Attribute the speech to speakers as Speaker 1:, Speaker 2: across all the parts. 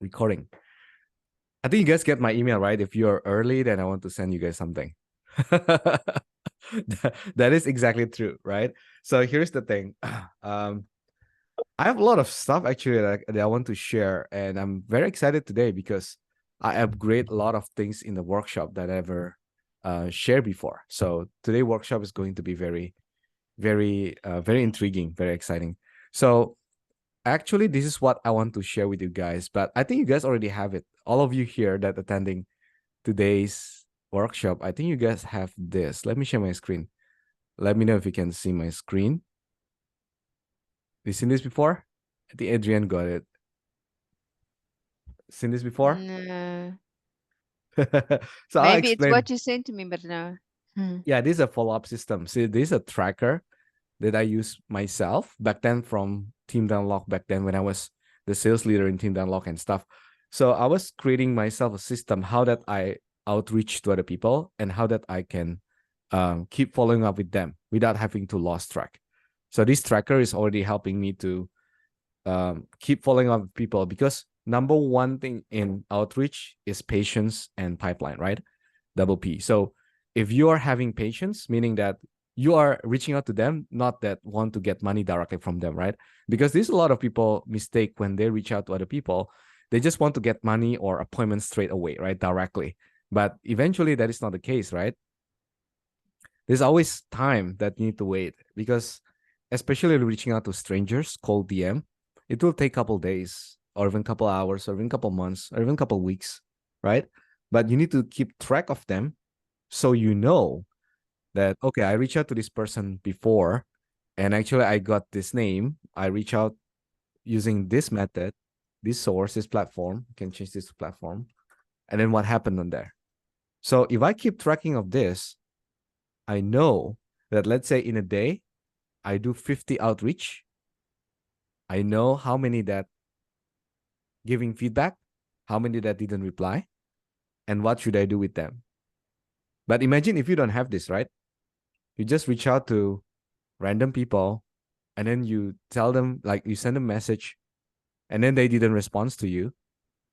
Speaker 1: recording. I think you guys get my email, right? If you're early, then I want to send you guys something. That is exactly true, right? So here's the thing. I have a lot of stuff actually that I want to share, and I'm very excited today because I upgrade a lot of things in the workshop that I ever shared before. So today workshop is going to be very intriguing, very exciting. So actually, this is what I want to share with you guys, but I think you guys already have it. All of you here that attending today's workshop, I think you guys have this. Let me share my screen. Let me know if you can see my screen. You seen this before? I think Adrian got it. Seen this before?
Speaker 2: No.
Speaker 1: So I'll
Speaker 2: Maybe it's
Speaker 1: explain.
Speaker 2: what you sent to me, but no. Hmm.
Speaker 1: Yeah, this is a follow-up system. See, this is a tracker that I use myself back then from Team Downlock back then when I was the sales leader in Team Downlock and stuff. So I was creating myself a system how that I outreach to other people and how that I can keep following up with them without having to lose track. So this tracker is already helping me to keep following up with people because number one thing in outreach is patience and pipeline, right? Double P. So if you are having patience, meaning that you are reaching out to them, not that want to get money directly from them, right? Because there's a lot of people mistake when they reach out to other people. They just want to get money or appointments straight away, right? Directly. But eventually that is not the case, right? There's always time that you need to wait because especially reaching out to strangers cold DM, it will take a couple days or even a couple hours or even a couple months or even a couple weeks, right? But you need to keep track of them so you know that okay, I reached out to this person before and actually I got this name. I reach out using this method, this source, this platform. You can change this platform. And then what happened on there? So if I keep tracking of this, I know that let's say in a day I do 50 outreach. I know how many that giving feedback, how many that didn't reply, and what should I do with them. But imagine if you don't have this, right? You just reach out to random people and then you tell them, like you send a message and then they didn't respond to you.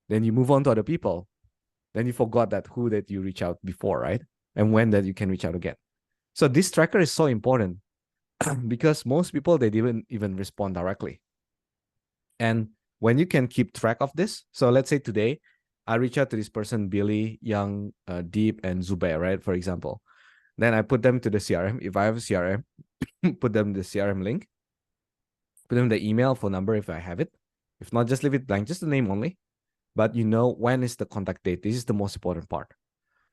Speaker 1: Then you move on to other people. Then you forgot that who that you reach out before, right? And when that you can reach out again. So this tracker is so important because most people they didn't even respond directly. And when you can keep track of this, so let's say today I reach out to this person, Billy, Young, Deep, and Zubair, right? For example. Then I put them to the CRM. If I have a CRM, put them the CRM link, put them the email, phone number if I have it. If not, just leave it blank, just the name only. But you know when is the contact date. This is the most important part.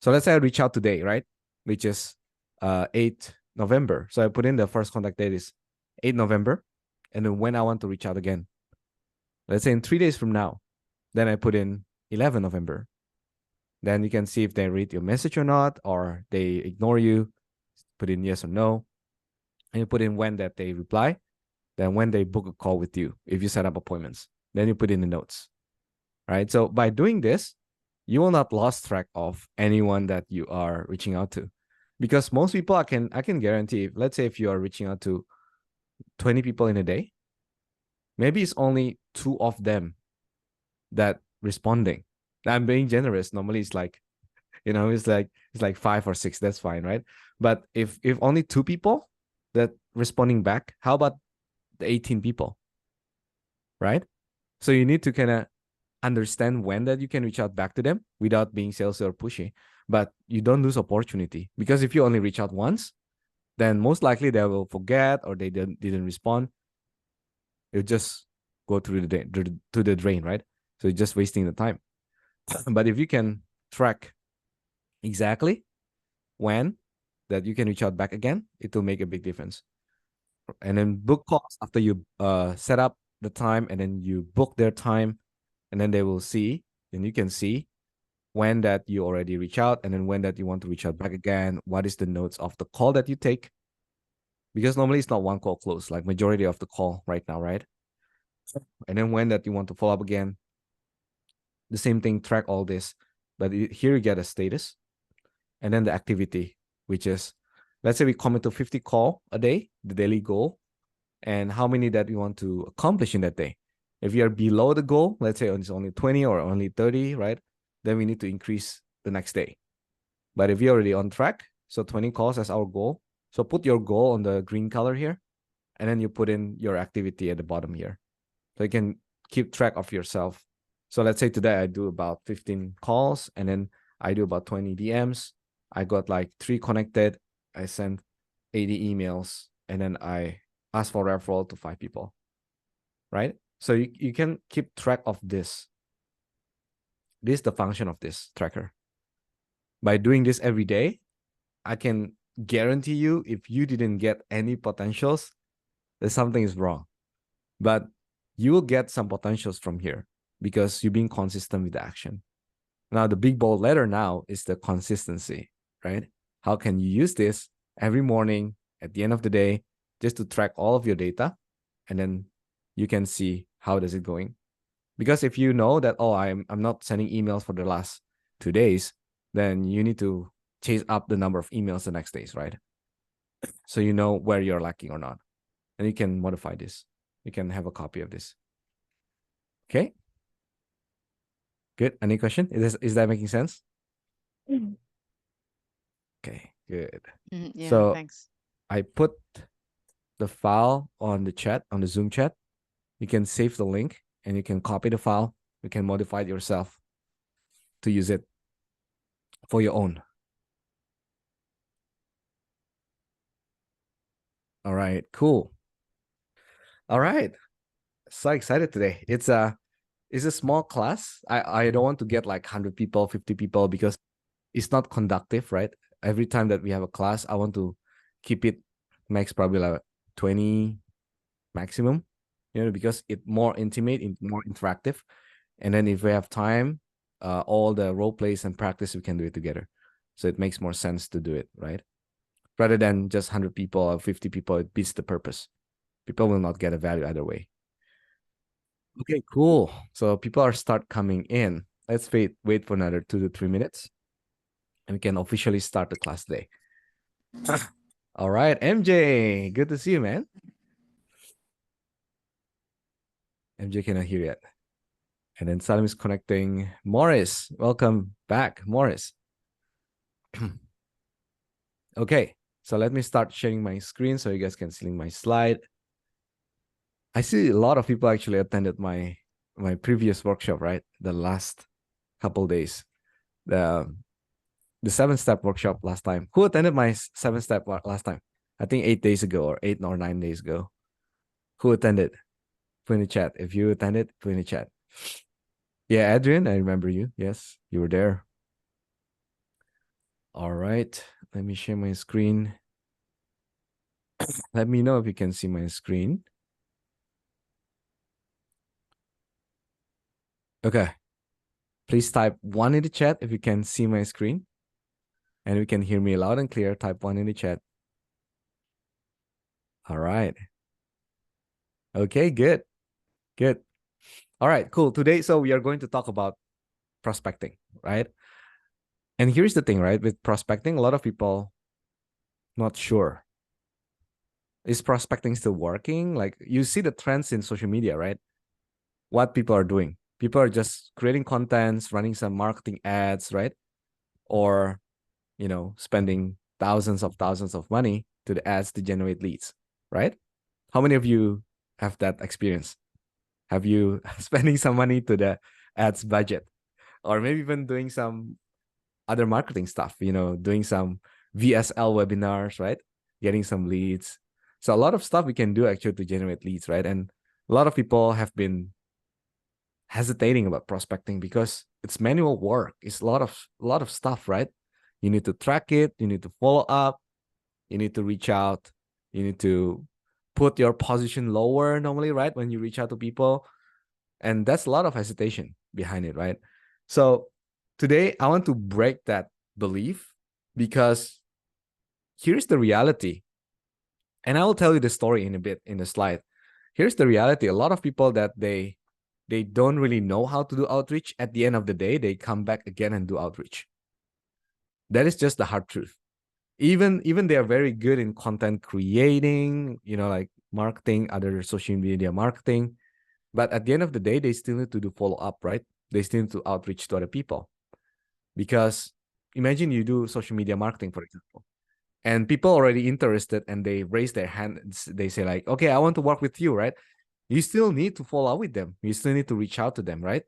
Speaker 1: So let's say I reach out today, right? Which is 8 November. So I put in the first contact date is 8 November. And then when I want to reach out again, let's say in 3 days from now, then I put in 11 November. Then you can see if they read your message or not, or they ignore you, put in yes or no. And you put in when that they reply, then when they book a call with you, if you set up appointments, then you put in the notes, right? So by doing this, you will not lose track of anyone that you are reaching out to. Because most people I can guarantee, if, let's say if you are reaching out to 20 people in a day, maybe it's only two of them that responding. I'm being generous. Normally it's like, it's like 5 or 6. That's fine, right? But if only two people that responding back, how about the 18 people, right? So you need to kind of understand when that you can reach out back to them without being salesy or pushy. But you don't lose opportunity because if you only reach out once, then most likely they will forget or they didn't respond. It'll just go through the drain, right? So you're just wasting the time. But if you can track exactly when that you can reach out back again, it will make a big difference. And then book calls after you set up the time and then you book their time and then they will see, and you can see when that you already reach out and then when that you want to reach out back again. What is the notes of the call that you take? Because normally it's not one call close, like majority of the call right now, right? And then when that you want to follow up again, the same thing, track all this. But here you get a status and then the activity, which is, let's say we commit to 50 call a day, the daily goal, and how many that we want to accomplish in that day. If you're below the goal, let's say it's only 20 or only 30, right? Then we need to increase the next day. But if you're already on track, so 20 calls as our goal. So put your goal on the green color here, and then you put in your activity at the bottom here. So you can keep track of yourself. So let's say today I do about 15 calls, and then I do about 20 DMs. I got like 3 connected. I sent 80 emails, and then I ask for referral to 5 people, right? So you can keep track of this. This is the function of this tracker. By doing this every day, I can guarantee you if you didn't get any potentials, that something is wrong. But you will get some potentials from here because you're being consistent with the action. Now, the big bold letter now is the consistency, right? How can you use this every morning at the end of the day just to track all of your data, and then you can see how is it going. Because if you know that, oh, I'm not sending emails for the last 2 days, then you need to chase up the number of emails the next days, right? So you know where you're lacking or not. And you can modify this. You can have a copy of this. Okay. Good. Any question? Is that making sense? Okay, good.
Speaker 2: Yeah,
Speaker 1: So
Speaker 2: thanks.
Speaker 1: I put the file on the chat, on the Zoom chat. You can save the link and you can copy the file. You can modify it yourself to use it for your own. All right, cool. All right. So excited today. It's a small class. I don't want to get like 100 people, 50 people because it's not conductive, right? Every time that we have a class, I want to keep it max probably like 20 maximum, because it's more intimate, more interactive. And then if we have time, all the role plays and practice, we can do it together. So it makes more sense to do it, right? Rather than just 100 people or 50 people, it beats the purpose. People will not get a value either way. Okay, cool. So people are start coming in. Let's wait for another 2 to 3 minutes, and we can officially start the class today. All right, MJ, good to see you, man. MJ cannot hear yet. And then Salim is connecting. Morris, welcome back, Morris. Okay, so let me start sharing my screen so you guys can see my slide. I see a lot of people actually attended my previous workshop, right? The last couple days. The 7-step workshop last time. Who attended my 7-step last time? I think 8 days ago or 8 or 9 days ago. Who attended? Put in the chat. If you attended, put in the chat. Yeah, Adrian, I remember you. Yes, you were there. All right. Let me share my screen. Let me know if you can see my screen. Okay. Please type 1 in the chat if you can see my screen. And you can hear me loud and clear. Type 1 in the chat. All right. Okay, good. Good. All right, cool. Today, so we are going to talk about prospecting, right? And here's the thing, right? With prospecting, a lot of people not sure. Is prospecting still working? Like you see the trends in social media, right? What people are doing. People are just creating contents, running some marketing ads, right? Or, spending thousands of money to the ads to generate leads, right? How many of you have that experience? Have you spending some money to the ads budget, or maybe even doing some other marketing stuff, doing some VSL webinars, right? Getting some leads. So a lot of stuff we can do actually to generate leads, right? And a lot of people have been hesitating about prospecting because it's manual work. It's a lot of stuff, right? You need to track it, you need to follow up, you need to reach out, you need to put your position lower normally, right? When you reach out to people. And that's a lot of hesitation behind it, right? So today I want to break that belief because here's the reality. And I will tell you the story in a bit in the slide. Here's the reality. A lot of people that they don't really know how to do outreach. At the end of the day, they come back again and do outreach. That is just the hard truth. Even they are very good in content creating, like marketing, other social media marketing. But at the end of the day, they still need to do follow up, right? They still need to outreach to other people. Because imagine you do social media marketing, for example, and people already interested and they raise their hand. They say like, okay, I want to work with you, right? You still need to follow up with them. You still need to reach out to them, right?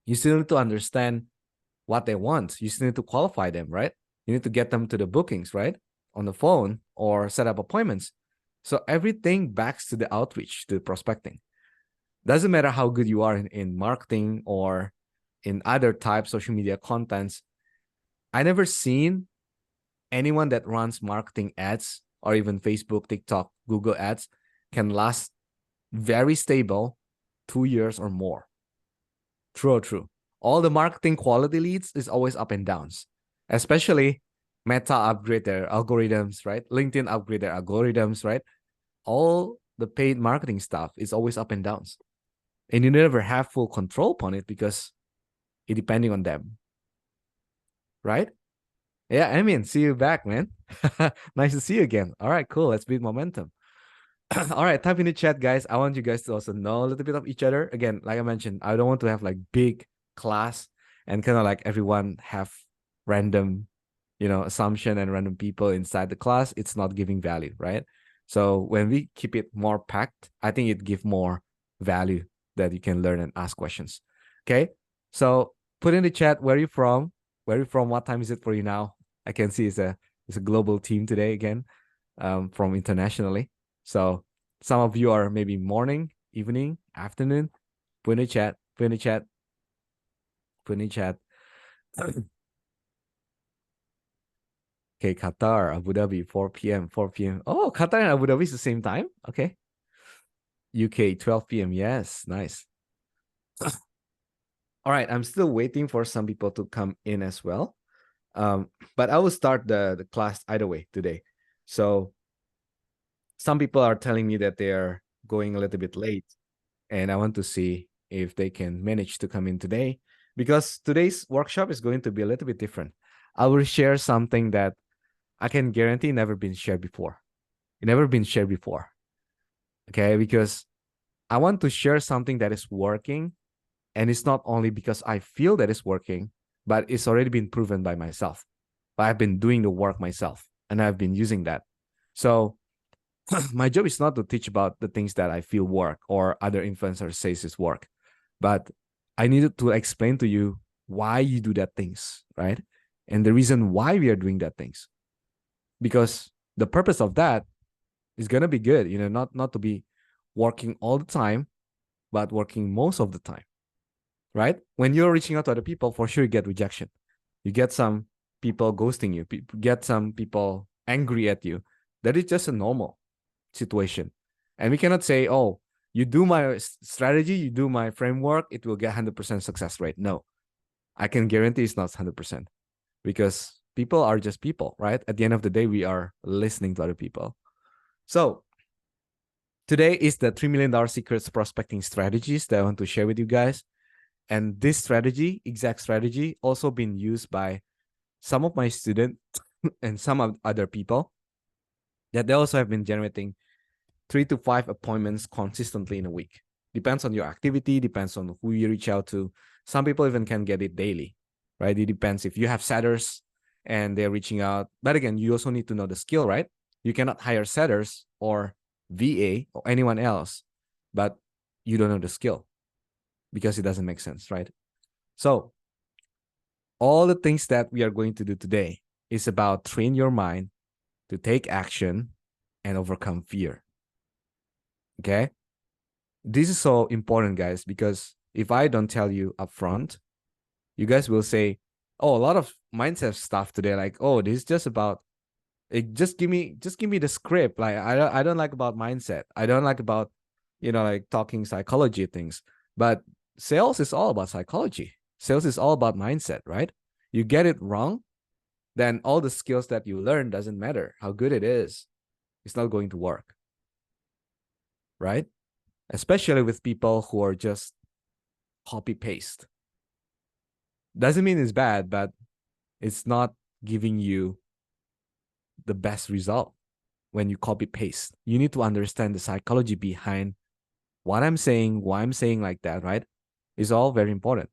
Speaker 1: You still need to understand what they want. You still need to qualify them, right? You need to get them to the bookings, right? On the phone or set up appointments. So everything backs to the outreach, to the prospecting. Doesn't matter how good you are in marketing or in other type social media contents. I never seen anyone that runs marketing ads or even Facebook, TikTok, Google ads can last very stable 2 years or more. True, true. All the marketing quality leads is always up and downs, especially Meta upgrade their algorithms, right? LinkedIn upgrade their algorithms, right? All the paid marketing stuff is always up and downs. And you never have full control upon it because it depending on them, right? Yeah, I mean, see you back, man. Nice to see you again. All right, cool. Let's build momentum. All right, type in the chat, guys. I want you guys to also know a little bit of each other. Again, like I mentioned, I don't want to have like big class and kind of like everyone have random, assumption and random people inside the class. It's not giving value, right? So when we keep it more packed, I think it give more value that you can learn and ask questions. Okay, so put in the chat where you from, where you from, what time is it for you now? I can see it's a global team today again, from internationally. So some of you are maybe morning, evening, afternoon. Put in the chat. Put in the chat. Put in the chat. Okay, Qatar, Abu Dhabi, 4 p.m. 4 p.m. Oh, Qatar and Abu Dhabi is the same time. Okay. UK, 12 p.m. Yes, nice. All right, I'm still waiting for some people to come in as well. But I will start the class either way today. So some people are telling me that they are going a little bit late, and I want to see if they can manage to come in today, because today's workshop is going to be a little bit different. I will share something that I can guarantee never been shared before. It never been shared before. Okay, because I want to share something that is working, and it's not only because I feel that it's working, but it's already been proven by myself. I've been doing the work myself, and I've been using that. So my job is not to teach about the things that I feel work or other influencers says is work, but I needed to explain to you why you do that things, right? And the reason why we are doing that things, because the purpose of that is gonna be good, not to be working all the time, but working most of the time, right? When you're reaching out to other people, for sure you get rejection. You get some people ghosting you, get some people angry at you. That is just a normal situation. And we cannot say, oh, you do my strategy, you do my framework, it will get 100% success rate. No, I can guarantee it's not 100% because people are just people, right? At the end of the day, we are listening to other people. So today is the $3 million secrets prospecting strategies that I want to share with you guys. And this strategy, exact strategy, also been used by some of my students and some of other people that they also have been generating 3 to 5 appointments consistently in a week. Depends on your activity, depends on who you reach out to. Some people even can get it daily, right? It depends if you have setters and they're reaching out. But again, you also need to know the skill, right? You cannot hire setters or VA or anyone else, but you don't know the skill because it doesn't make sense, right? So all the things that we are going to do today is about train your mind to take action and overcome fear. Okay? This is so important, guys, because if I don't tell you upfront, you guys will say, oh, a lot of mindset stuff today, like, oh, this is just about it, just give me the script. Like I don't like about mindset. I don't like about, like talking psychology things. But sales is all about psychology. Sales is all about mindset, right? You get it wrong, then all the skills that you learn doesn't matter how good it is. It's not going to work, right? Especially with people who are just copy paste. Doesn't mean it's bad, but it's not giving you the best result when you copy paste. You need to understand the psychology behind what I'm saying, why I'm saying like that, right? Is all very important.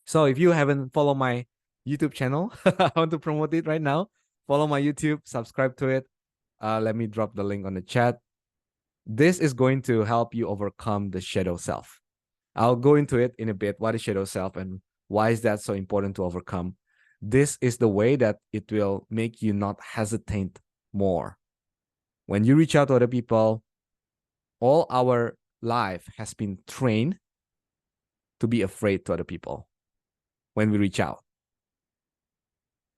Speaker 1: So if you haven't followed my YouTube channel, I want to promote it right now. Follow my YouTube, subscribe to it. Let me drop the link on the chat. This is going to help you overcome the shadow self. I'll go into it in a bit. What is shadow self and why is that so important to overcome? This is the way that it will make you not hesitate more. When you reach out to other people, all our life has been trained to be afraid to other people when we reach out,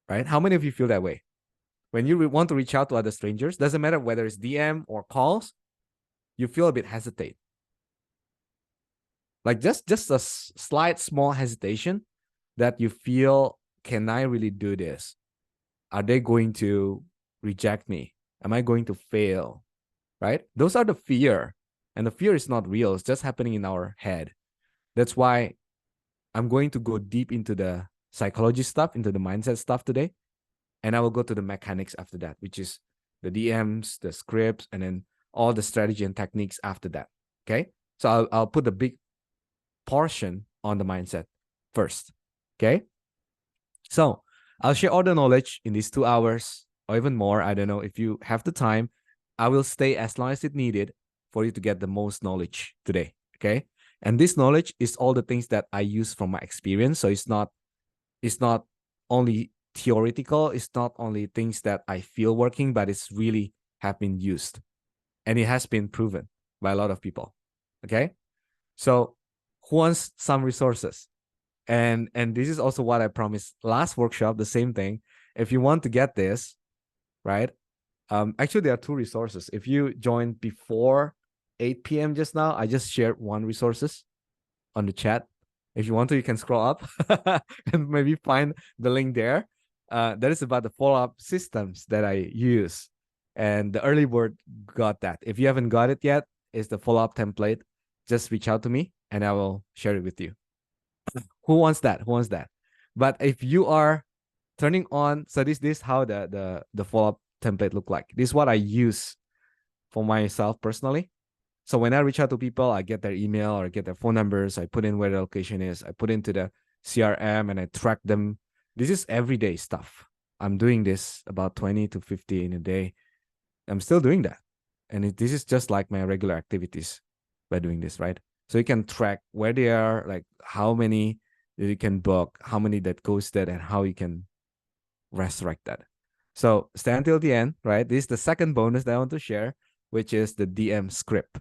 Speaker 1: right? How many of you feel that way? When you want to reach out to other strangers, doesn't matter whether it's DM or calls, you feel a bit hesitate. Like just a slight small hesitation that you feel, can I really do this? Are they going to reject me? Am I going to fail? Right? Those are the fear. And the fear is not real. It's just happening in our head. That's why I'm going to go deep into the psychology stuff, into the mindset stuff today. And I will go to the mechanics after that, which is the DMs, the scripts, and then all the strategy and techniques after that. Okay. So I'll put the big portion on the mindset first. Okay. So I'll share all the knowledge in these 2 hours or even more. I don't know if you have the time. I will stay as long as it needed for you to get the most knowledge today. Okay. And this knowledge is all the things that I use from my experience. So it's not only theoretical. It's not only things that I feel working, but it's really have been used. And it has been proven by a lot of people. Okay. So who wants some resources? And this is also what I promised last workshop, the same thing. If you want to get this, right? Actually, there are 2 resources. If you joined before 8 p.m. just now, I just shared 1 resources on the chat. If you want to, you can scroll up and maybe find the link there. That is about the follow-up systems that I use. And the early bird got that. If you haven't got it yet, it's the follow-up template. Just reach out to me and I will share it with you. Who wants that? Who wants that? But if you are turning on, so this how the follow-up template look like. This is what I use for myself personally. So when I reach out to people, I get their email or get their phone numbers. I put in where the location is. I put into the CRM and I track them. This is everyday stuff. I'm doing this about 20 to 50 in a day. I'm still doing that. And this is just like my regular activities by doing this, right? So you can track where they are, like how many you can book, how many that ghosted, and how you can resurrect that. So stay until the end, right? This is the second bonus that I want to share, which is the DM script.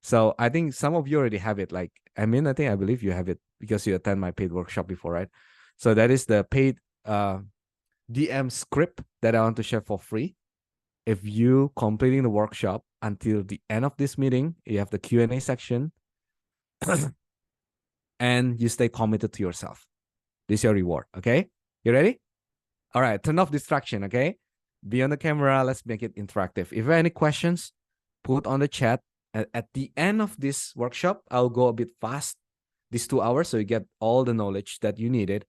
Speaker 1: So I think some of you already have it. Like, I believe you have it because you attend my paid workshop before, right? So that is the paid DM script that I want to share for free. If you completing the workshop until the end of this meeting, you have the Q&A section and you stay committed to yourself. This is your reward, okay? You ready? All right, turn off distraction, okay? Be on the camera. Let's make it interactive. If you have any questions, put on the chat. At the end of this workshop, I'll go a bit fast, these 2 hours, so you get all the knowledge that you needed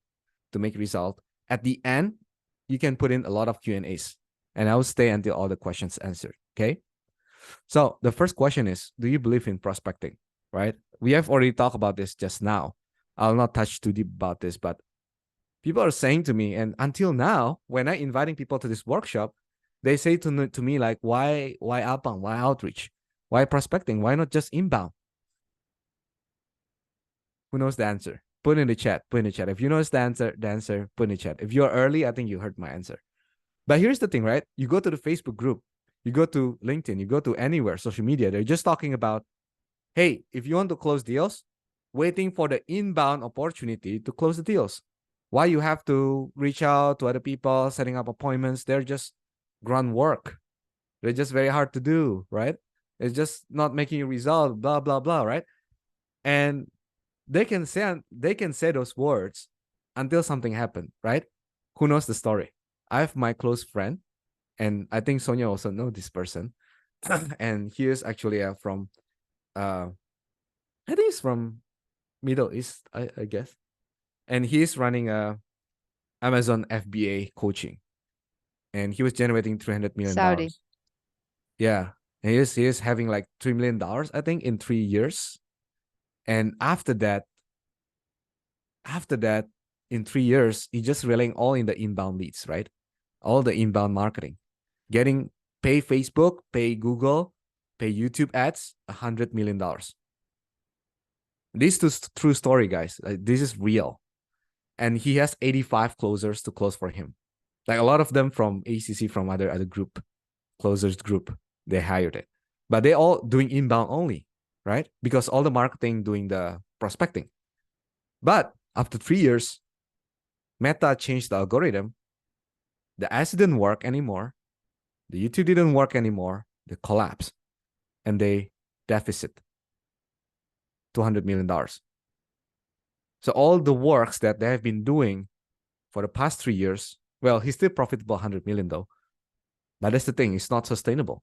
Speaker 1: to make result. At the end, you can put in a lot of Q&As, and I will stay until all the questions answered, okay? So the first question is, do you believe in prospecting, right? We have already talked about this just now. I'll not touch too deep about this, but people are saying to me, and until now, when I inviting people to this workshop, they say to me like, why outbound? Why outreach? Why prospecting? Why not just inbound? Who knows the answer? Put in the chat. Put in the chat. If you know the answer, put in the chat. If you're early, I think you heard my answer. But here's the thing, right? You go to the Facebook group, you go to LinkedIn, you go to anywhere, social media, they're just talking about, hey, if you want to close deals, waiting for the inbound opportunity to close the deals. Why you have to reach out to other people, setting up appointments? They're just grunt work. They're just very hard to do, right? It's just not making a result, blah, blah, blah, right? And they can say those words until something happened, right? Who knows the story? I have my close friend, and I think Sonia also know this person. And he is actually from I think he's from Middle East, I guess. And he's running a Amazon FBA coaching. And he was generating $300 million.
Speaker 2: Saudi.
Speaker 1: Yeah. And he is having like $3 million, I think, in 3 years. And after that, in 3 years, he just relying all in the inbound leads, right? All the inbound marketing, getting pay Facebook, pay Google, pay YouTube ads, $100 million. This is true story, guys. This is real. And he has 85 closers to close for him. Like a lot of them from ACC, from other group, closers group, they hired it. But they all doing inbound only, right? Because all the marketing doing the prospecting. But after 3 years, Meta changed the algorithm. The ads didn't work anymore. The YouTube didn't work anymore. They collapsed and they deficit $200 million. So all the works that they have been doing for the past 3 years, well, he's still profitable 100 million though. But that's the thing, it's not sustainable.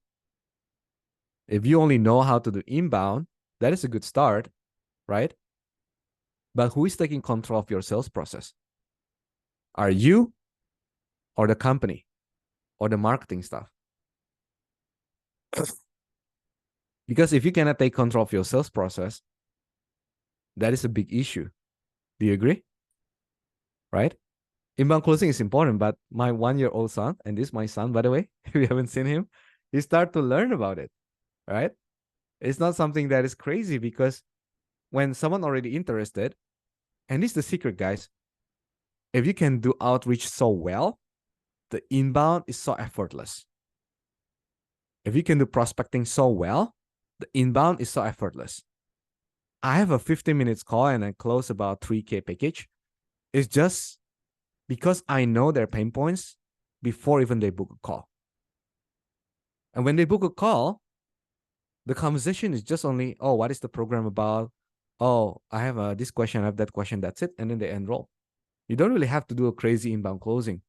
Speaker 1: If you only know how to do inbound, that is a good start, right? But who is taking control of your sales process? Are you or the company or the marketing stuff? Because if you cannot take control of your sales process, that is a big issue. Do you agree? Right? Inbound closing is important, but my 1-year-old son, and this is my son, by the way, if you haven't seen him, he start to learn about it, right? It's not something that is crazy, because when someone already interested, and this is the secret, guys, if you can do outreach so well, the inbound is so effortless. If you can do prospecting so well, the inbound is so effortless. I have a 15 minutes call and I close about 3K package. It's just because I know their pain points before even they book a call. And when they book a call, the conversation is just only, oh, what is the program about? Oh, I have this question, I have that question, that's it. And then they enroll. You don't really have to do a crazy inbound closing,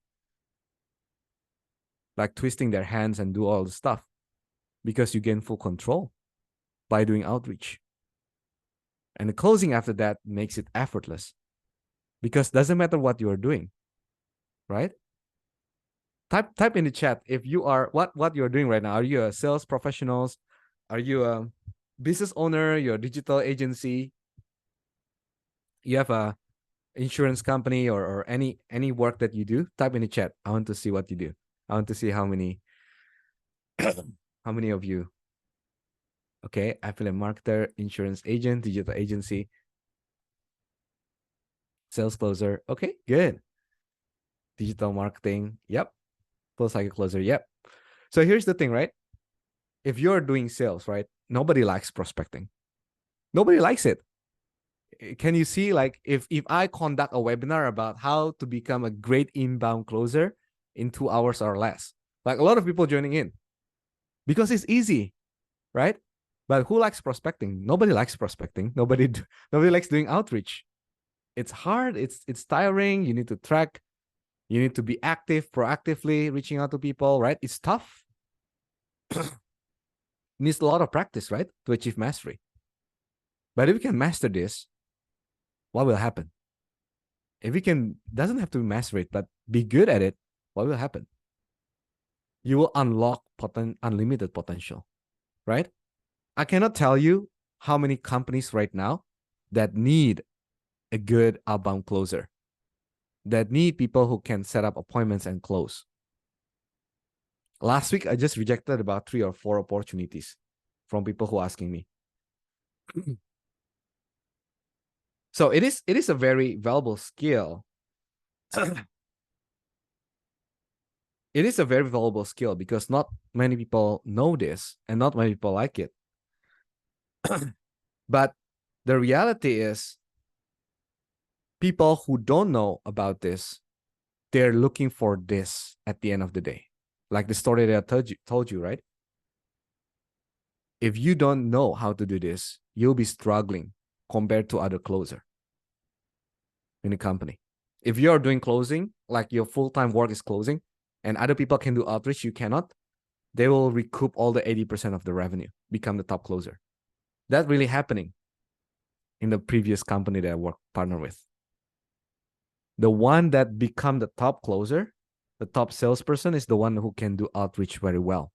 Speaker 1: like twisting their hands and do all the stuff, because you gain full control by doing outreach. And the closing after that makes it effortless, because it doesn't matter what you are doing, right? Type in the chat if you are what you're doing right now. Are you a sales professionals? Are you a business owner? You're a digital agency? You have a insurance company, or any work that you do? Type in the chat. I want to see what you do. I want to see how many how many of you. Okay, affiliate marketer, insurance agent, digital agency, sales closer. Okay, good. Digital marketing. Yep. Full cycle closer. Yep. So here's the thing, right? If you're doing sales, right, nobody likes prospecting. Nobody likes it. Can you see, like, if I conduct a webinar about how to become a great inbound closer in 2 hours or less, like a lot of people joining in because it's easy, right? But who likes prospecting? Nobody likes prospecting. Nobody likes doing outreach. It's hard. It's tiring. You need to track. You need to be active, proactively reaching out to people, right? It's tough. Needs a lot of practice, right, to achieve mastery. But if you can master this, what will happen? If you can, doesn't have to master it, but be good at it, what will happen? You will unlock unlimited potential, right? I cannot tell you how many companies right now that need a good outbound closer, that need people who can set up appointments and close. Last week, I just rejected about 3 or 4 opportunities from people who are asking me. So it is a very valuable skill. It is a very valuable skill because not many people know this and not many people like it. But the reality is, people who don't know about this, they're looking for this at the end of the day. Like the story that I told you, right? If you don't know how to do this, you'll be struggling compared to other closer in a company. If you're doing closing, like your full-time work is closing, and other people can do outreach, you cannot, they will recoup all the 80% of the revenue, become the top closer. That's really happening in the previous company that I partner with. The one that become the top closer, the top salesperson, is the one who can do outreach very well.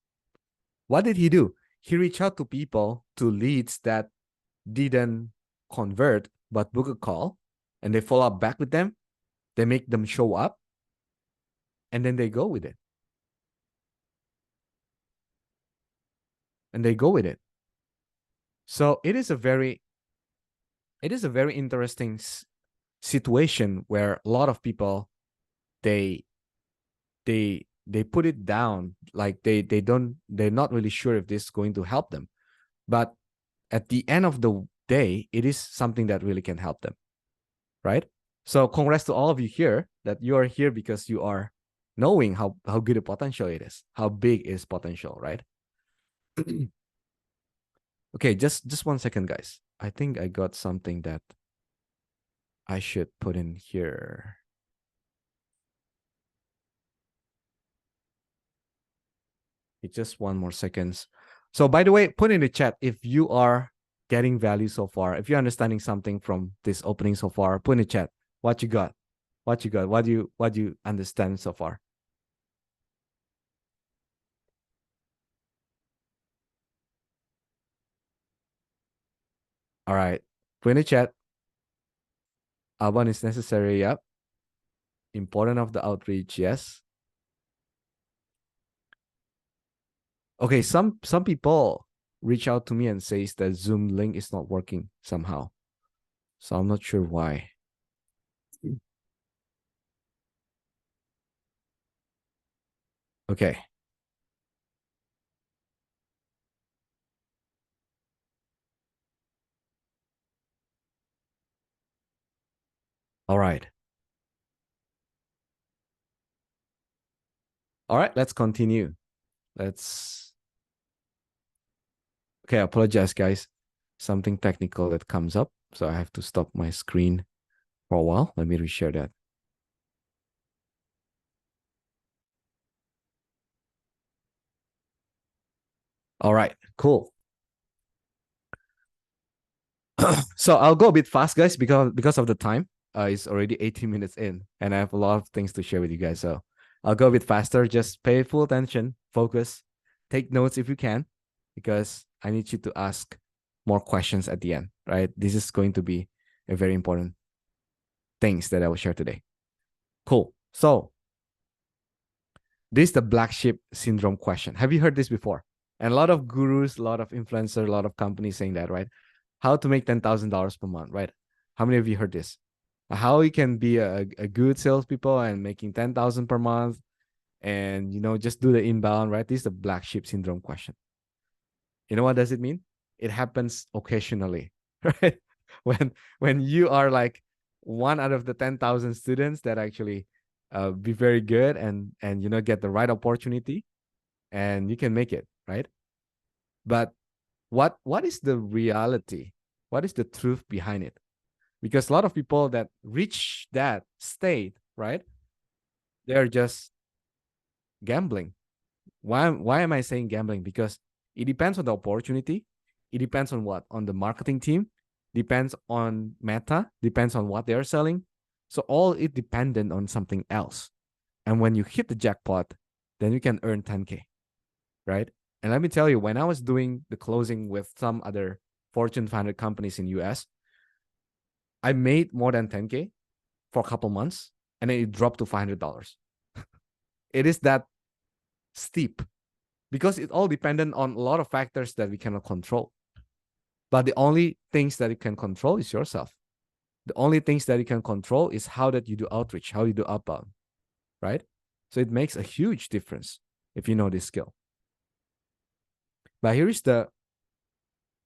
Speaker 1: What did he do? he reached out to people, to leads that didn't convert but book a call, and they follow up back with them. They make them show up, and then they go with it. And they go with it. So it is a very interesting situation where a lot of people they put it down, like they're not really sure if this is going to help them, but at the end of the day, it is something that really can help them, right? So congrats to all of you here, that you are here because you are knowing how good a potential it is, how big is potential, right? Okay, just 1 second, guys. I think I got something that I should put in here. It's just 1 more seconds. So by the way, put in the chat if you are getting value so far. If you're understanding something from this opening so far, put in the chat what you got. What you got? What do you understand so far? All right. Put in the chat. Alban is necessary. Yep. Important of the outreach. Yes. Okay. Some people reach out to me and says that Zoom link is not working somehow. So I'm not sure why. Okay. All right. All right. Let's continue. Let's. Okay. I apologize, guys. Something technical that comes up. So I have to stop my screen for a while. Let me reshare that. All right. Cool. So I'll go a bit fast, guys, because of the time. It's already 18 minutes in, and I have a lot of things to share with you guys. So I'll go a bit faster. Just pay full attention, focus, take notes if you can, because I need you to ask more questions at the end, right? This is going to be a very important things that I will share today. Cool. So this is the black sheep syndrome question. Have you heard this before? And a lot of gurus, a lot of influencers, a lot of companies saying that, right? How to make $10,000 per month, right? How many of you heard this? How you can be a good salespeople and making 10,000 per month, and just do the inbound, right? This is the black sheep syndrome question. You know what does it mean? It happens occasionally, right? When you are like one out of the 10,000 students that actually be very good and get the right opportunity, and you can make it, right? But what is the reality? What is the truth behind it? Because a lot of people that reach that state, right, they're just gambling. Why am I saying gambling? Because it depends on the opportunity. It depends on what? On the marketing team, depends on meta, depends on what they're selling. So all it dependent on something else. And when you hit the jackpot, then you can earn 10K, right? And let me tell you, when I was doing the closing with some other Fortune 500 companies in US, I made more than 10K for a couple months, and then it dropped to $500. It is that steep because it all dependent on a lot of factors that we cannot control. But the only things that you can control is yourself. The only things that you can control is how that you do outreach, how you do outbound, right? So it makes a huge difference if you know this skill. But here is the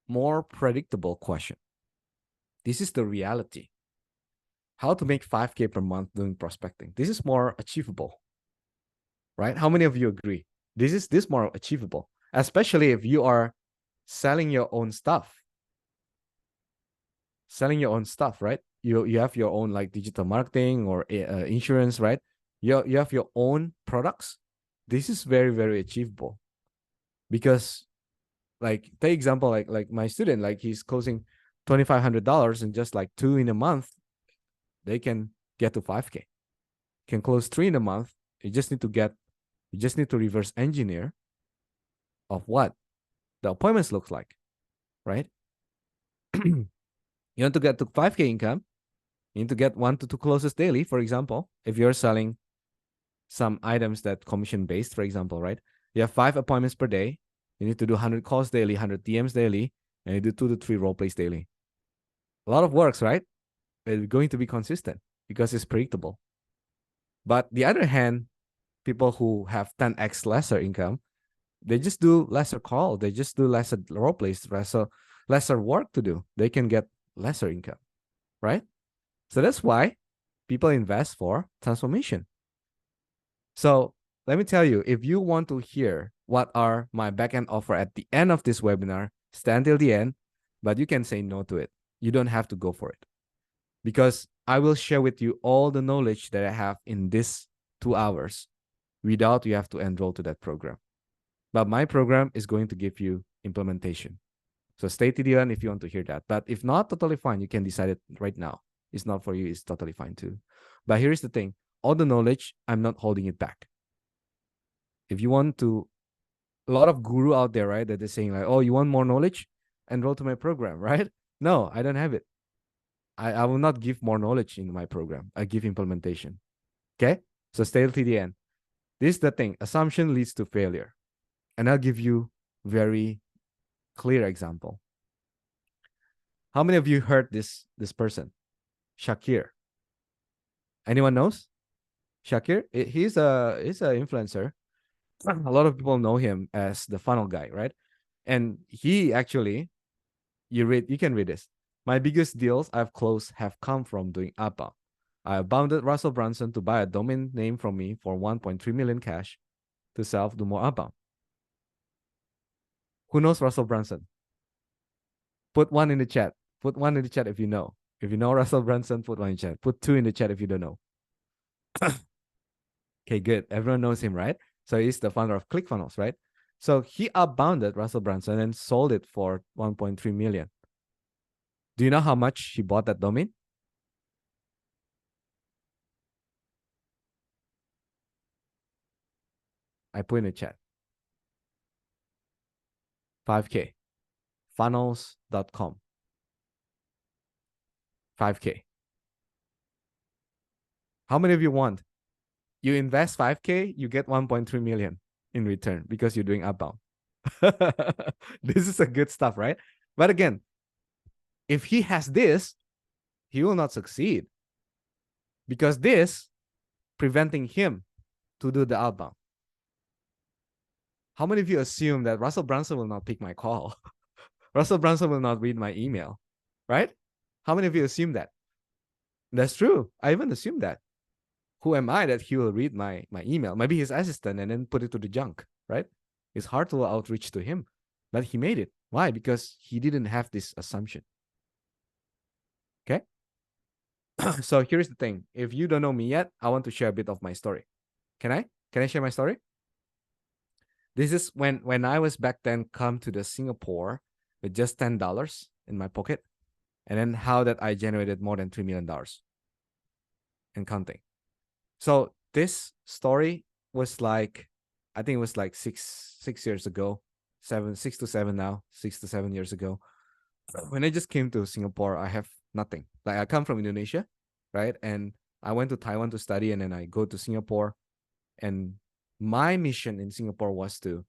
Speaker 1: more predictable question. This is the reality. How to make 5K per month doing prospecting. This is more achievable, right? How many of you agree? This is more achievable, especially if you are selling your own stuff. Selling your own stuff, right? You have your own like digital marketing or insurance, right? You have your own products. This is very, very achievable because, like, take example, like my student, like he's closing $2,500 and just like 2 in a month, they can get to 5K. Can close 3 in a month. You just need to reverse engineer of what? the appointments looks like, right? You want to get to 5K income, you need to get 1 to 2 closes daily. For example, if you're selling some items that commission based, for example, right? You have 5 appointments per day. You need to do 100 calls daily, 100 DMs daily, and you do 2 to 3 role plays daily. A lot of works, right? It's going to be consistent because it's predictable. But the other hand, people who have 10x lesser income, they just do lesser call. They just do lesser role plays, lesser work to do. They can get lesser income, right? So that's why people invest for transformation. So let me tell you, if you want to hear what are my backend offer at the end of this webinar, stand till the end, but you can say no to it. You don't have to go for it because I will share with you all the knowledge that I have in this 2 hours without you have to enroll to that program. But my program is going to give you implementation. So stay to the end if you want to hear that. But if not, totally fine. You can decide it right now. It's not for you. It's totally fine too. But here's the thing. All the knowledge, I'm not holding it back. If you want to, a lot of guru out there, right, that they're saying like, oh, you want more knowledge? Enroll to my program, right? No, I don't have it. I will not give more knowledge in my program. I give implementation. Okay? So stay till the end. This is the thing. Assumption leads to failure. And I'll give you very clear example. How many of you heard this person? Shakir. Anyone knows? Shakir? He's an influencer. A lot of people know him as the funnel guy, right? And he actually, you can read this. My biggest deals I've closed have come from doing outbound. I bounded Russell Brunson to buy a domain name from me for 1.3 million cash to do more outbound. Who knows Russell Brunson? Put 1 in the chat. Put 1 in the chat if you know. If you know Russell Brunson, put 1 in the chat. Put 2 in the chat if you don't know. Okay, good. Everyone knows him, right? So he's the founder of ClickFunnels, right? So he outbounded Russell Brunson and sold it for 1.3 million. Do you know how much he bought that domain? I put in the chat. 5K. Funnels.com. 5K. How many of you want? You invest 5K, you get 1.3 million in return because you're doing outbound. This is a good stuff, right? But again, if he has this, he will not succeed because this preventing him to do the outbound. How many of you assume that Russell Brunson will not pick my call? Russell Brunson will not read my email, right? How many of you assume that? That's true. I even assume that. Who am I that he will read my email? Maybe his assistant and then put it to the junk, right? It's hard to outreach to him, but he made it. Why? Because he didn't have this assumption. Okay. So here's the thing. If you don't know me yet, I want to share a bit of my story. Can I? Can I share my story? This is when I was back then come to the Singapore with just $10 in my pocket, and then how that I generated more than $3 million and counting. So this story was like, I think it was like six years ago, 6 to 7 now, 6 to 7 years ago. When I just came to Singapore, I have nothing. Like I come from Indonesia, right? And I went to Taiwan to study, and then I go to Singapore. And my mission in Singapore was to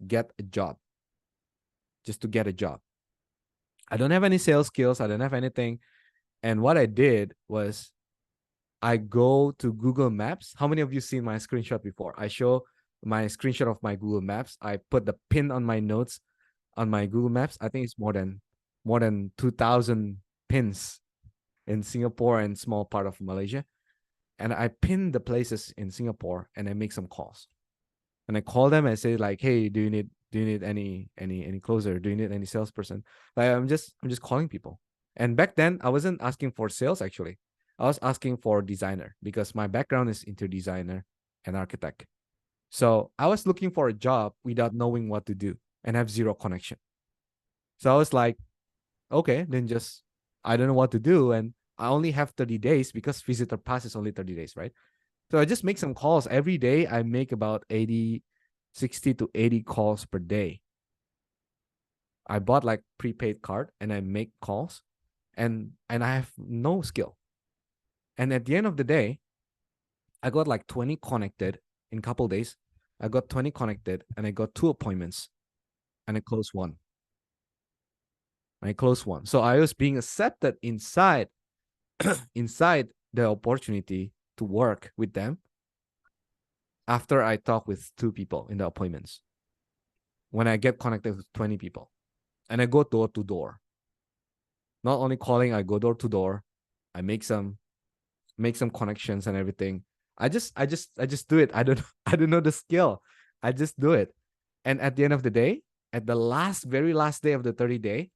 Speaker 1: get a job, just to get a job. I don't have any sales skills. I don't have anything. And what I did was I go to Google Maps. How many of you seen my screenshot before? I show my screenshot of my Google Maps. I put the pin on my notes on my Google Maps. I think it's more than 2,000 pins in Singapore and small part of Malaysia. And I pin the places in Singapore and I make some calls. And I call them and I say like, hey, do you need any closer? Do you need any salesperson? Like I'm just calling people. And back then I wasn't asking for sales actually. I was asking for designer because my background is interior designer and architect. So I was looking for a job without knowing what to do and have zero connection. So I was like, okay, then just, I don't know what to do. And I only have 30 days because visitor pass is only 30 days, right? So I just make some calls every day. I make about 60 to 80 calls per day. I bought like prepaid card and I make calls, and I have no skill. And at the end of the day, I got like 20 connected in a couple days. I got 20 connected and I got 2 appointments and I closed one. I closed one. So I was being accepted inside the opportunity to work with them after I talk with 2 people in the appointments. When I get connected with 20 people and I go door to door, not only calling, I go door to door. I make some connections and everything. I just do it. I don't know the skill. I just do it. And at the end of the day, at the very last day of the 30 day,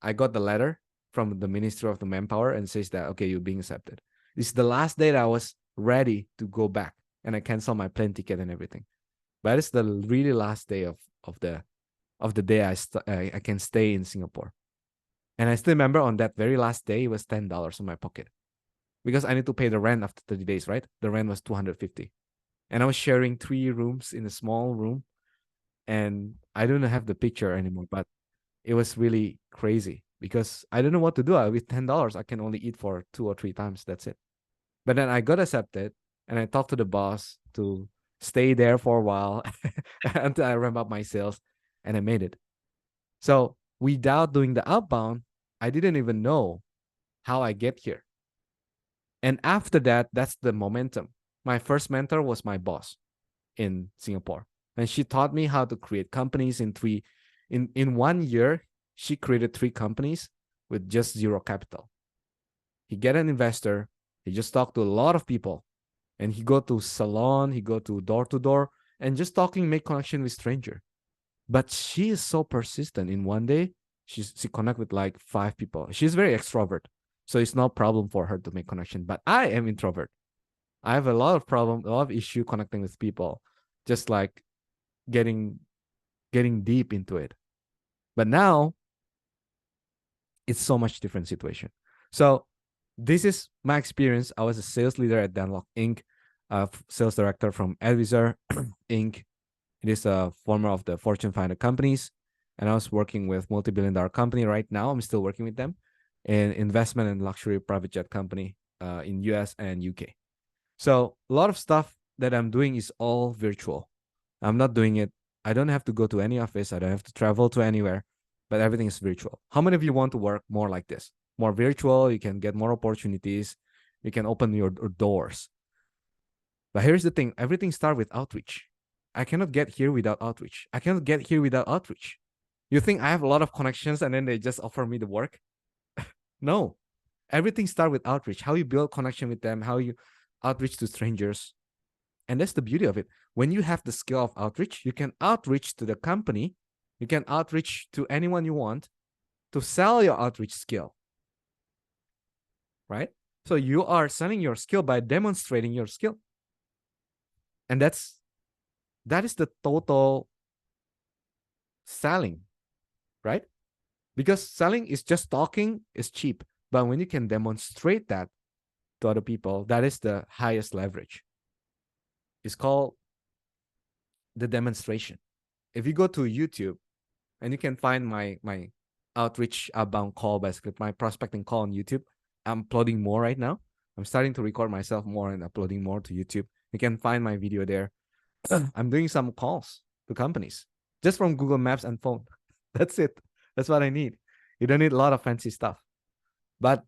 Speaker 1: I got the letter from the Ministry of the Manpower and says that, okay, you're being accepted. This is the last day that I was ready to go back and I cancel my plane ticket and everything. But it's the really last day of the day I can stay in Singapore. And I still remember on that very last day, it was $10 in my pocket because I need to pay the rent after 30 days, right? The rent was 250. And I was sharing 3 rooms in a small room. And I don't have the picture anymore, but it was really crazy because I don't know what to do. With $10, I can only eat for 2 or 3 times. That's it. But then I got accepted and I talked to the boss to stay there for a while until I ramp up my sales and I made it. So without doing the outbound, I didn't even know how I get here. And after that, that's the momentum. My first mentor was my boss in Singapore. And she taught me how to create companies in 1 year, she created 3 companies with just zero capital. He get an investor, he just talked to a lot of people, and he go to salon, he go to door, and just talking, make connection with stranger. But she is so persistent. In one day, she connect with like 5 people. She's very extrovert, so it's no problem for her to make connection. But I am introvert. I have a lot of problem, a lot of issue connecting with people, just like getting deep into it. But now it's so much different situation. So this is my experience. I was a sales leader at Danlock Inc., sales director from Advisor Inc. It is a former of the Fortune 500 companies. And I was working with multi-billion-dollar company right now. I'm still working with them in investment and luxury private jet company in US and UK. So a lot of stuff that I'm doing is all virtual. I'm not doing it. I don't have to go to any office. I don't have to travel to anywhere, but everything is virtual. How many of you want to work more like this? More virtual, you can get more opportunities. You can open your doors. But here's the thing, everything starts with outreach. I cannot get here without outreach. I cannot get here without outreach. You think I have a lot of connections and then they just offer me the work? No. Everything starts with outreach. How you build connection with them, how you outreach to strangers. And that's the beauty of it. When you have the skill of outreach, you can outreach to the company. You can outreach to anyone you want to sell your outreach skill. Right? So you are selling your skill by demonstrating your skill. And that is the total selling, right? Because selling is just talking is cheap. But when you can demonstrate that to other people, that is the highest leverage. It's called the demonstration. If you go to YouTube and you can find my outreach outbound call, basically my prospecting call on YouTube, I'm uploading more right now. I'm starting to record myself more and uploading more to YouTube. You can find my video there. I'm doing some calls to companies just from Google Maps and phone. That's it. That's what I need. You don't need a lot of fancy stuff. But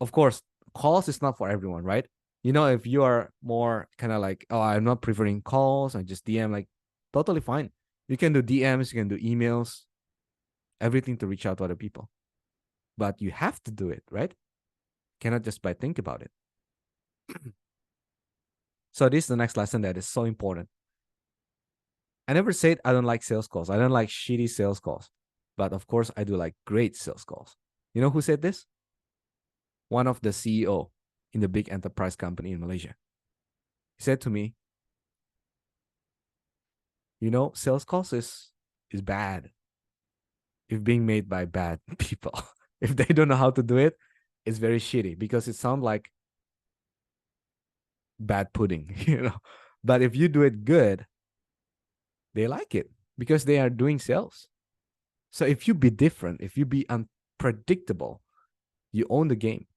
Speaker 1: of course, calls is not for everyone, right? You know, if you are more kind of like, oh, I'm not preferring calls, I just DM, like totally fine. You can do DMs, you can do emails, everything to reach out to other people. But you have to do it, right? Cannot just by think about it. So this is the next lesson that is so important. I never said I don't like sales calls. I don't like shitty sales calls. But of course, I do like great sales calls. You know who said this? One of the CEO in the big enterprise company in Malaysia. He said to me, you know, sales calls is bad if being made by bad people. If they don't know how to do it, it's very shitty because it sounds like bad pudding, you know. But if you do it good, they like it because they are doing sales. So if you be different, if you be unpredictable, you own the game.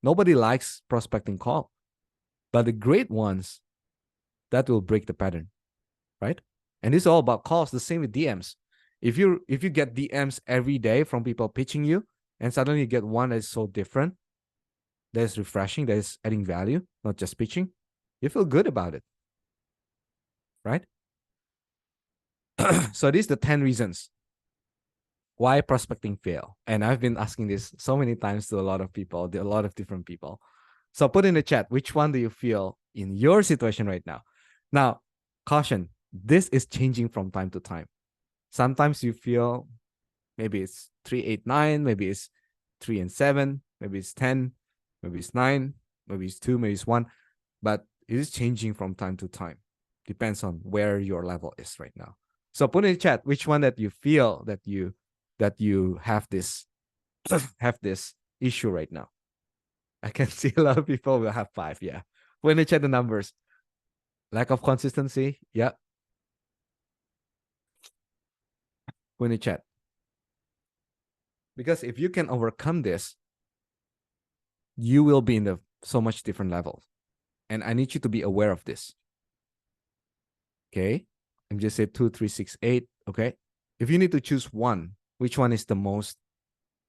Speaker 1: Nobody likes prospecting call, but the great ones, that will break the pattern, right? And it's all about calls. The same with DMs. If you get DMs every day from people pitching you, and suddenly you get one that is so different, that is refreshing, that is adding value, not just pitching, you feel good about it, right? So these are the 10 reasons why prospecting fail. And I've been asking this so many times to a lot of people, a lot of different people. So put in the chat, which one do you feel in your situation right now? Now, caution, this is changing from time to time. Sometimes you feel maybe it's 3, 8, 9, maybe it's 3 and 7, maybe it's 10, maybe it's 9, maybe it's 2, maybe it's 1, but it is changing from time to time. Depends on where your level is right now. So put in the chat which one that you feel that you have this have this issue right now. I can see a lot of people will have 5. Yeah. Put in the chat the numbers. Lack of consistency. Yeah. Put in the chat. Because if you can overcome this, you will be in the so much different levels. And I need you to be aware of this. Okay. I'm just say 2, 3, 6, 8. Okay. If you need to choose one, which one is the most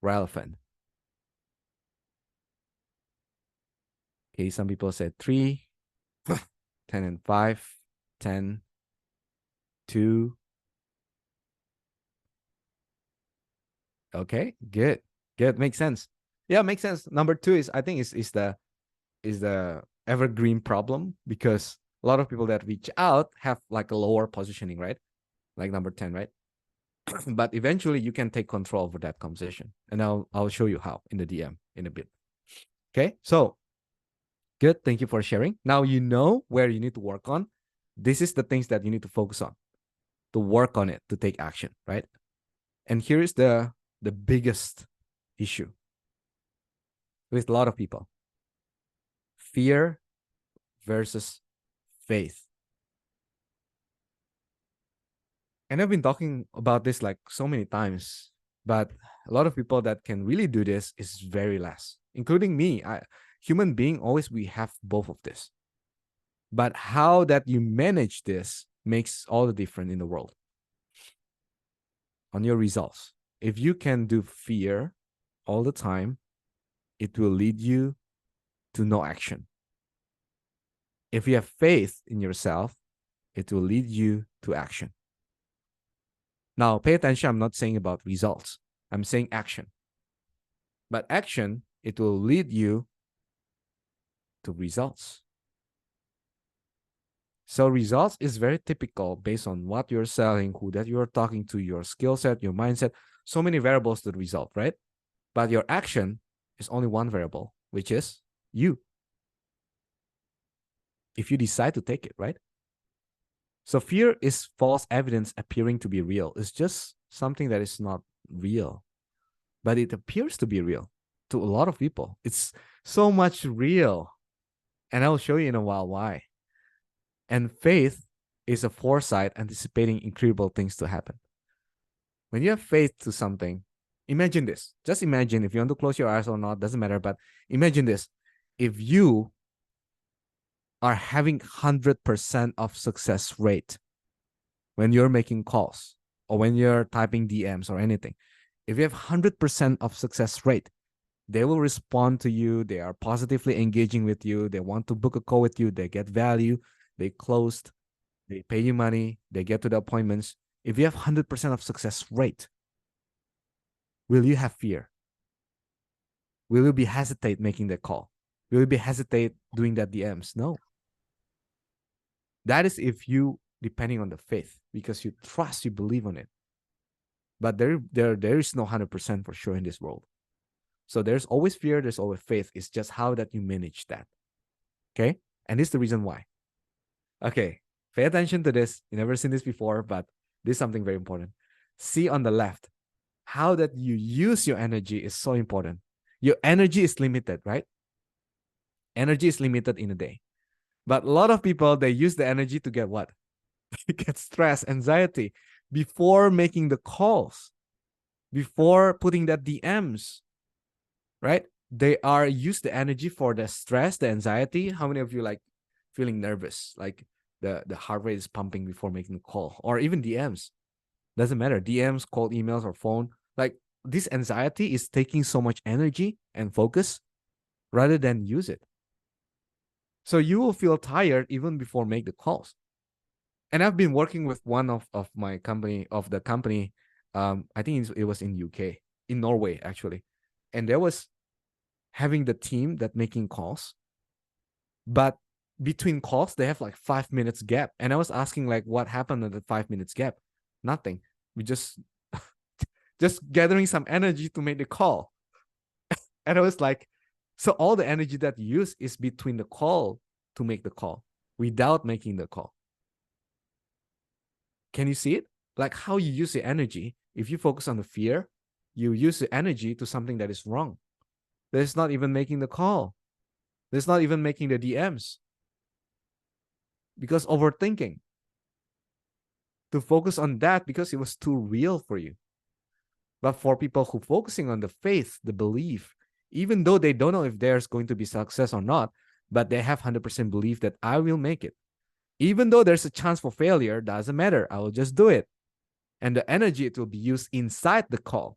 Speaker 1: relevant? Okay. Some people said 3, 10 and 5, 10, 2. Okay. Good. Good. Makes sense. Yeah, makes sense. Number 2 is, I think, is the evergreen problem, because a lot of people that reach out have like a lower positioning, right? Like number 10, right? But eventually you can take control over that conversation. And I'll show you how in the DM in a bit. Okay. So good. Thank you for sharing. Now you know where you need to work on. This is the things that you need to focus on, to work on it, to take action, right? And here is the biggest issue with a lot of people. Fear versus faith. And I've been talking about this like so many times, but a lot of people that can really do this is very less, including me. Human being, always we have both of this. But how that you manage this makes all the difference in the world on your results. If you can do fear all the time, it will lead you to no action. If you have faith in yourself, it will lead you to action. Now, pay attention. I'm not saying about results. I'm saying action. But action, it will lead you to results. So results is very typical based on what you're selling, who that you're talking to, your skill set, your mindset, so many variables to the result, right? But your action is only one variable, which is you. If you decide to take it, right? So fear is false evidence appearing to be real. It's just something that is not real, but it appears to be real to a lot of people. It's so much real. And I'll show you in a while why. And faith is a foresight anticipating incredible things to happen. When you have faith to something, imagine this. Just imagine, if you want to close your eyes or not, doesn't matter, but imagine this. If you are having 100% of success rate when you're making calls or when you're typing DMs or anything, if you have 100% of success rate, they will respond to you. They are positively engaging with you. They want to book a call with you. They get value. They closed. They pay you money. They get to the appointments. If you have 100% of success rate, will you have fear? Will you be hesitate making that call? Will you be hesitate doing that DMs? No. That is if you depending on the faith, because you trust, you believe on it. But there is no 100% for sure in this world. So there's always fear, there's always faith. It's just how that you manage that. Okay? And this is the reason why. Okay, pay attention to this. You never seen this before, but this is something very important. See on the left, how that you use your energy is so important. Your energy is limited, right? Energy is limited in a day. But a lot of people, they use the energy to get what? To get stress, anxiety. before making the calls, before putting that DMs, right? They are use the energy for the stress, the anxiety. How many of you like feeling nervous, like the heart rate is pumping before making the call, or even DMs? Doesn't matter, DMs, cold emails, or phone. Like this anxiety is taking so much energy and focus rather than use it. So you will feel tired even before make the calls. And I've been working with one of my company of the company. I think it was in UK, in Norway actually, and there was having the team that making calls, but between calls they have like 5 minutes gap, and I was asking like what happened at the 5 minutes gap. Nothing. We just gathering some energy to make the call. And I was like, so all the energy that you use is between the call to make the call without making the call. Can you see it? Like how you use the energy. If you focus on the fear, you use the energy to something that is wrong. That's not even making the call. That's not even making the DMs. Because overthinking. To focus on that because it was too real for you. But for people who focusing on the faith, the belief, even though they don't know if there's going to be success or not, but they have 100% belief that I will make it. Even though there's a chance for failure, doesn't matter. I will just do it. And the energy it will be used inside the call.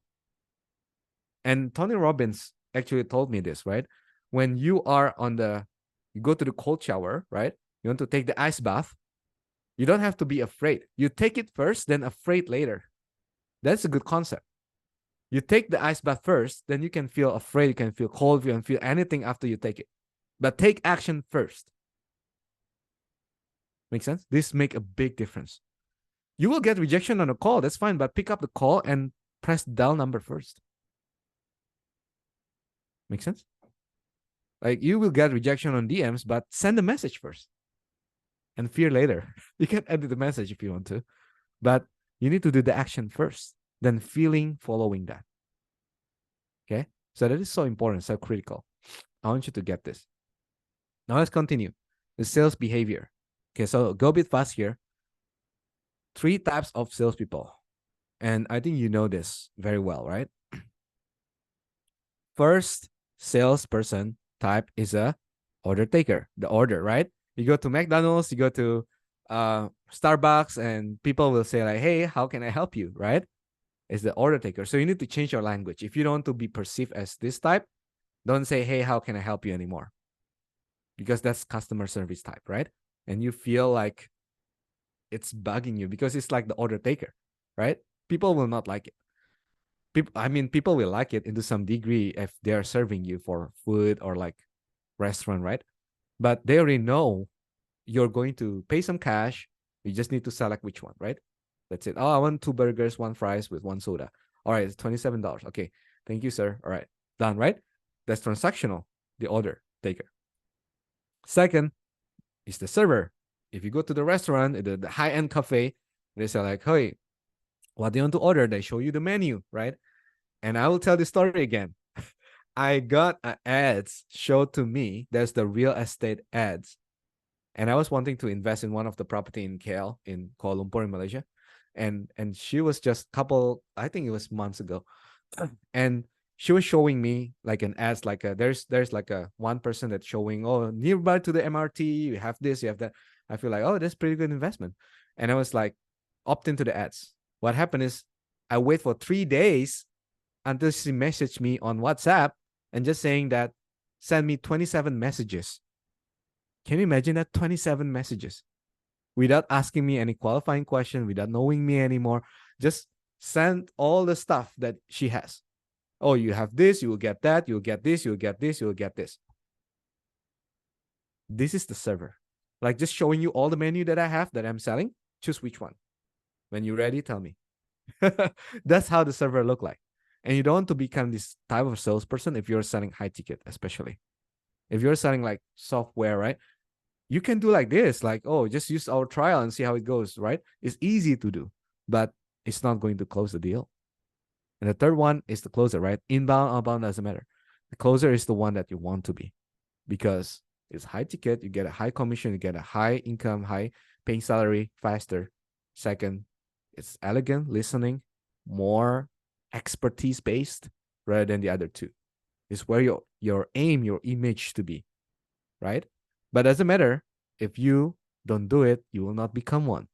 Speaker 1: And Tony Robbins actually told me this, right? When you go to the cold shower, right? You want to take the ice bath. You don't have to be afraid. You take it first, then afraid later. That's a good concept. You take the ice bath first, then you can feel afraid, you can feel cold, you can feel anything after you take it. But take action first. Make sense? This make a big difference. You will get rejection on a call, that's fine, but pick up the call and press dial number first. Make sense? Like you will get rejection on DMs, but send a message first and fear later. You can edit the message if you want to, but you need to do the action first, then feeling following that. Okay? So that is so important, so critical. I want you to get this. Now let's continue. The sales behavior. Okay, so go a bit fast here. 3 types of salespeople. And I think you know this very well, right? First salesperson type is a order taker, the order, right? You go to McDonald's, you go to Starbucks, and people will say like, hey, how can I help you, right? It's the order taker. So you need to change your language. If you don't want to be perceived as this type, don't say, hey, how can I help you anymore? Because that's customer service type, right? And you feel like it's bugging you because it's like the order taker, right? People will not like it. People will like it into some degree if they are serving you for food or like restaurant, right? But they already know you're going to pay some cash. You just need to select which one, right? That's it. Oh, I want 2 burgers, 1 fries with 1 soda. All right, it's $27. Okay, thank you, sir. All right, done, right? That's transactional, the order taker. Second is the server. If you go to the restaurant, the high-end cafe, they say like, hey, what do you want to order? They show you the menu, right? And I will tell the story again. I got ads showed to me. There's the real estate ads. And I was wanting to invest in one of the property in KL, in Kuala Lumpur, in Malaysia. And she was just I think it was months ago. And she was showing me like an ads, like there's like a one person that's showing, oh, nearby to the MRT, you have this, you have that. I feel like, oh, that's pretty good investment. And I was like, opt into the ads. What happened is I wait for 3 days until she messaged me on WhatsApp and just saying that send me 27 messages. Can you imagine that? 27 messages without asking me any qualifying question, without knowing me anymore. Just send all the stuff that she has. Oh, you have this, you will get that, you'll get this, you'll get this, you'll get this. This is the server. Like just showing you all the menu that I have that I'm selling. Choose which one. When you're ready, tell me. That's how the server look like. And you don't want to become this type of salesperson if you're selling high ticket, especially. If you're selling like software, right? You can do like this, like, oh, just use our trial and see how it goes, right? It's easy to do, but it's not going to close the deal. And the third one is the closer, right? Inbound, outbound, doesn't matter. The closer is the one that you want to be because it's high ticket. You get a high commission, you get a high income, high paying salary faster. Second It's elegant listening, more expertise based rather than the other two. It's where your aim, your image to be, right? But doesn't matter if you don't do it, you will not become one.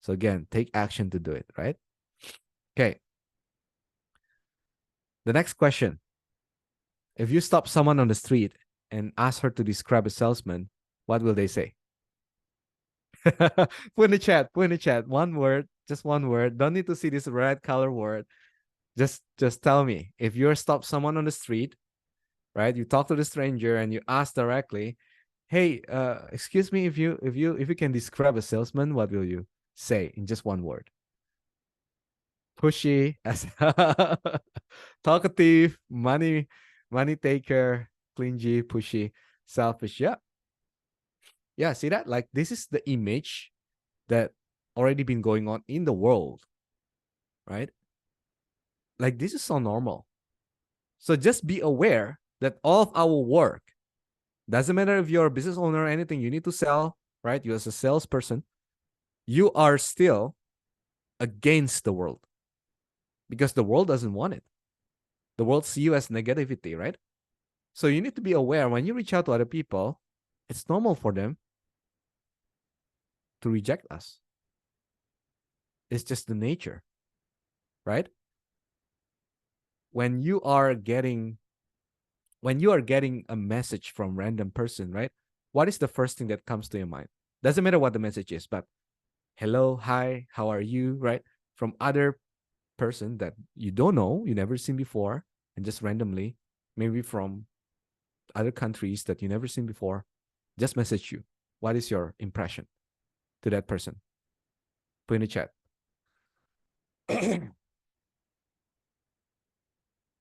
Speaker 1: So again, take action to do it, right? Okay. The next question. If you stop someone on the street and ask her to describe a salesman, what will they say? Put in the chat, put in the chat. One word, just one word. Don't need to see this red color word. Just tell me. If you stop someone on the street, right? You talk to the stranger and you ask directly, hey, excuse me, if you can describe a salesman, what will you say in just one word? Pushy, talkative, money taker, clingy, pushy, selfish. Yeah. Yeah, see that? Like this is the image that already been going on in the world, right? Like this is so normal. So just be aware that all of our work, doesn't matter if you're a business owner or anything, you need to sell, right? You as a salesperson, you are still against the world because the world doesn't want it. The world see you as negativity, right? So you need to be aware when you reach out to other people, it's normal for them to reject us. It's just the nature, right? When you are getting a message from random person, right? What is the first thing that comes to your mind? Doesn't matter what the message is, but hello, hi, how are you, right? From other person that you don't know, you never seen before, and just randomly, maybe from other countries that you never seen before, just message you. What is your impression to that person? Put in the chat.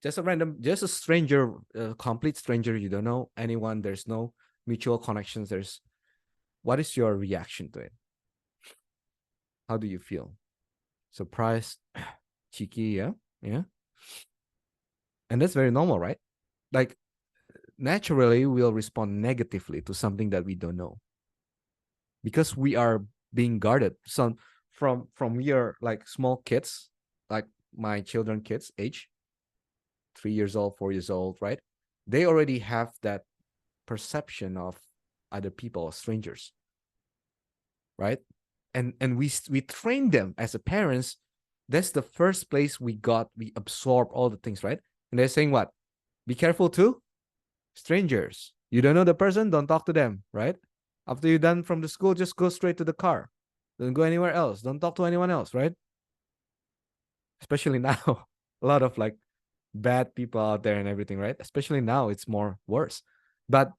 Speaker 1: Just a stranger, a complete stranger. You don't know anyone. There's no mutual connections. What is your reaction to it? How do you feel? Surprised, cheeky, yeah, yeah. And that's very normal, right? Like naturally, we'll respond negatively to something that we don't know because we are being guarded. So from your like small kids, like my children kids age, 3 years old, 4 years old, right? They already have that perception of other people, strangers, right? And we train them as a parents. That's the first place we absorb all the things, right? And they're saying what? Be careful too, strangers. You don't know the person, don't talk to them, right? After you're done from the school, just go straight to the car. Don't go anywhere else. Don't talk to anyone else, right? Especially now, a lot of like bad people out there and everything, right? Especially now, it's more worse. But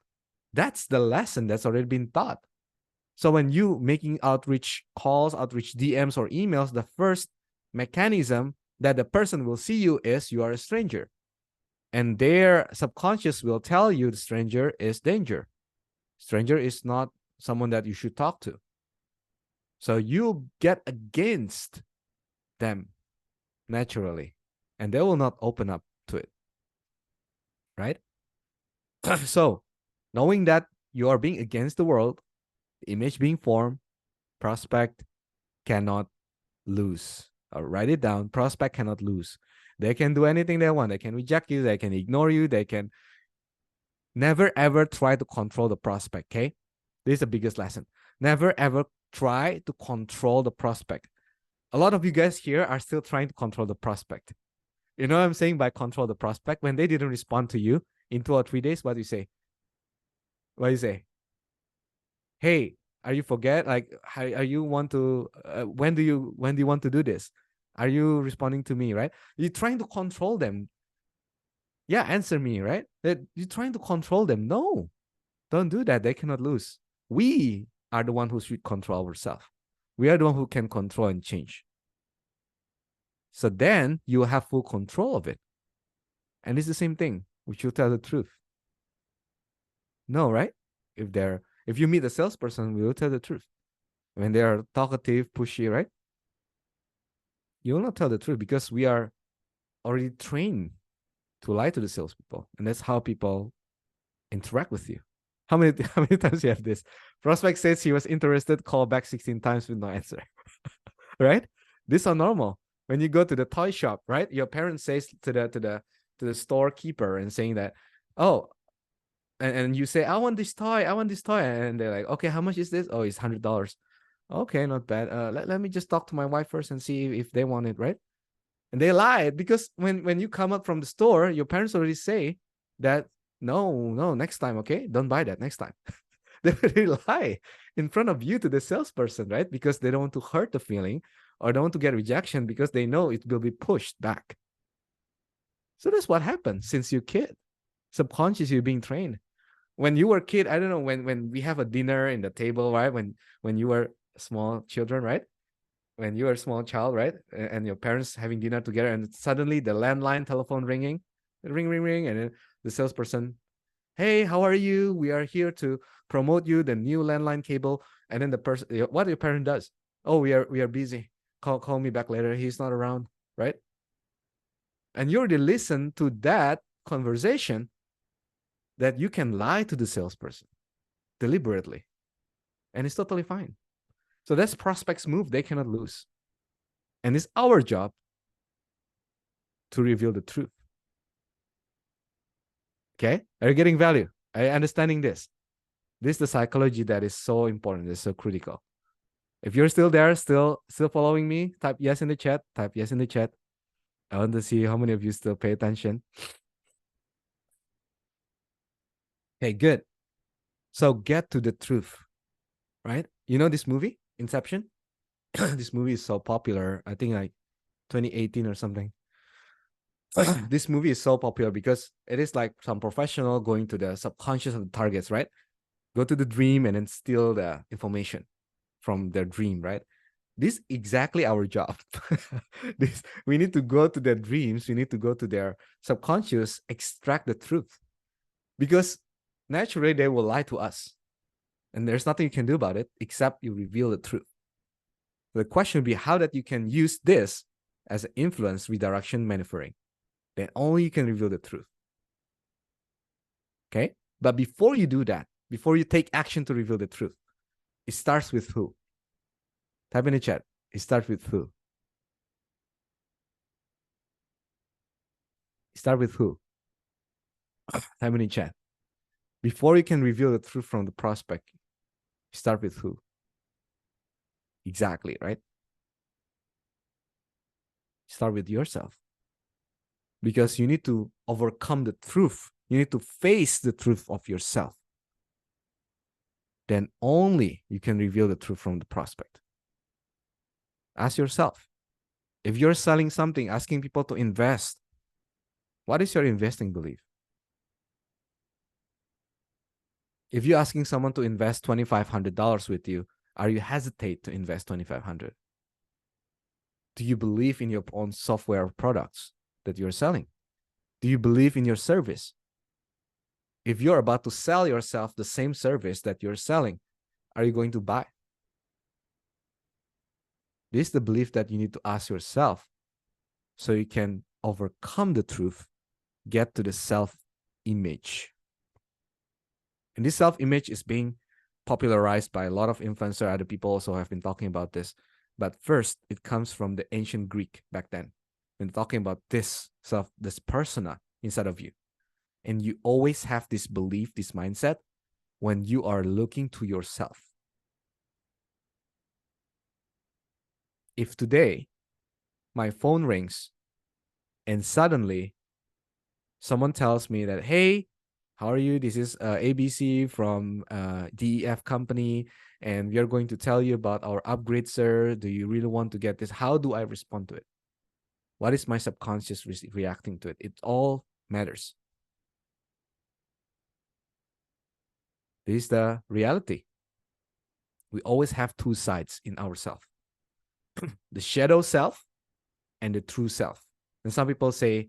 Speaker 1: that's the lesson that's already been taught. So when you making outreach calls, outreach DMs or emails, the first mechanism that the person will see you is you are a stranger. And their subconscious will tell you the stranger is danger. Stranger is not someone that you should talk to. So you get against them naturally, and they will not open up to it, right? So knowing that you are being against the world, the image being formed, prospect cannot lose. I'll write it down. Prospect cannot lose. They can do anything they want. They can reject you. They can ignore you. They can never ever try to control the prospect. Okay. This is the biggest lesson. Never ever try to control the prospect. A lot of you guys here are still trying to control the prospect. You know what I'm saying by control the prospect? When they didn't respond to you in 2 or 3 days, what do you say? What do you say? Hey, are you forget? Like, are you want to? When do you want to do this? Are you responding to me? Right? You're trying to control them. Yeah, answer me. Right? That you're trying to control them. No, don't do that. They cannot lose. We are the one who should control ourselves. We are the one who can control and change. So then you have full control of it. And it's the same thing. We should tell the truth. No, right? If you meet a salesperson, we will tell the truth. When they are talkative, pushy, right? You will not tell the truth because we are already trained to lie to the salespeople. And that's how people interact with you. How many times you have this? Prospect says he was interested, call back 16 times with no answer. Right? These are normal. When you go to the toy shop, right? Your parent says to the storekeeper and saying that, oh, and you say, I want this toy, I want this toy. And they're like, okay, how much is this? Oh, it's $100. Okay, not bad. Let me just talk to my wife first and see if they want it, right? And they lied because when you come up from the store, your parents already say that no, next time, okay, don't buy that next time. They lie in front of you to the salesperson, right? Because they don't want to hurt the feeling or don't want to get rejection because they know it will be pushed back. So that's what happens since you're a kid. Subconsciously, you're being trained. When you were a kid, I don't know, when we have a dinner in the table, right? When you were small children, right? When you were a small child, right? And your parents having dinner together, and suddenly the landline telephone ringing, ring, ring, ring, and then the salesperson, hey, how are you? We are here to promote you the new landline cable. And then the person, what your parent does? Oh, we are busy. Call me back later. He's not around, right? And you already listen to that conversation that you can lie to the salesperson deliberately, and it's totally fine. So that's prospects move they cannot lose, and it's our job to reveal the truth. Okay, are you getting value? Are you understanding this? This is the psychology that is so important. It's so critical. If you're still there, still following me, type yes in the chat. Type yes in the chat. I want to see how many of you still pay attention. Okay, good. So get to the truth, right? You know this movie, Inception? This movie is so popular. I think like 2018 or something. This movie is so popular because it is like some professional going to the subconscious of the targets, right? Go to the dream and then steal the information from their dream, right? This is exactly our job. This we need to go to their dreams, we need to go to their subconscious, extract the truth. Because naturally they will lie to us. And there's nothing you can do about it except you reveal the truth. The question would be how that you can use this as an influence redirection maneuvering. Then only you can reveal the truth. Okay? But before you do that, before you take action to reveal the truth, it starts with who? Type in the chat. It starts with who? Start with who? Type in the chat. Before you can reveal the truth from the prospect, start with who? Exactly, right? Start with yourself. Because you need to overcome the truth. You need to face the truth of yourself. Then only you can reveal the truth from the prospect. Ask yourself. If you're selling something, asking people to invest, what is your investing belief? If you're asking someone to invest $2,500 with you, are you hesitate to invest $2,500? Do you believe in your own software products that you're selling? Do you believe in your service? If you're about to sell yourself the same service that you're selling, are you going to buy? This is the belief that you need to ask yourself so you can overcome the truth, get to the self-image. And this self-image is being popularized by a lot of influencers. Other people also have been talking about this. But first, it comes from the ancient Greek back then. When talking about this self, this persona inside of you. And you always have this belief, this mindset when you are looking to yourself. If today my phone rings and suddenly someone tells me that, hey, how are you? This is ABC from DEF company, and we are going to tell you about our upgrade, sir. Do you really want to get this? How do I respond to it? What is my subconscious reacting to it? It all matters. This is the reality. We always have two sides in ourself. The shadow self and the true self. And some people say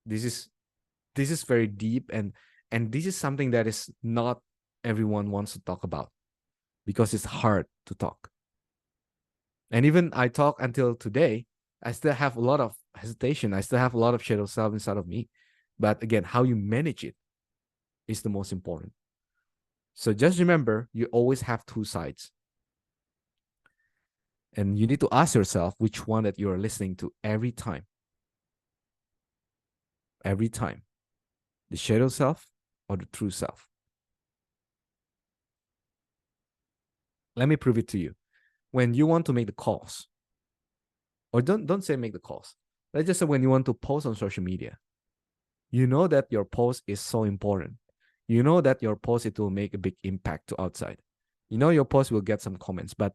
Speaker 1: this is very deep, and this is something that is not everyone wants to talk about because it's hard to talk. And even I talk until today, I still have a lot of hesitation. I still have a lot of shadow self inside of me. But again, how you manage it is the most important. So just remember, you always have two sides. And you need to ask yourself which one that you're listening to every time. Every time. The shadow self or the true self. Let me prove it to you. When you want to make the calls, or don't say make the calls. Let's just say when you want to post on social media, you know that your post is so important. You know that your post, it will make a big impact to outside. You know your post will get some comments, but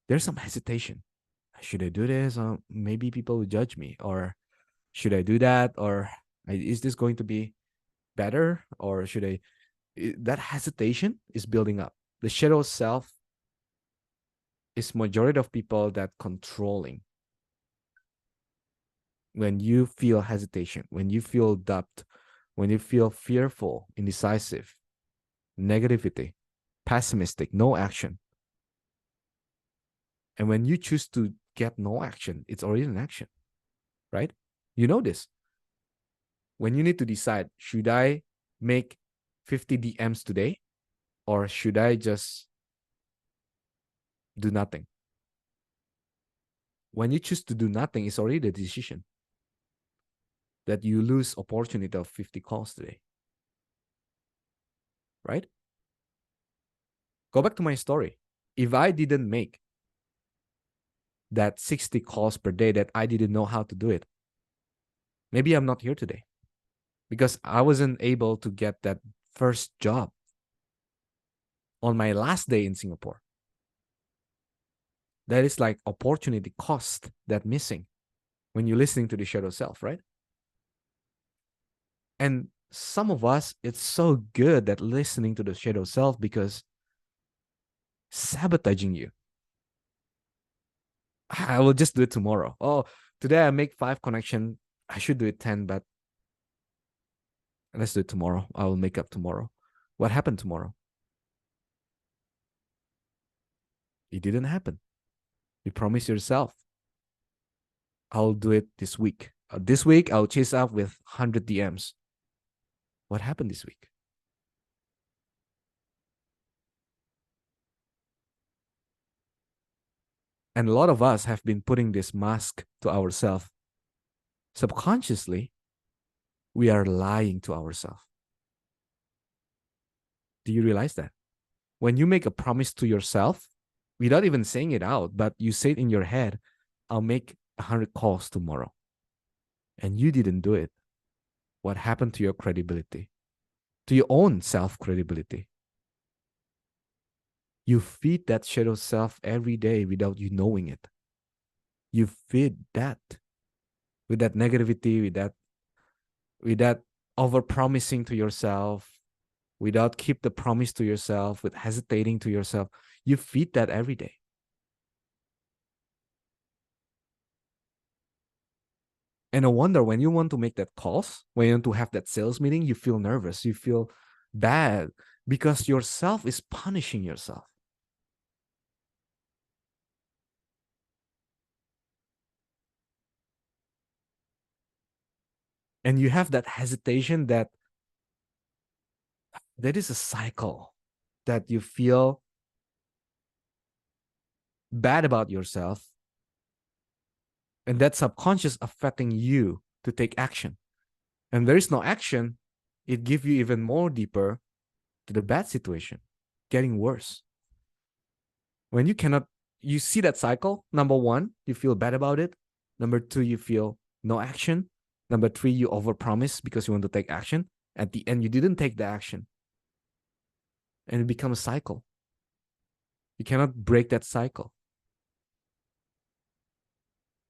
Speaker 1: there's some hesitation. Should I do this? Maybe people will judge me. Or should I do that? Or is this going to be better? Or should I? That hesitation is building up. The shadow self is majority of people that controlling. When you feel hesitation, when you feel doubt, when you feel fearful, indecisive, negativity, pessimistic, no action. And when you choose to get no action, it's already an action, right? You know this. When you need to decide, should I make 50 DMs today or should I just do nothing? When you choose to do nothing, it's already the decision that you lose opportunity of 50 calls today, right? Go back to my story. If I didn't make that 60 calls per day, that I didn't know how to do it, maybe I'm not here today because I wasn't able to get that first job on my last day in Singapore. That is like opportunity cost that missing when you're listening to the shadow self, right? And some of us, it's so good that listening to the shadow self because sabotaging you. I will just do it tomorrow. Oh, today I make 5 connection. I should do it 10, but let's do it tomorrow. I will make up tomorrow. What happened tomorrow? It didn't happen. You promise yourself, I'll do it this week. This week, I'll chase up with 100 DMs. What happened this week? And a lot of us have been putting this mask to ourselves. Subconsciously, we are lying to ourselves. Do you realize that? When you make a promise to yourself, without even saying it out, but you say it in your head, I'll make 100 calls tomorrow. And you didn't do it. What happened to your credibility? To your own self-credibility? You feed that shadow self every day without you knowing it. You feed that with that negativity, with that over promising to yourself, without keep the promise to yourself, with hesitating to yourself. You feed that every day. And no wonder when you want to make that calls, when you want to have that sales meeting, you feel nervous, you feel bad because yourself is punishing yourself. And you have that hesitation that is a cycle that you feel bad about yourself. And that subconscious affecting you to take action. And there is no action, it gives you even more deeper to the bad situation, getting worse. When you cannot, you see that cycle. Number one, you feel bad about it. Number two, you feel no action. Number three, you overpromise because you want to take action. At the end, you didn't take the action. And it becomes a cycle. You cannot break that cycle.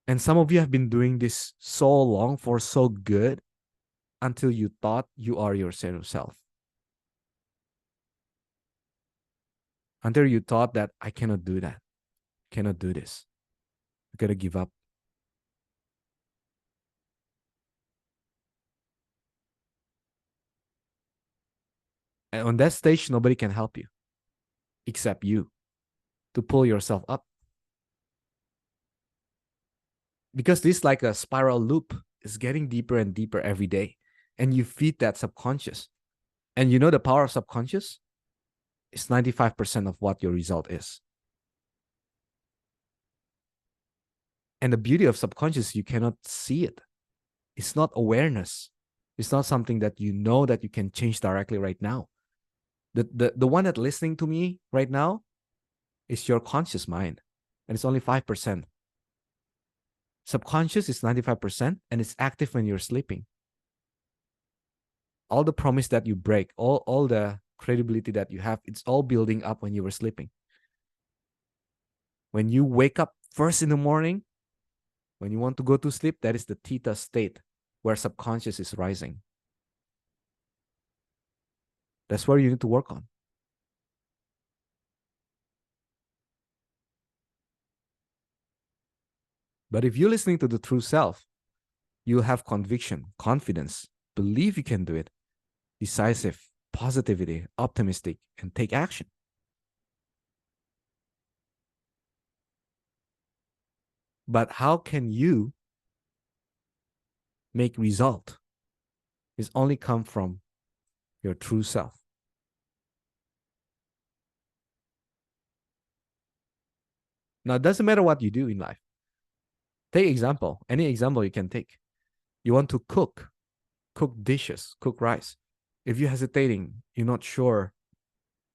Speaker 1: And some of you have been doing this so long for so good until you thought you are your self. Until you thought that I cannot do that, cannot do this. I gotta give up. And on that stage, nobody can help you except you to pull yourself up. Because this is like a spiral loop. It's getting deeper and deeper every day. And you feed that subconscious. And you know the power of subconscious is 95% of what your result is. And the beauty of subconscious, you cannot see it. It's not awareness. It's not something that you know that you can change directly right now. The one that listening to me right now is your conscious mind, and it's only 5%. Subconscious is 95%, and it's active when you're sleeping. All the promise that you break, all the credibility that you have, it's all building up when you were sleeping. When you wake up first in the morning, when you want to go to sleep, that is the theta state where subconscious is rising. That's where you need to work on. But if you're listening to the true self, you'll have conviction, confidence, believe you can do it, decisive, positivity, optimistic, and take action. But how can you make result? It's only come from your true self. Now, it doesn't matter what you do in life. Take example, any example you can take. You want to cook dishes, cook rice. If you're hesitating, you're not sure,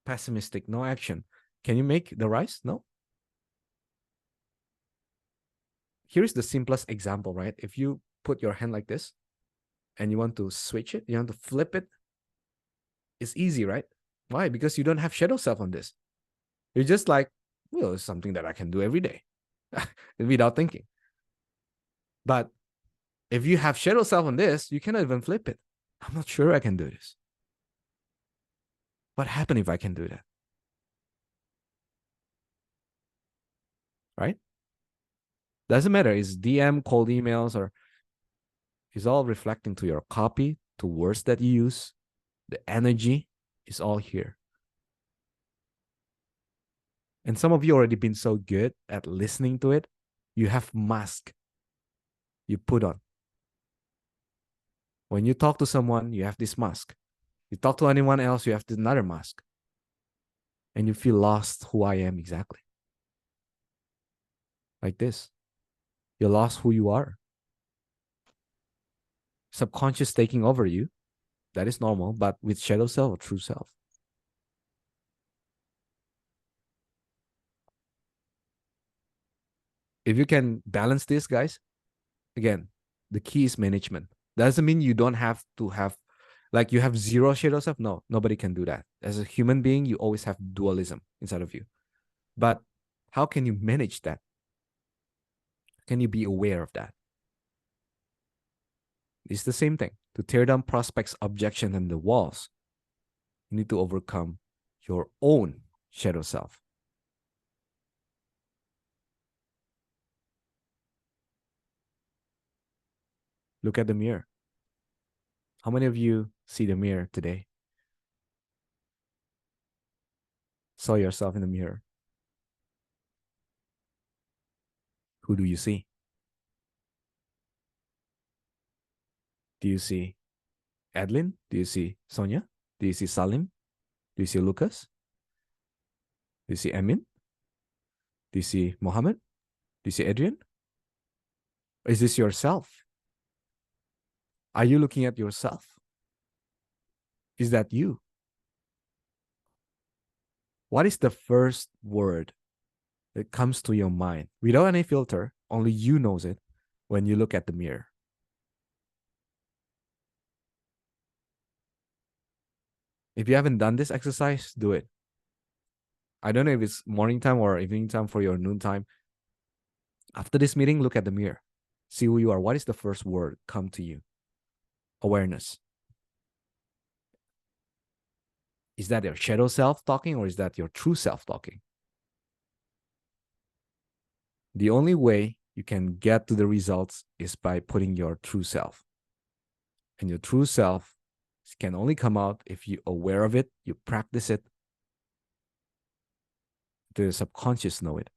Speaker 1: pessimistic, no action, can you make the rice? No. Here's the simplest example, right? If you put your hand like this and you want to switch it, you want to flip it, it's easy, right? Why? Because you don't have shadow self on this. You're just like, well, it's something that I can do every day without thinking. But if you have shadow self on this, you cannot even flip it. I'm not sure I can do this. What happens if I can do that? Right? Doesn't matter. It's DM, cold emails, or it's all reflecting to your copy, to words that you use. The energy is all here. And some of you already been so good at listening to it, you have mask you put on. When you talk to someone, you have this mask. You talk to anyone else, you have another mask. And you feel lost who I am exactly. Like this. You lost who you are. Subconscious taking over you. That is normal, but with shadow self or true self. If you can balance this, guys, again, the key is management. Doesn't mean you don't have to have, like you have zero shadow self. No, nobody can do that. As a human being, you always have dualism inside of you. But how can you manage that? Can you be aware of that? It's the same thing. To tear down prospects' objection and the walls, you need to overcome your own shadow self. Look at the mirror. How many of you see the mirror today? Saw yourself in the mirror. Who do you see? Do you see Adeline? Do you see Sonia? Do you see Salim? Do you see Lucas? Do you see Amin? Do you see Mohammed? Do you see Adrian? Is this yourself? Are you looking at yourself? Is that you? What is the first word that comes to your mind without any filter? Only you knows it when you look at the mirror. If you haven't done this exercise, do it. I don't know if it's morning time or evening time for your noon time. After this meeting, look at the mirror. See who you are. What is the first word come to you? Awareness. Is that your shadow self talking or is that your true self talking? The only way you can get to the results is by putting your true self. And your true self can only come out if you're aware of it, you practice it, the subconscious know it.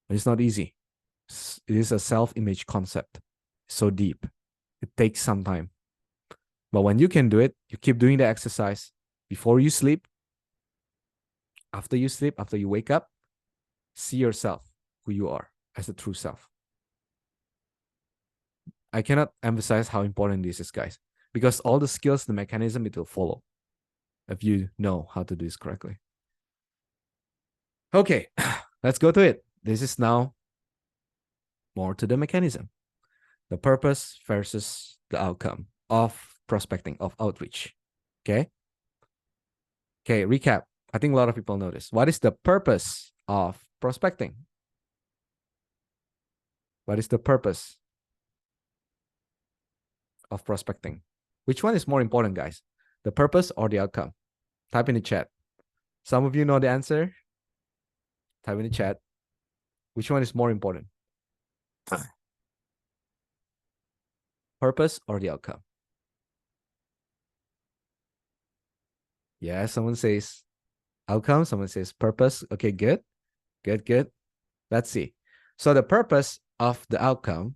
Speaker 1: But it's not easy. It is a self-image concept. So deep. It takes some time. But when you can do it, you keep doing the exercise before you sleep, after you sleep, after you wake up, see yourself, who you are. as a true self. I cannot emphasize how important this is, guys, because all the skills, the mechanism, it will follow if you know how to do this correctly. Okay, let's go to it. This is now more to the mechanism, the purpose versus the outcome of prospecting, of outreach. Okay. Okay, recap. I think a lot of people know this. What is the purpose of prospecting? What is the purpose of prospecting? Which one is more important, guys? The purpose or the outcome? Type in the chat. Some of you know the answer. Type in the chat. Which one is more important? Purpose or the outcome? Yeah, someone says outcome. Someone says purpose. Okay, good. Good, good. Let's see. So the purpose of the outcome,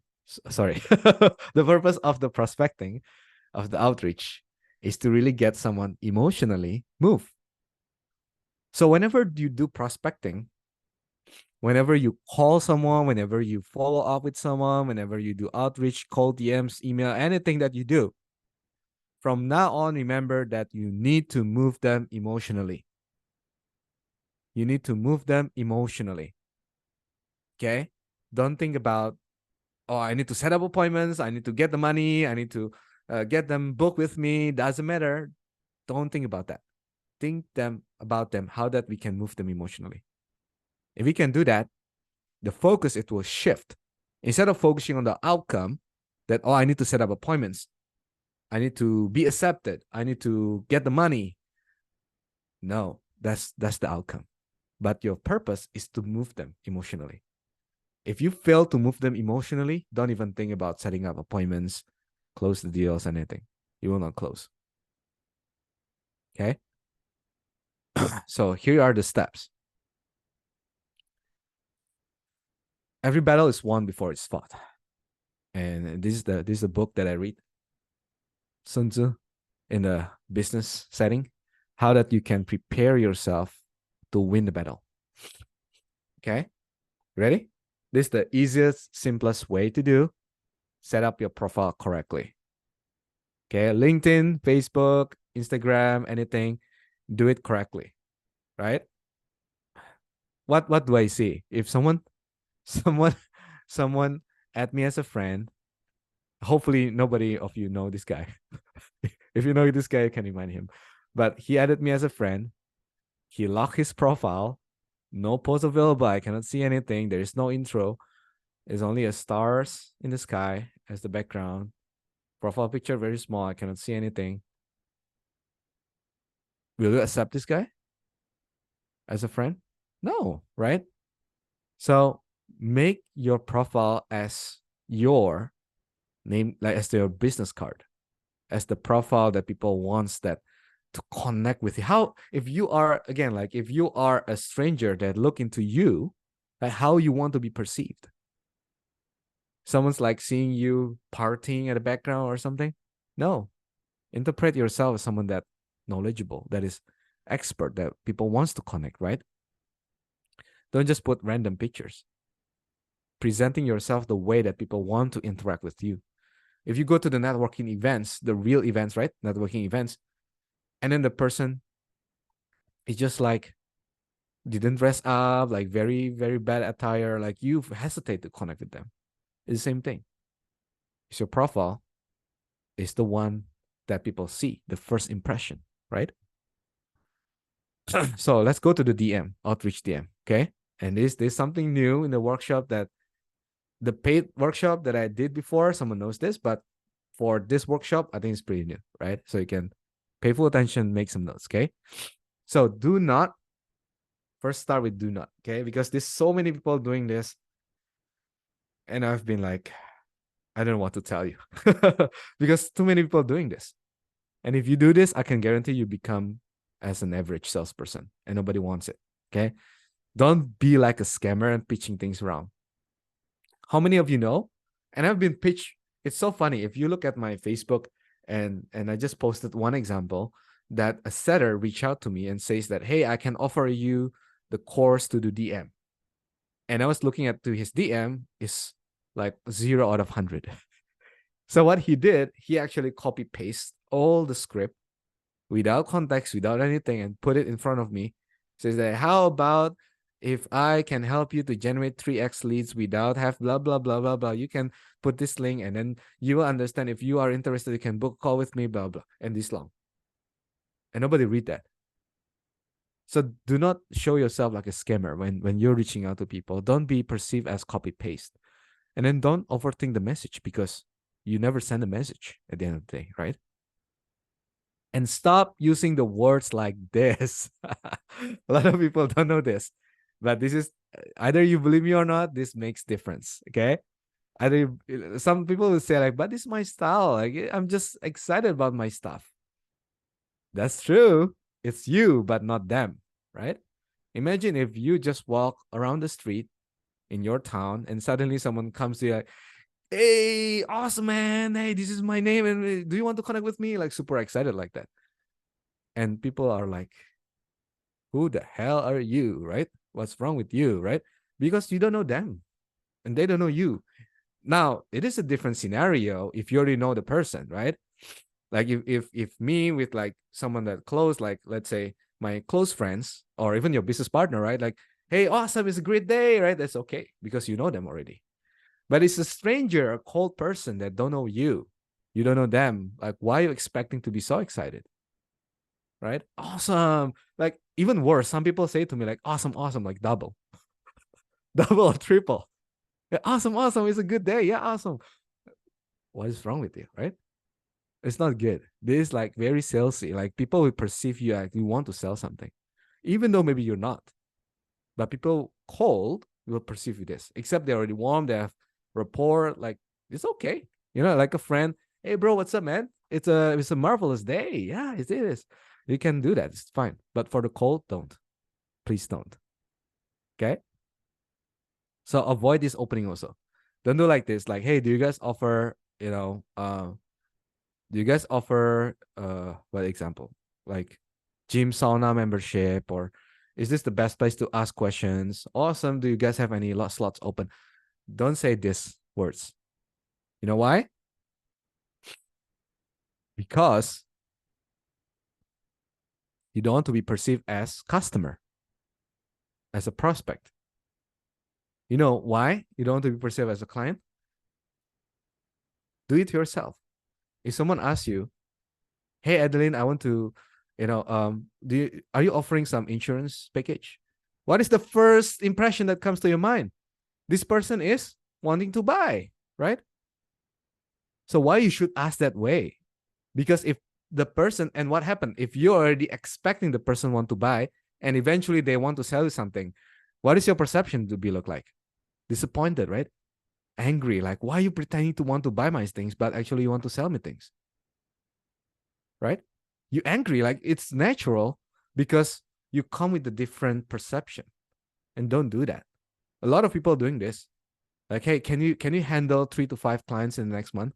Speaker 1: sorry, the purpose of the prospecting, of the outreach, is to really get someone emotionally moved. So whenever you do prospecting, whenever you call someone, whenever you follow up with someone, whenever you do outreach, call, DMs, email, anything that you do, from now on, remember that you need to move them emotionally. You need to move them emotionally. Okay? Don't think about, oh, I need to set up appointments. I need to get the money. I need to get them booked with me. Doesn't matter. Don't think about that. Think about them, how that we can move them emotionally. If we can do that, the focus, it will shift. Instead of focusing on the outcome that, oh, I need to set up appointments. I need to be accepted. I need to get the money. No, that's the outcome. But your purpose is to move them emotionally. If you fail to move them emotionally, don't even think about setting up appointments, close the deals, anything. You will not close. Okay? So here are the steps. Every battle is won before it's fought. And this is the book that I read, Sun Tzu, in the business setting, how that you can prepare yourself to win the battle. Okay? Ready? This is the easiest, simplest way to do. Set up your profile correctly. Okay? LinkedIn, Facebook, Instagram, anything, do it correctly. Right? What do I see? If someone someone add me as a friend, hopefully nobody of you know this guy. If you know this guy, you can remind him. But he added me as a friend. He locked his profile. No post available. I cannot see anything. There is no intro. There's only a stars in the sky as the background. Profile picture very small. I cannot see anything. Will you accept this guy as a friend? No, right? So make your profile as your name, like as your business card, as the profile that people wants that to connect with you. How, if you are, again, like if you are a stranger that look into you, like how you want to be perceived. Someone's like seeing you partying at the background or something. No, interpret yourself as someone that knowledgeable, that is expert, that people wants to connect, right? Don't just put random pictures. Presenting yourself the way that people want to interact with you. If you go to the networking events, the real events, right? Networking events, and then the person is just like didn't dress up, like very, very bad attire, like you hesitate to connect with them. It's the same thing. It's your profile is the one that people see, the first impression, right? So let's go to the DM, outreach DM, okay? And there's something new in the workshop, that the paid workshop that I did before, someone knows this, but for this workshop, I think it's pretty new, right? So you can pay full attention, make some notes, okay? So do not, first start with do not, okay? Because there's so many people doing this. And I've been like, I don't know what to tell you because too many people are doing this. And if you do this, I can guarantee you become as an average salesperson and nobody wants it. Okay. Don't be like a scammer and pitching things around. How many of you know? And I've been pitched. It's so funny. If you look at my Facebook and I just posted one example that a setter reached out to me and says that, hey, I can offer you the course to do DM. And I was looking at to his DM is like 0 out of 100. So what he did, he actually copy paste all the script without context, without anything, and put it in front of me. Says that, how about if I can help you to generate 3x leads without have blah blah blah blah blah. You can put this link and then you will understand. If you are interested, you can book a call with me, blah blah. And this long. And nobody read that. So do not show yourself like a scammer when you're reaching out to people. Don't be perceived as copy paste. And then don't overthink the message, because you never send a message at the end of the day, right? And stop using the words like this. A lot of people don't know this, but this is, either you believe me or not, this makes difference. Okay. Either some people will say like, but this is my style. Like, I'm just excited about my stuff. That's true. It's you, but not them, right? Imagine if you just walk around the street in your town and suddenly someone comes to you like, hey, awesome, man. Hey, this is my name. And do you want to connect with me? Like, super excited like that. And people are like, who the hell are you, right? What's wrong with you, right? Because you don't know them and they don't know you. Now, it is a different scenario if you already know the person, right? Like if me with like someone that close, like let's say my close friends or even your business partner, right? Like, hey, awesome, it's a great day, right? That's okay because you know them already. But it's a stranger, a cold person that don't know you. You don't know them. Like, why are you expecting to be so excited? Right? Awesome. Like, even worse, some people say to me, like, awesome, awesome, like double, double or triple. Yeah, awesome, awesome. It's a good day. Yeah, awesome. What is wrong with you? Right? It's not good. This is like very salesy. Like, people will perceive you like you want to sell something, even though maybe you're not. But people cold will perceive you this, except they're already warm, they have rapport, like it's okay. Like a friend, hey bro, what's up, man? It's a marvelous day. Yeah, it is. You can do that. It's fine. But for the cold, don't. Please don't. Okay? So avoid this opening also. Don't do like this. Like, hey, do you guys offer, do you guys offer what example? Like gym sauna membership, or is this the best place to ask questions? Awesome. Do you guys have any slots open? Don't say these words. You know why? Because you don't want to be perceived as customer, as a prospect. You know why you don't want to be perceived as a client? Do it yourself. If someone asks you, hey Adeline, I want to, are you offering some insurance package? What is the first impression that comes to your mind? This person is wanting to buy, right? So why you should ask that way? Because if the person, and what happened if you're already expecting the person want to buy and eventually they want to sell you something, what is your perception to be look like? Disappointed, right? Angry, like, why are you pretending to want to buy my things but actually you want to sell me things, right? You angry, like it's natural, because you come with a different perception. And don't do that. A lot of people are doing this. Like, hey, can you handle 3 to 5 clients in the next month?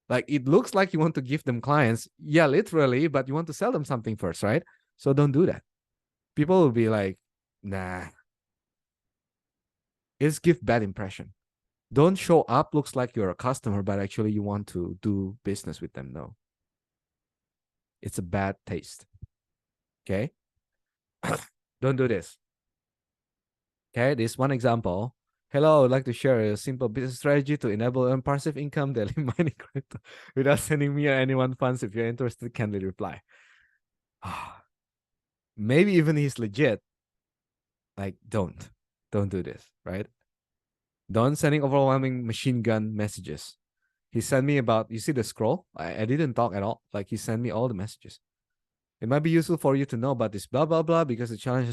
Speaker 1: Like, it looks like you want to give them clients, yeah, literally, but you want to sell them something first, right? So don't do that. People will be like, nah. It's give bad impression. Don't show up looks like you're a customer, but actually you want to do business with them. No, it's a bad taste. Okay. Don't do this. Okay, this one example. Hello, I would like to share a simple business strategy to enable earn passive income daily mining crypto without sending me or anyone funds. If you're interested, kindly reply. Maybe even he's legit. Like, don't do this, right? Don't sending overwhelming machine gun messages. He sent me about, you see the scroll? I didn't talk at all. Like, he sent me all the messages. It might be useful for you to know about this blah blah blah because the challenge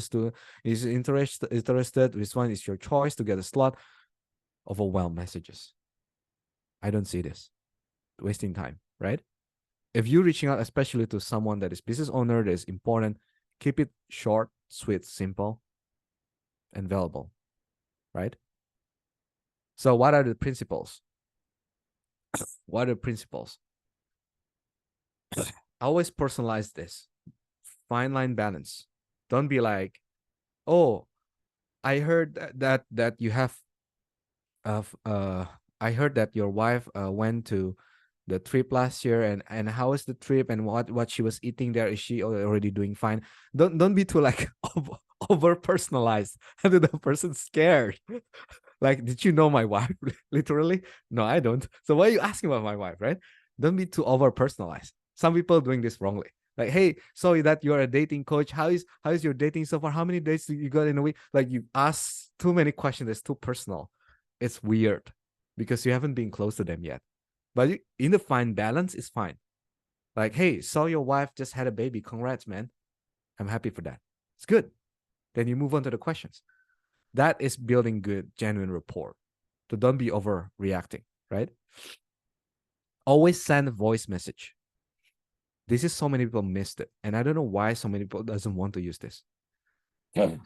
Speaker 1: is interested. Which one is your choice to get a slot? Overwhelmed messages. I don't see this. Wasting time, right? If you're reaching out, especially to someone that is business owner, that is important, keep it short, sweet, simple, and valuable, right? So what are the principles? What are the principles? Always personalize this. Fine line balance. Don't be like, oh, I heard that you have I heard that your wife went to the trip last year, and how was the trip, and what she was eating there? Is she already doing fine? Don't be too like over personalized and the person scared. Like, did you know my wife? Literally, no, I don't. So why are you asking about my wife, right? Don't be too over personalized. Some people doing this wrongly. Like, hey, sorry that you're a dating coach. How is your dating so far? How many dates do you got in a week? Like, you ask too many questions. It's too personal. It's weird because you haven't been close to them yet. But in the fine balance, is fine. Like, hey, saw your wife just had a baby. Congrats, man. I'm happy for that. It's good. Then you move on to the questions. That is building good, genuine rapport. So don't be overreacting, right? Always send a voice message. This is so many people missed it. And I don't know why so many people doesn't want to use this.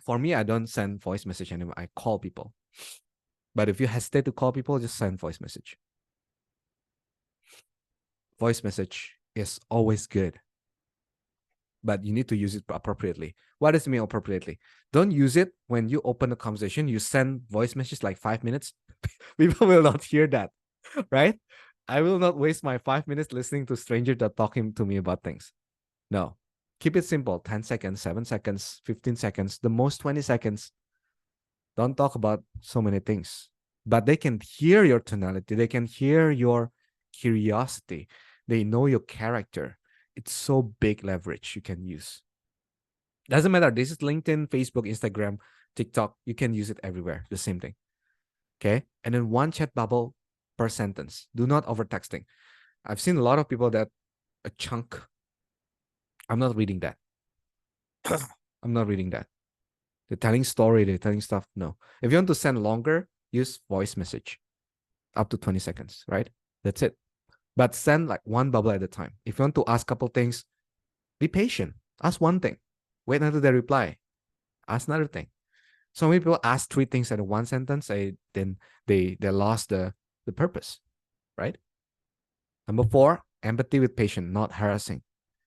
Speaker 1: For me, I don't send voice message anymore. I call people. But if you hesitate to call people, just send voice message. Voice message is always good, but you need to use it appropriately. What does it mean appropriately? Don't use it when you open a conversation. You send voice messages like 5 minutes. People will not hear that, right? I will not waste my 5 minutes listening to strangers that talking to me about things. No, keep it simple. 10 seconds, 7 seconds, 15 seconds, the most 20 seconds. Don't talk about so many things, but they can hear your tonality. They can hear your curiosity. They know your character. It's so big leverage you can use. Doesn't matter. This is LinkedIn, Facebook, Instagram, TikTok. You can use it everywhere. The same thing. Okay. And then one chat bubble per sentence. Do not over texting. I've seen a lot of people that a chunk. I'm not reading that. I'm not reading that. They're telling story, they're telling stuff. No. If you want to send longer, use voice message up to 20 seconds, right? That's it. But send like one bubble at a time. If you want to ask a couple things, be patient. Ask one thing. Wait until they reply. Ask another thing. So many people ask three things in one sentence, then they lost the purpose, right? Number 4, empathy with patient, not harassing.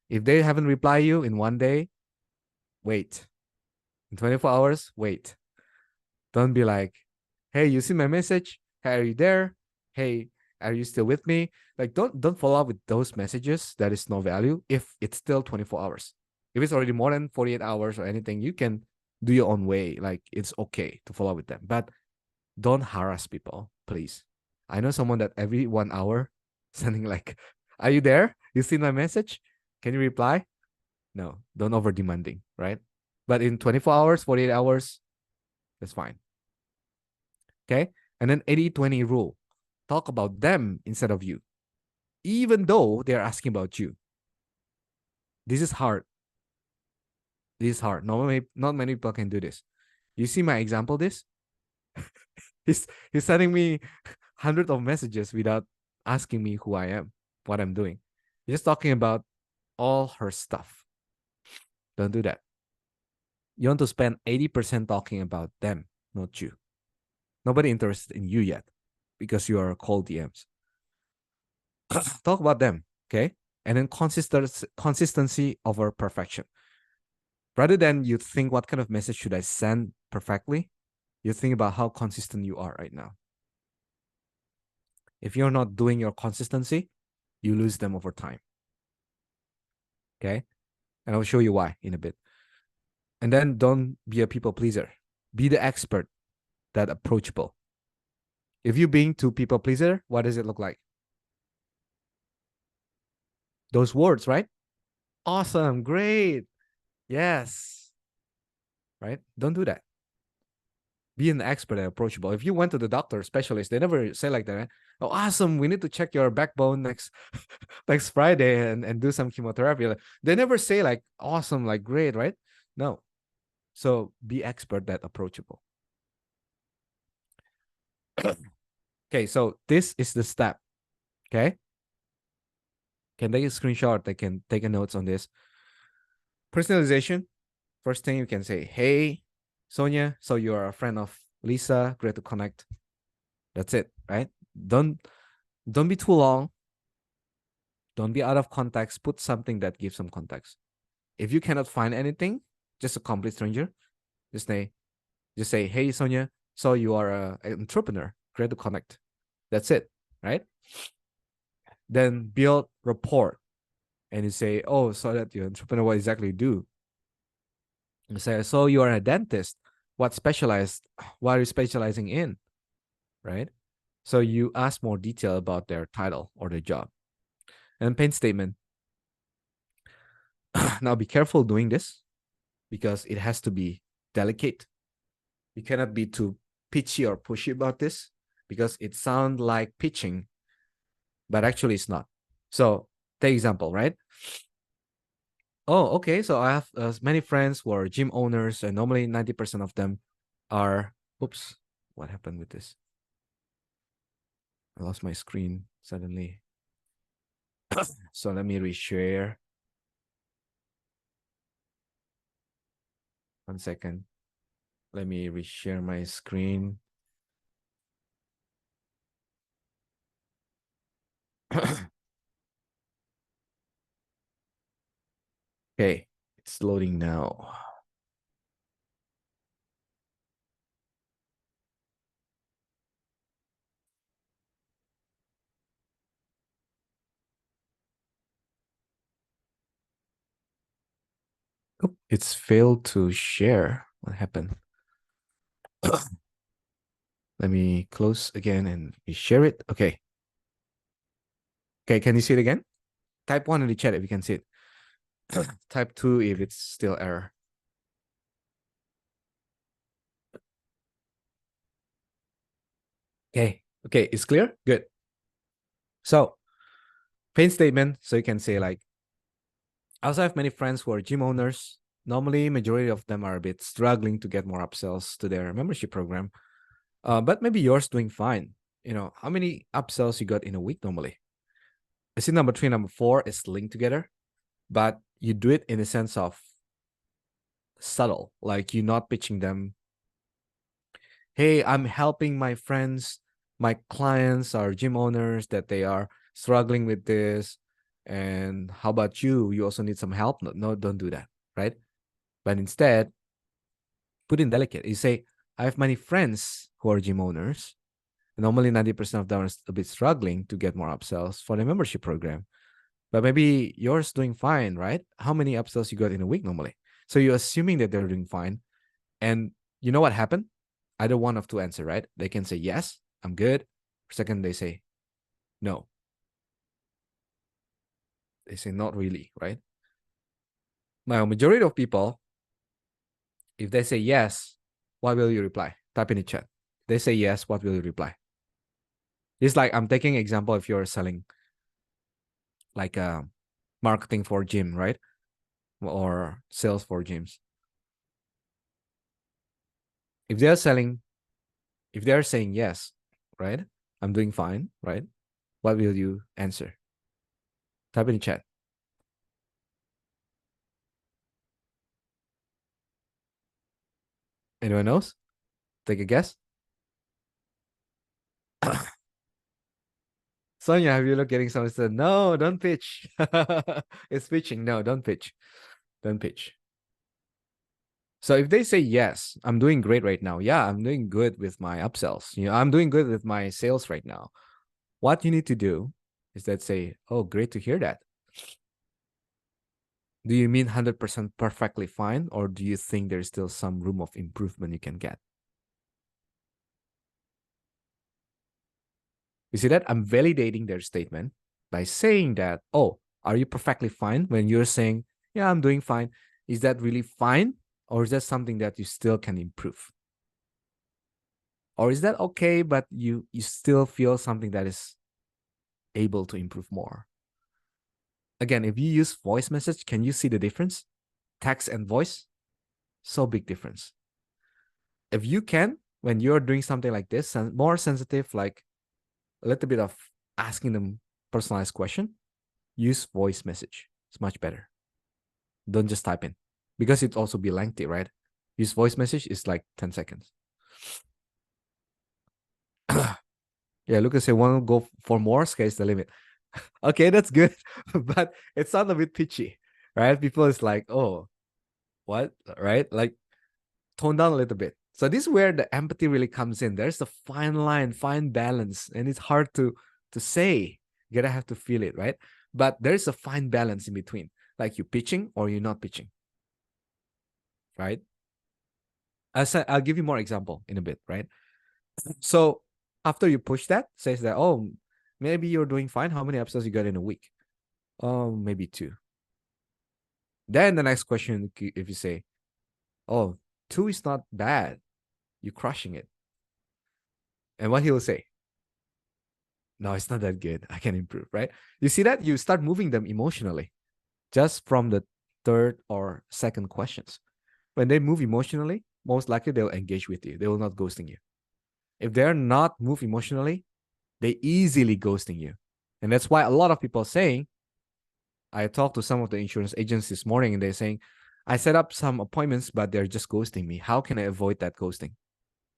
Speaker 1: If they haven't replied you in one day, wait. In 24 hours, wait. Don't be like, hey, you see my message? Hey, are you there? Hey, are you still with me? Like, don't follow up with those messages. That is no value if it's still 24 hours. If it's already more than 48 hours or anything, you can do your own way. Like, it's okay to follow up with them. But don't harass people, please. I know someone that every 1 hour sending like, are you there? You see my message? Can you reply? No, don't over demanding, right? But in 24 hours, 48 hours, that's fine. Okay. And then 80-20 rule. Talk about them instead of you, even though they're asking about you. This is hard. This is hard. Not many people can do this. You see my example, this? He's sending me hundreds of messages without asking me who I am, what I'm doing. He's just talking about all her stuff. Don't do that. You want to spend 80% talking about them, not you. Nobody interested in you yet because you are cold DMs. Talk about them, okay? And then consistency over perfection. Rather than you think what kind of message should I send perfectly, you think about how consistent you are right now. If you're not doing your consistency, you lose them over time. Okay? And I'll show you why in a bit. And then don't be a people pleaser. Be the expert that approachable. If you're being too people pleaser, what does it look like? Those words, right? Awesome, great, yes, right? Don't do that. Be an expert and approachable. If you went to the doctor specialist, they never say like that. Right? Oh, awesome! We need to check your backbone next next Friday and do some chemotherapy. They never say like awesome, like great, right? No. So be expert that approachable. Okay, so this is the step. Okay, can take a screenshot. They can take a notes on this. Personalization. First thing you can say, hey, Sonia, so you are a friend of Lisa. Great to connect. That's it, right? Don't don't be too long. Don't be out of context. Put something that gives some context. If you cannot find anything, just a complete stranger, just say, Just say, hey, Sonia, so you are an entrepreneur, create to connect. That's it, right? Then build rapport. And you say, oh, so that you're an entrepreneur, what exactly you do? You say, so you are a dentist. What are you specializing in? Right? So you ask more detail about their title or their job. And paint statement. Now be careful doing this because it has to be delicate. You cannot be too pitchy or pushy about this because it sounds like pitching, but actually it's not. So take example, right? Oh, okay. So I have many friends who are gym owners, and normally 90% of them are. Oops, what happened with this? I lost my screen suddenly. So let me reshare. 1 second. Let me reshare my screen. Okay, it's loading now. Oh, it's failed to share. What happened? Let me close again and share it. Okay. Okay, can you see it again? Type 1 in the chat if you can see it. Type 2 if it's still error. Okay. Okay, it's clear? Good. So, pain statement. So you can say like, I also have many friends who are gym owners. Normally, majority of them are a bit struggling to get more upsells to their membership program. But maybe yours doing fine. How many upsells you got in a week normally? I see number 3, number 4 is linked together, but you do it in a sense of subtle, like you're not pitching them, hey, I'm helping my friends, my clients are gym owners that they are struggling with this. And how about you? You also need some help? No, don't do that, right? But instead, put in delicate. You say, I have many friends who are gym owners. Normally, 90% of them are a bit struggling to get more upsells for the membership program. But maybe yours doing fine, right? How many upsells you got in a week normally? So you're assuming that they're doing fine. And you know what happened? Either one of two answer, right? They can say, yes, I'm good. Second, they say, no. They say, not really, right? Now, majority of people, if they say yes, what will you reply? Type in the chat. They say yes, what will you reply? It's like I'm taking example if you're selling like marketing for gym, right? Or sales for gyms. If they're selling, if they're saying yes, right? I'm doing fine, right? What will you answer? Type in the chat. Anyone else? Take a guess. Sonia, have you looked getting something? Said, no, don't pitch. It's pitching. No, don't pitch. Don't pitch. So if they say yes, I'm doing great right now. Yeah, I'm doing good with my upsells. I'm doing good with my sales right now. What you need to do is that say, oh, great to hear that. Do you mean 100% perfectly fine, or do you think there's still some room of improvement you can get? You see that? I'm validating their statement by saying that, oh, are you perfectly fine? When you're saying, yeah, I'm doing fine. Is that really fine? Or is that something that you still can improve? Or is that okay, but you still feel something that is able to improve more? Again, if you use voice message, can you see the difference? Text and voice, so big difference. If you can, when you're doing something like this, more sensitive, like a little bit of asking them personalized question, use voice message. It's much better. Don't just type in because it also be lengthy, right? Use voice message is like 10 seconds. Yeah, Lucas say want to go for more, sky's the limit. Okay, that's good. But it sounds a bit pitchy, right? People is like, oh, what? Right? Like tone down a little bit. So this is where the empathy really comes in. There's a fine line, fine balance, and it's hard to say. You gotta have to feel it, right? But there's a fine balance in between, like you pitching or you're not pitching, right? I'll give you more example in a bit, right? So after you push that, says that, oh, maybe you're doing fine. How many episodes you got in a week? Oh, maybe 2. Then the next question, if you say, oh, 2 is not bad, you're crushing it. And what he will say, no, it's not that good. I can improve, right? You see that? You start moving them emotionally just from the third or second questions. When they move emotionally, most likely they'll engage with you. They will not ghosting you. If they're not move emotionally, they easily ghosting you. And that's why a lot of people are saying, I talked to some of the insurance agents this morning and they're saying, I set up some appointments, but they're just ghosting me. How can I avoid that ghosting?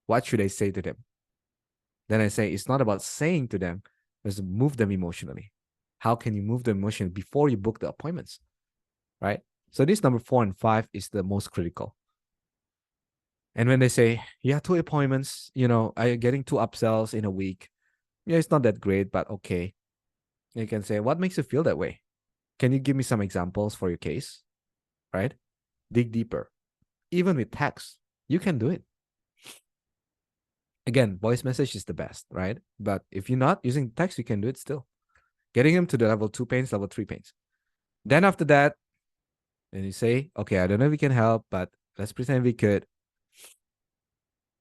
Speaker 1: What should I say to them? Then I say, it's not about saying to them, it's move them emotionally. How can you move them emotionally before you book the appointments? Right? So this number 4 and 5 is the most critical. And when they say, yeah, 2 appointments, I'm getting 2 upsells in a week. Yeah, it's not that great, but okay. You can say, what makes you feel that way? Can you give me some examples for your case? Right? Dig deeper. Even with text, you can do it. Again, voice message is the best, right? But if you're not using text, you can do it still. Getting them to the level 2 pains, level 3 pains. Then after that, then you say, okay, I don't know if we can help, but let's pretend we could.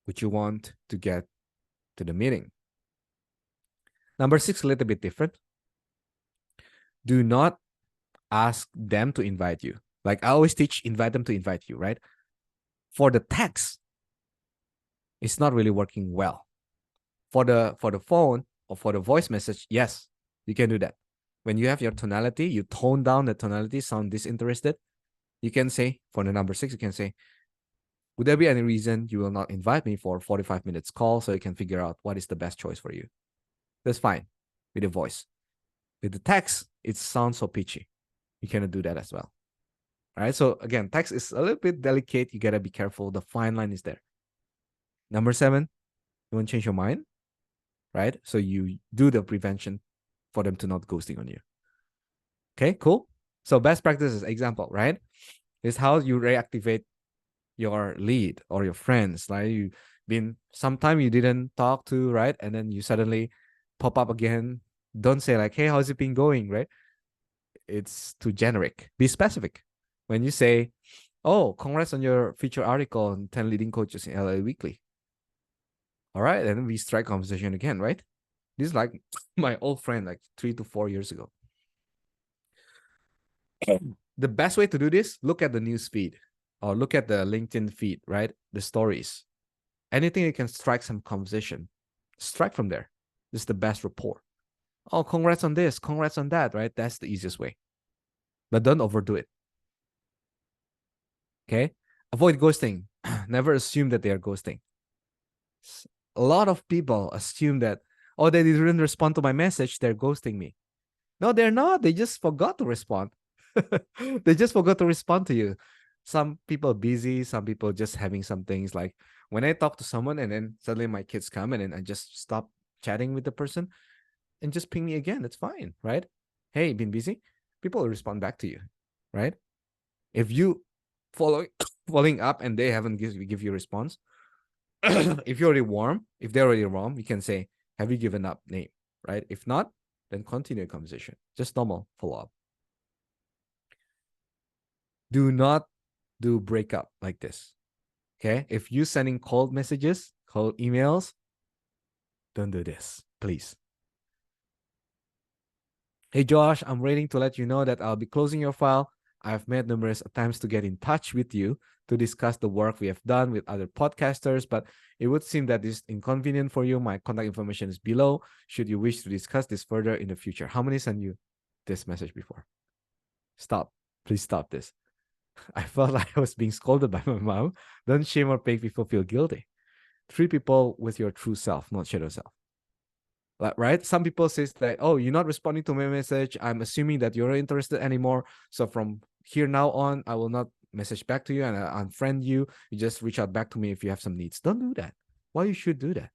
Speaker 1: Would you want to get to the meeting? Number 6, a little bit different. Do not ask them to invite you. Like I always teach, invite them to invite you, right? For the text, it's not really working well. For the phone or for the voice message, yes, you can do that. When you have your tonality, you tone down the tonality, sound disinterested. You can say, for the number 6, you can say, would there be any reason you will not invite me for 45 minutes call so you can figure out what is the best choice for you? That's fine with the voice. With the text, it sounds so pitchy. You cannot do that as well. All right. So again, text is a little bit delicate. You gotta be careful. The fine line is there. Number 7, you want to change your mind, right? So you do the prevention for them to not ghosting on you. Okay, cool. So best practices example, right? Is how you reactivate your lead or your friends. Like you been sometime you didn't talk to, right? And then you suddenly pop up again. Don't say like, hey, how's it been going, right? It's too generic. Be specific. When you say, oh, congrats on your feature article on 10 leading coaches in LA Weekly. All right, and then we strike conversation again, right? This is like my old friend, like 3 to 4 years ago. The best way to do this, look at the news feed or look at the LinkedIn feed, right? The stories. Anything you can strike some conversation, strike from there. This is the best rapport. Oh, congrats on this, congrats on that, right? That's the easiest way. But don't overdo it. Okay? Avoid ghosting. Never assume that they are ghosting. A lot of people assume that, oh, they didn't respond to my message, they're ghosting me. No, they're not. They just forgot to respond. They just forgot to respond to you. Some people busy, some people just having some things like when I talk to someone and then suddenly my kids come and then I just stop chatting with the person and just ping me again. That's fine, right? Hey, been busy? People will respond back to you, right? If you following up and they haven't give you a response, if you're already warm, if they're already warm, you can say, have you given up name, right? If not, then continue the conversation. Just normal follow-up. Do not do breakup like this. Okay? If you sending cold messages, cold emails, don't do this, please. Hey Josh, I'm waiting to let you know that I'll be closing your file. I've made numerous attempts to get in touch with you to discuss the work we have done with other podcasters, but it would seem that this is inconvenient for you. My contact information is below. Should you wish to discuss this further in the future. How many sent you this message before? Stop. Please stop this. I felt like I was being scolded by my mom. Don't shame or make people feel guilty. Treat people with your true self, not shadow self. Like, right? Some people say that, oh, you're not responding to my message. I'm assuming that you're not interested anymore. So from here now on, I will not message back to you and I unfriend you. You just reach out back to me if you have some needs. Don't do that. Why you should do that?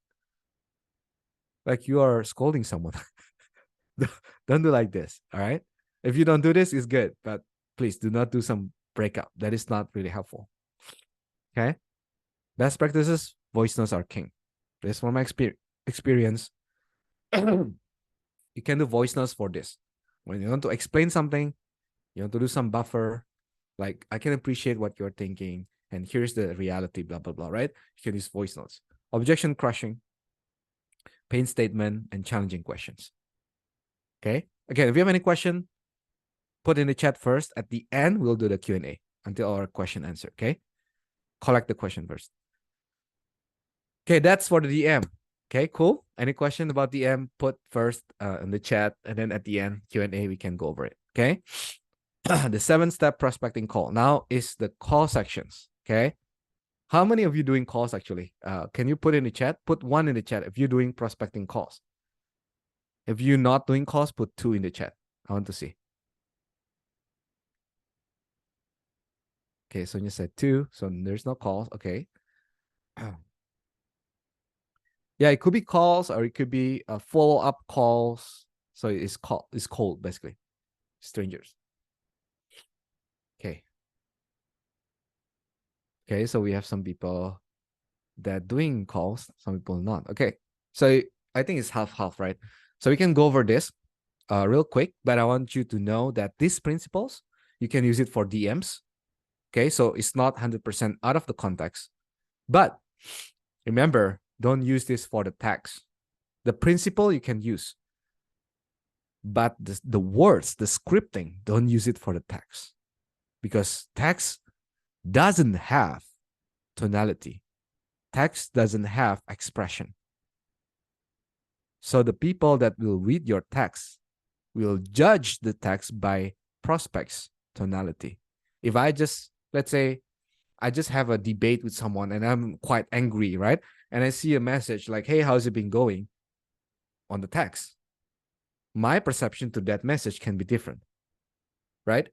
Speaker 1: Like you are scolding someone. Don't do like this. All right. If you don't do this, it's good. But please do not do some breakup. That is not really helpful. Okay. Best practices, voice notes are king. This is from my experience. You can do voice notes for this. When you want to explain something, you want to do some buffer, like I can appreciate what you're thinking, and here's the reality, blah, blah, blah, right? You can use voice notes. Objection crushing, pain statement, and challenging questions. Okay. Again, if you have any question, put in the chat first. At the end, we'll do the Q&A until our question answer. Okay. Collect the question first. Okay, that's for the DM. Okay, cool. Any question about DM, put first in the chat, and then at the end, Q&A, we can go over it. Okay. The 7-step prospecting call. Now is the call sections. Okay. How many of you doing calls actually? Can you put in the chat? Put 1 in the chat if you're doing prospecting calls. If you're not doing calls, put 2 in the chat. I want to see. Okay, so you said 2, so there's no calls. Okay. Yeah, it could be calls or it could be follow-up calls. So it's cold basically. Strangers. Okay. Okay, so we have some people that doing calls, some people not. Okay. So I think it's half-half, right? So we can go over this real quick, but I want you to know that these principles, you can use it for DMs. Okay, so it's not 100% out of the context. But remember, don't use this for the text. The principle you can use, but the words, the scripting, don't use it for the text. Because text doesn't have tonality. Text doesn't have expression. So the people that will read your text will judge the text by prospects tonality. If I just, let's say, I just have a debate with someone and I'm quite angry, right? And I see a message like, hey, how's it been going on the text? My perception to that message can be different, right?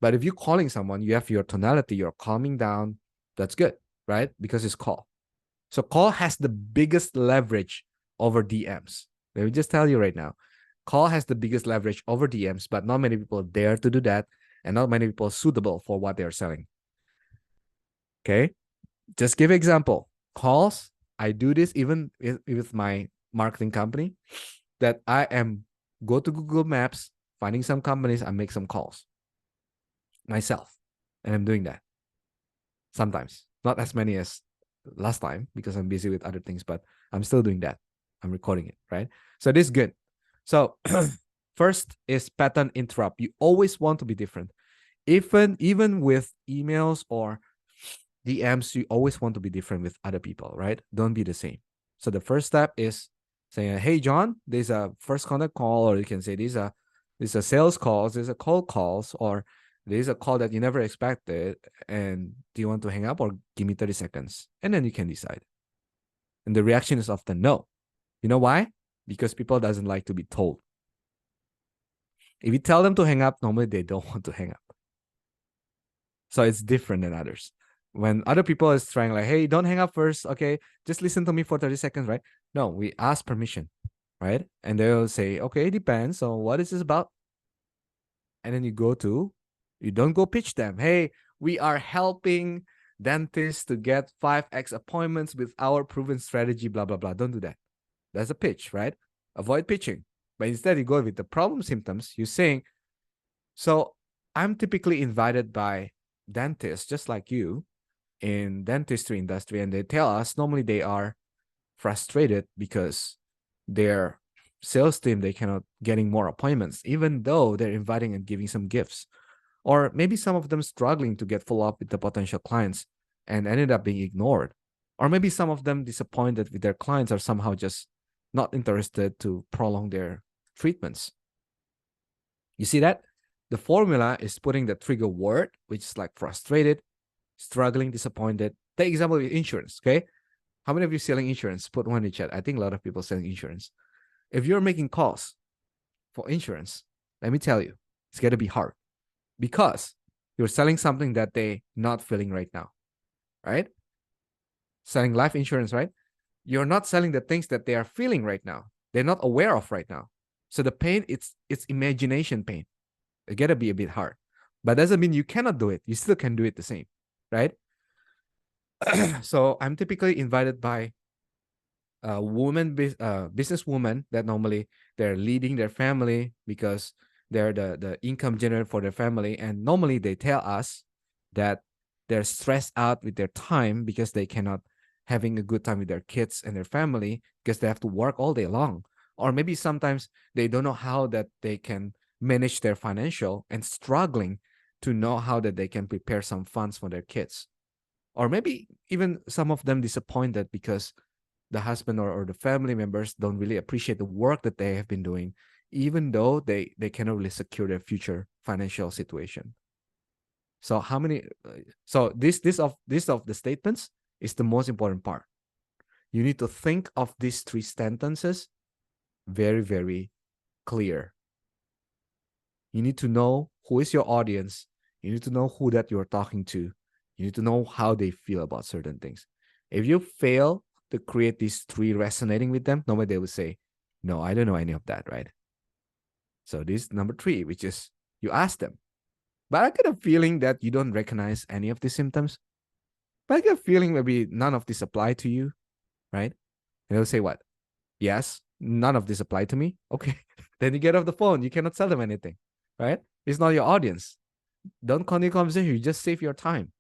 Speaker 1: But if you're calling someone, you have your tonality, you're calming down, that's good, right? Because it's call. So call has the biggest leverage over DMs. Let me just tell you right now. Call has the biggest leverage over DMs, but not many people dare to do that, and not many people suitable for what they're selling. Okay? Just give example. Calls, I do this even with my marketing company, that I am go to Google Maps, finding some companies, I make some calls myself. And I'm doing that. Sometimes. Not as many as last time because I'm busy with other things, but I'm still doing that. I'm recording it, right? So this is good. So first is pattern interrupt. You always want to be different. Even with emails or DMs, you always want to be different with other people, right? Don't be the same. So the first step is saying, hey, John, there's a first contact call, or you can say these are sales calls, there's a cold calls, or there's a call that you never expected. And do you want to hang up or give me 30 seconds? And then you can decide. And the reaction is often no. You know why? Because people doesn't like to be told. If you tell them to hang up, normally they don't want to hang up. So it's different than others. When other people is trying like, hey, don't hang up first. Okay, just listen to me for 30 seconds, right? No, we ask permission, right? And they'll say, okay, it depends on what is this about. And then you don't go pitch them. Hey, we are helping dentists to get 5x appointments with our proven strategy, blah, blah, blah. Don't do that. That's a pitch, right? Avoid pitching. But instead you go with the problem symptoms. You're saying, so I'm typically invited by dentists just like you in dentistry industry, and they tell us normally they are frustrated because their sales team, they cannot getting more appointments, even though they're inviting and giving some gifts. Or maybe some of them struggling to get follow up with the potential clients and ended up being ignored. Or maybe some of them disappointed with their clients or somehow just not interested to prolong their treatments. You see that? The formula is putting the trigger word, which is like frustrated, struggling, disappointed. Take example with insurance, okay? How many of you selling insurance? Put one in the chat. I think a lot of people selling insurance. If you're making calls for insurance, let me tell you, it's going to be hard because You're selling something that they not feeling right now, right? Selling life insurance, right? You're not selling the things that they are feeling right now. They're not aware of right now. So the pain, it's imagination pain. It gotta be a bit hard, but doesn't mean you cannot do it. You still can do it the same, right? So I'm typically invited by businesswoman that normally they're leading their family because they're the income generator for their family, and normally they tell us that they're stressed out with their time because they cannot having a good time with their kids and their family because they have to work all day long, or maybe sometimes they don't know how that they can manage their financial and struggling to know how that they can prepare some funds for their kids, or maybe even some of them disappointed because the husband or the family members don't really appreciate the work that they have been doing, even though they cannot really secure their future financial situation. So how many so this of the statements is the most important part. You need to think of these three sentences very, very clear. You need to know who is your audience. You need to know who that you're talking to. You need to know how they feel about certain things. If you fail to create these three resonating with them, normally they would say, no, I don't know any of that, right? So this number three, which is you ask them. But I get a feeling that you don't recognize any of these symptoms. But I get a feeling maybe none of this apply to you, right? And they'll say what? Yes, none of this apply to me. Okay. Then you get off the phone. You cannot tell them anything, right? It's not your audience. Don't continue conversation. You just save your time.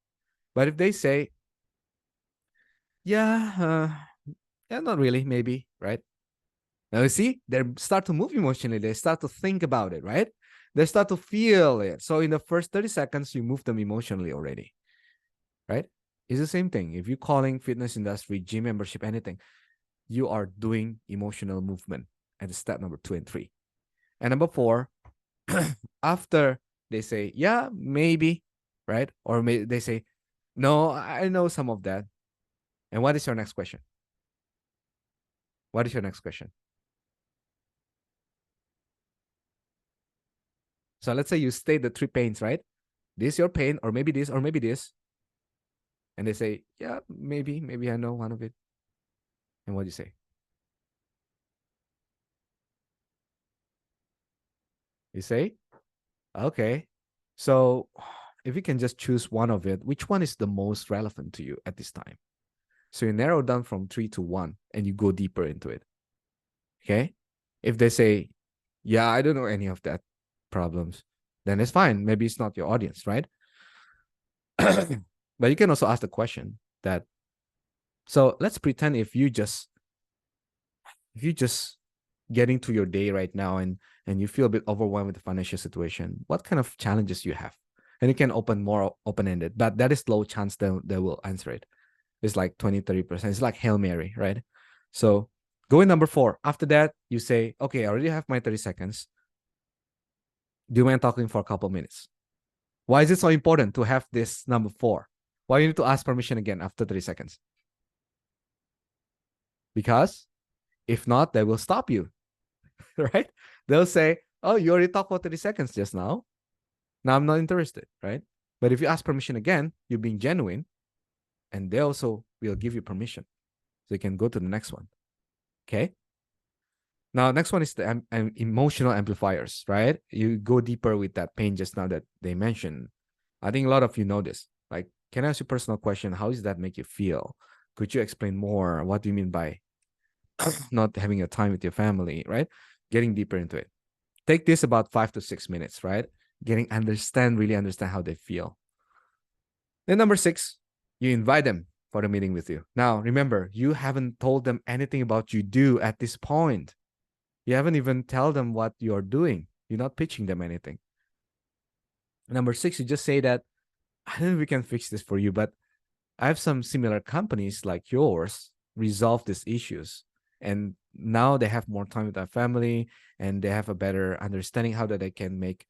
Speaker 1: But if they say, yeah, yeah, not really, maybe, right? Now you see, they start to move emotionally. They start to think about it, right? They start to feel it. So in the first 30 seconds, you move them emotionally already, right? It's the same thing. If you're calling fitness industry, gym membership, anything, you are doing emotional movement at step number 2 and 3. And number 4, after they say, yeah, maybe, right? Or they say, no, I know some of that. And what is your next question? What is your next question? So let's say you state the 3 pains, right? This your pain, or maybe this, or maybe this. And they say, yeah, maybe I know one of it. And what do you say? You say, okay. So if you can just choose one of it, which one is the most relevant to you at this time? So you narrow down from 3 to 1 and you go deeper into it. Okay. If they say, yeah, I don't know any of that problems, then it's fine. Maybe it's not your audience, right? But you can also ask the question that, so let's pretend if you just getting to your day right now and you feel a bit overwhelmed with the financial situation, what kind of challenges you have? And you can open more open-ended, but that is low chance they will answer it. It's like 20-30%. It's like Hail Mary, right? So going number 4. After that, you say, okay, I already have my 30 seconds. Do you mind talking for a couple minutes? Why is it so important to have this number 4? Why you need to ask permission again after 30 seconds? Because if not, they will stop you, right? They'll say, oh, you already talked for 30 seconds just now. Now I'm not interested, right? But if you ask permission again, you're being genuine, and they also will give you permission. So you can go to the next one. Okay. Now, next one is the emotional amplifiers, right? You go deeper with that pain just now that they mentioned. I think a lot of you know this. Like, can I ask you a personal question? How does that make you feel? Could you explain more? What do you mean by not having a time with your family, right? Getting deeper into it. Take this about 5 to 6 minutes, right? Really understand how they feel. Then number 6, you invite them for the meeting with you. Now, remember, you haven't told them anything about you do at this point. You haven't even tell them what you're doing. You're not pitching them anything. Number 6, you just say that, I don't know if we can fix this for you, but I have some similar companies like yours resolve these issues. And now they have more time with their family and they have a better understanding how that they can make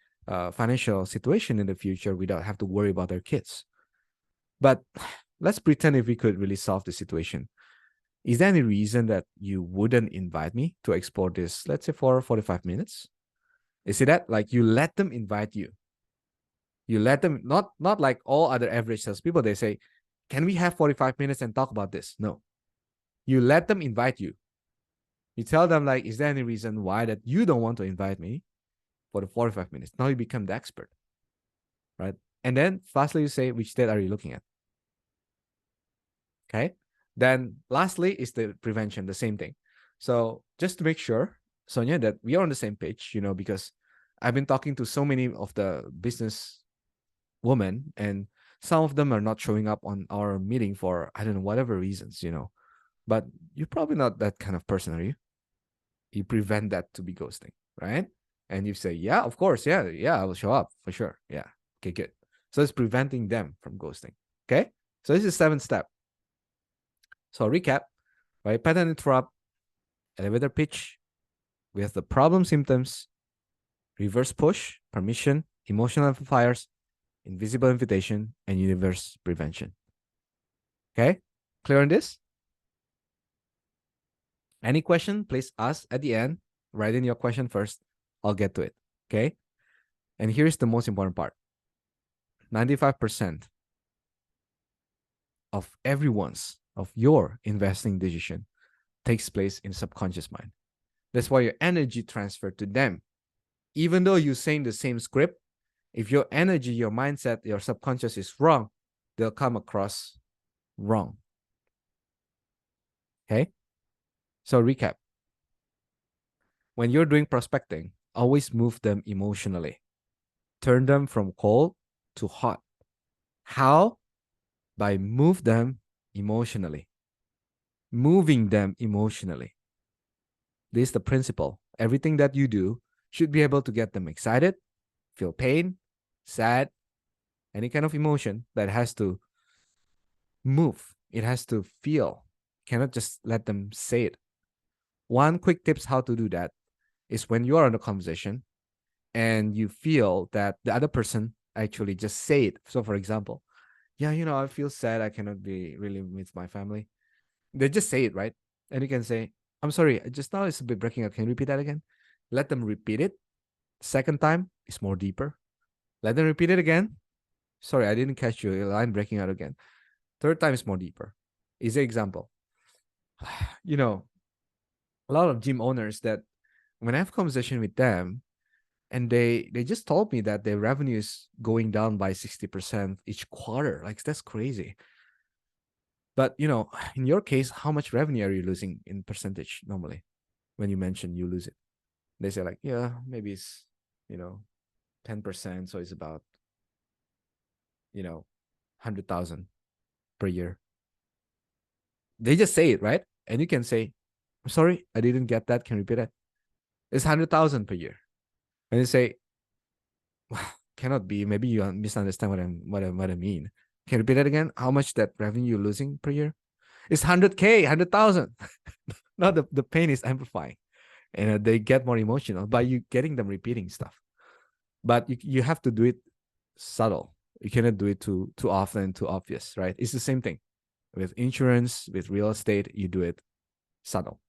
Speaker 1: financial situation in the future without have to worry about their kids. But let's pretend if we could really solve the situation. Is there any reason that you wouldn't invite me to explore this, let's say for 45 minutes? You see that? Like you let them invite you. You let them, not like all other average salespeople, they say, can we have 45 minutes and talk about this? No. You let them invite you. You tell them, like, is there any reason why that you don't want to invite me for the 45 minutes? Now you become the expert, right? And then lastly, you say, which state are you looking at? Okay. Then lastly is the prevention, the same thing. So just to make sure, Sonia, that we are on the same page, because I've been talking to so many of the business women, and some of them are not showing up on our meeting for, I don't know, whatever reasons, but you're probably not that kind of person, are you? You prevent that to be ghosting, right? And you say, yeah, of course, yeah, I will show up for sure. Yeah. Okay, good. So it's preventing them from ghosting. Okay. So this is 7th step. So recap, right? Pattern interrupt, elevator pitch. We have the problem symptoms, reverse push, permission, emotional amplifiers, invisible invitation, and universe prevention. Okay? Clear on this? Any question, please ask at the end. Write in your question first. I'll get to it. Okay? And here's the most important part. 95% of your investing decision takes place in subconscious mind. That's why your energy transfer to them. Even though you're saying the same script, if your energy, your mindset, your subconscious is wrong, they'll come across wrong. Okay? So recap. When you're doing prospecting, always move them emotionally. Turn them from cold to hot. How? By move them emotionally. Moving them emotionally. This is the principle. Everything that you do should be able to get them excited, feel pain, sad, any kind of emotion that has to move. It has to feel. Cannot just let them say it. One quick tips how to do that is when you are in a conversation and you feel that the other person actually just say it. So for example, yeah, I feel sad. I cannot be really with my family. They just say it, right? And you can say, I'm sorry, just now it's a bit breaking up. Can you repeat that again? Let them repeat it. Second time is more deeper. Let them repeat it again. Sorry, I didn't catch you. Your line breaking out again. Third time is more deeper. Easy example. A lot of gym owners that when I have conversation with them, and they just told me that their revenue is going down by 60% each quarter. Like, that's crazy. But in your case, how much revenue are you losing in percentage normally when you mention you lose it? They say, like, yeah, maybe it's 10%, so it's about 100,000 per year. They just say it, right? And you can say, I'm sorry, I didn't get that. Can you repeat it? It's 100,000 per year. And they say, cannot be. Maybe you misunderstand what I mean. Can you repeat that again? How much that revenue you're losing per year? It's 100K, 100,000. Now the pain is amplifying, and they get more emotional by you getting them repeating stuff. But you have to do it subtle. You cannot do it too often, too obvious, right? It's the same thing with insurance, with real estate. You do it subtle.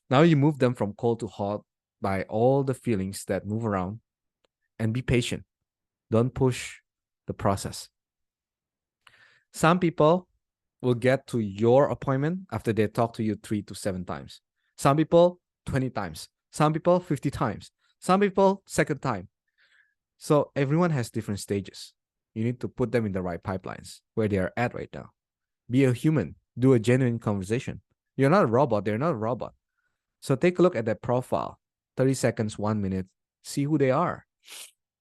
Speaker 1: Now you move them from cold to hot by all the feelings that move around, and be patient. Don't push the process. Some people will get to your appointment after they talk to you 3 to 7 times. Some people 20 times. Some people 50 times. Some people second time. So everyone has different stages. You need to put them in the right pipelines where they are at right now. Be a human. Do a genuine conversation. You're not a robot. They're not a robot. So take a look at their profile. 30 seconds, 1 minute. See who they are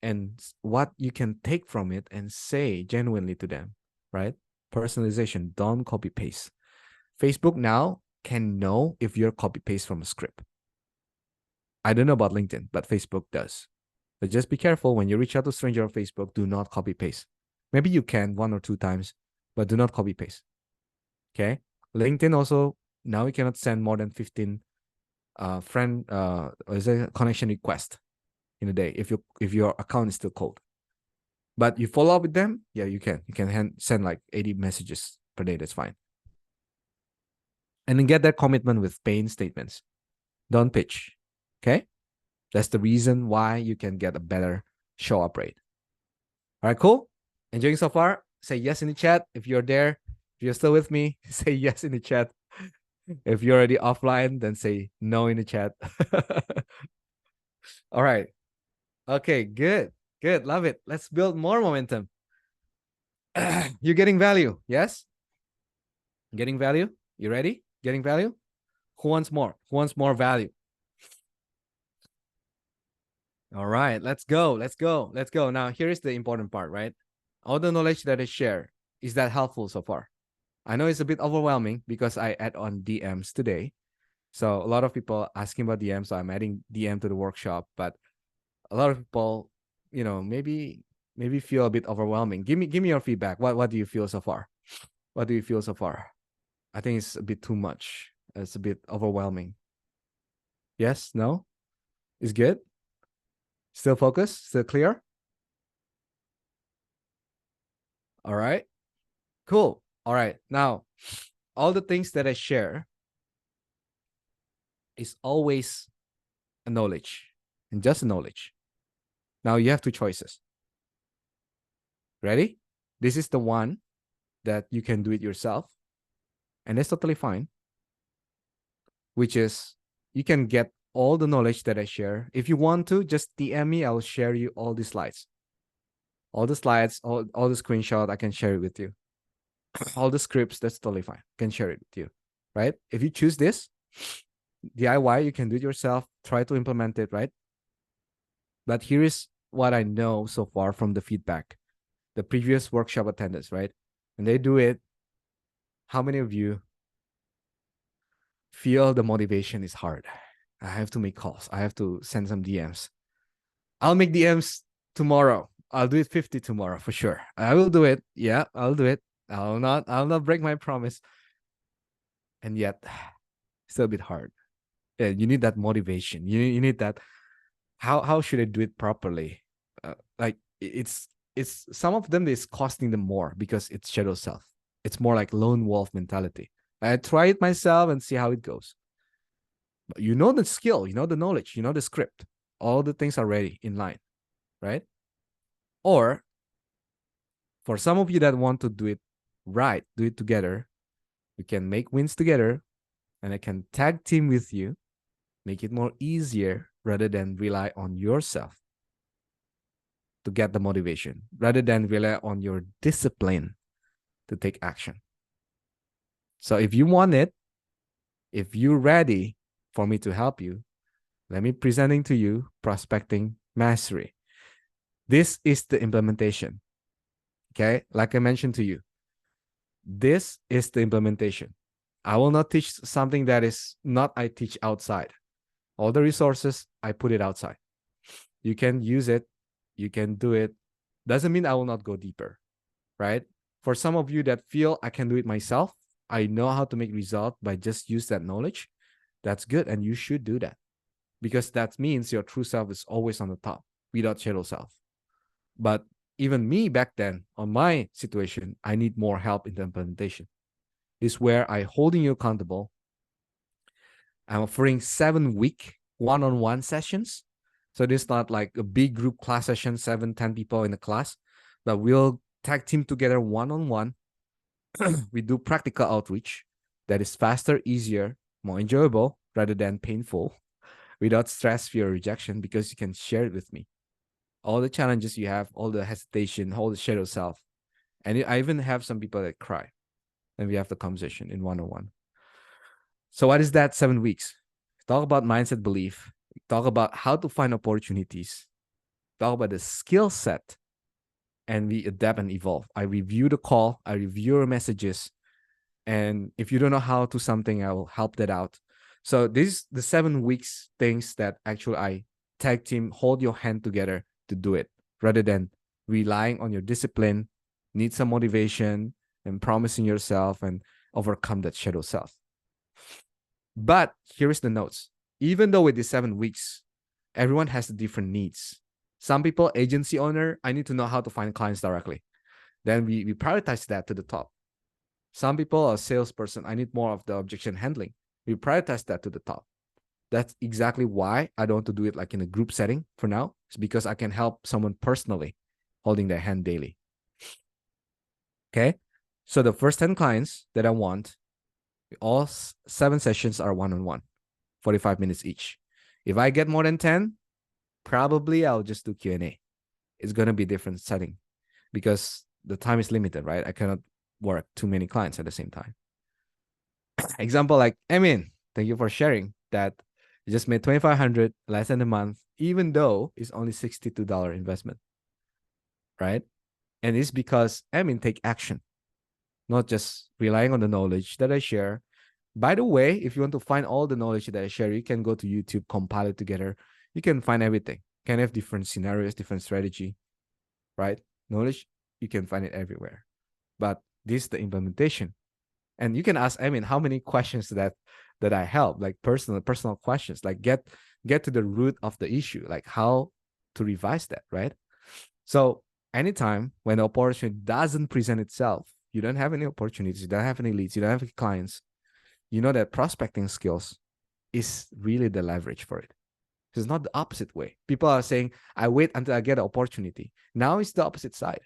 Speaker 1: and what you can take from it and say genuinely to them, right? Personalization. Don't copy paste. Facebook now can know if you're copy paste from a script. I don't know about LinkedIn, but Facebook does. But just be careful when you reach out to a stranger on Facebook. Do not copy paste. Maybe you can 1 or 2 times, but do not copy paste. Okay. LinkedIn also now you cannot send more than 15 friend is a connection request in a day if your account is still cold. But you follow up with them, yeah, you can send like 80 messages per day. That's fine. And then get that commitment with paying statements. Don't pitch. Okay. That's the reason why you can get a better show up rate. All right, cool. Enjoying so far? Say yes in the chat. If you're there, if you're still with me, say yes in the chat. If you're already offline, then say no in the chat. All right. Okay, good. Good. Love it. Let's build more momentum. You're getting value. Yes? Getting value? You ready? Getting value? Who wants more? Who wants more value? All right, let's go. Let's go. Let's go. Now, here is the important part, right? All the knowledge that I share, is that helpful so far? I know it's a bit overwhelming because I add on DMs today. So a lot of people asking about DM, so I'm adding DM to the workshop. But a lot of people, maybe feel a bit overwhelming. Give me your feedback. What do you feel so far? What do you feel so far? I think it's a bit too much. It's a bit overwhelming. Yes? No? It's good? Still focused? Still clear? All right. Cool. All right. Now, all the things that I share is always a knowledge and just a knowledge. Now you have two choices. Ready? This is the one that you can do it yourself, and that's totally fine, which is you can get all the knowledge that I share. If you want to, just DM me. I'll share you all the slides. All the slides, all the screenshot, I can share it with you. All the scripts, that's totally fine. I can share it with you, right? If you choose this, DIY, you can do it yourself. Try to implement it, right? But here is what I know so far from the feedback, the previous workshop attendance, right? When they do it, how many of you feel the motivation is hard? I have to make calls. I have to send some DMs. I'll make DMs tomorrow. I'll do it 50 tomorrow for sure. I will do it. Yeah, I'll do it. I'll not break my promise. And yet, still a bit hard. Yeah, you need that motivation. You need that. How should I do it properly? Like it's some of them is costing them more because it's shadow self. It's more like lone wolf mentality. I try it myself and see how it goes. But you know the skill, you know the knowledge, you know the script. All the things are ready in line, right? Or for some of you that want to do it right, do it together, we can make wins together and I can tag team with you, make it more easier rather than rely on yourself to get the motivation, rather than rely on your discipline to take action. So if you want it, if you're ready for me to help you, let me presenting to you prospecting mastery. This is the implementation. Okay, like I mentioned to you, this is the implementation. I will not teach something that is not I teach outside. All the resources, I put it outside. You can use it, you can do it. Doesn't mean I will not go deeper, right? For some of you that feel I can do it myself, I know how to make result by just use that knowledge. That's good, and you should do that because that means your true self is always on the top without shadow self. But even me back then, on my situation, I need more help in the implementation. This is where I holding you accountable. I'm offering 7-week one-on-one sessions. So this is not like a big group class session, 7-10 people in the class, but we'll tag team together one-on-one. We do practical outreach that is faster, easier, more enjoyable rather than painful, without stress, fear, or rejection, because you can share it with me. All the challenges you have, all the hesitation, all the shadow self. And I even have some people that cry. And we have the conversation in one-on-one. So what is that 7 weeks? Talk about mindset belief. Talk about how to find opportunities. Talk about the skill set. And we adapt and evolve. I review the call. I review your messages. And if you don't know how to something, I will help that out. So this is the 7 weeks things that actually I tag team, hold your hand together to do it, rather than relying on your discipline, need some motivation, and promising yourself and overcome that shadow self. But here is the notes. Even though with the 7 weeks, everyone has different needs. Some people, agency owner, I need to know how to find clients directly. Then we prioritize that to the top. Some people, a salesperson, I need more of the objection handling. We prioritize that to the top. That's exactly why I don't want to do it like in a group setting for now. It's because I can help someone personally holding their hand daily. Okay. So the first 10 clients that I want, all 7 sessions are one-on-one, 45 minutes each. If I get more than 10, probably I'll just do Q&A. It's going to be different setting because the time is limited, right? I cannot work too many clients at the same time. Example like, Emin, thank you for sharing that you just made 2,500 less than a month, even though it's only $62 investment, right? And it's because Emin take action, not just relying on the knowledge that I share. By the way, if you want to find all the knowledge that I share, you can go to YouTube, compile it together. You can find everything. You can have different scenarios, different strategy, right? Knowledge, you can find it everywhere. But this is the implementation. And you can ask, I mean, how many questions that I help, like personal questions, like get to the root of the issue, like how to revise that, right? So anytime when the opportunity doesn't present itself, you don't have any opportunities, you don't have any leads, you don't have any clients, you know that prospecting skills is really the leverage for it. It's not the opposite way. People are saying, I wait until I get an opportunity. Now it's the opposite side.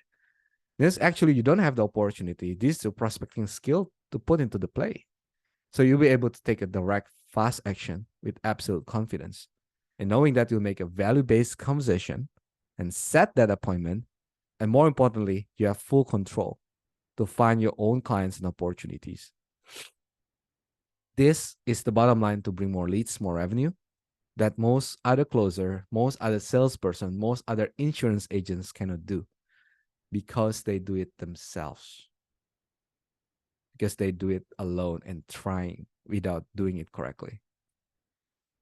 Speaker 1: This actually, you don't have the opportunity. This is a prospecting skill to put into the play. So you'll be able to take a direct, fast action with absolute confidence. And knowing that you'll make a value-based conversation and set that appointment. And more importantly, you have full control to find your own clients and opportunities. This is the bottom line to bring more leads, more revenue that most other closer, most other salesperson, most other insurance agents cannot do because they do it themselves. Because they do it alone and trying without doing it correctly.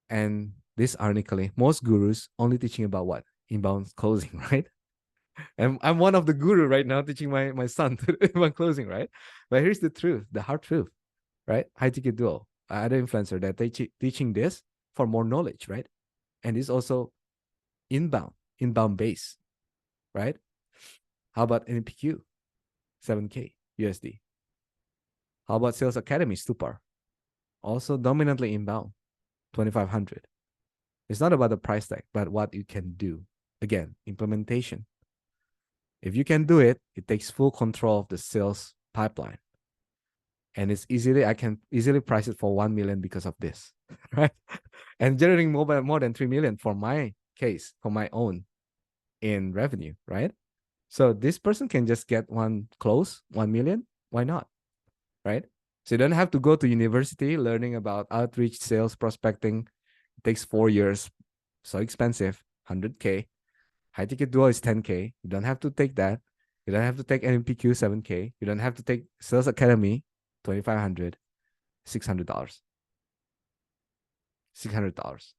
Speaker 1: And this ironically, most gurus only teaching about what? Inbound closing, right? And I'm one of the guru right now teaching my son to inbound closing, right? But here's the truth, the hard truth, right? High ticket duo, other influencer that they teaching this for more knowledge, right? And it's also inbound base, right? How about NPQ, 7K USD? How about Sales Academy, Stupar? Also dominantly inbound, 2,500. It's not about the price tag, but what you can do. Again, implementation. If you can do it, it takes full control of the sales pipeline. And I can easily price it for 1 million because of this, right? And generating more than 3 million for my case, for my own in revenue, right? So this person can just get 1 million. Why not? Right? So you don't have to go to university learning about outreach, sales, prospecting. It takes 4 years. So expensive, 100K. High ticket duo is 10K. You don't have to take that. You don't have to take NPQ 7K. You don't have to take Sales Academy 2,500, $600. $600.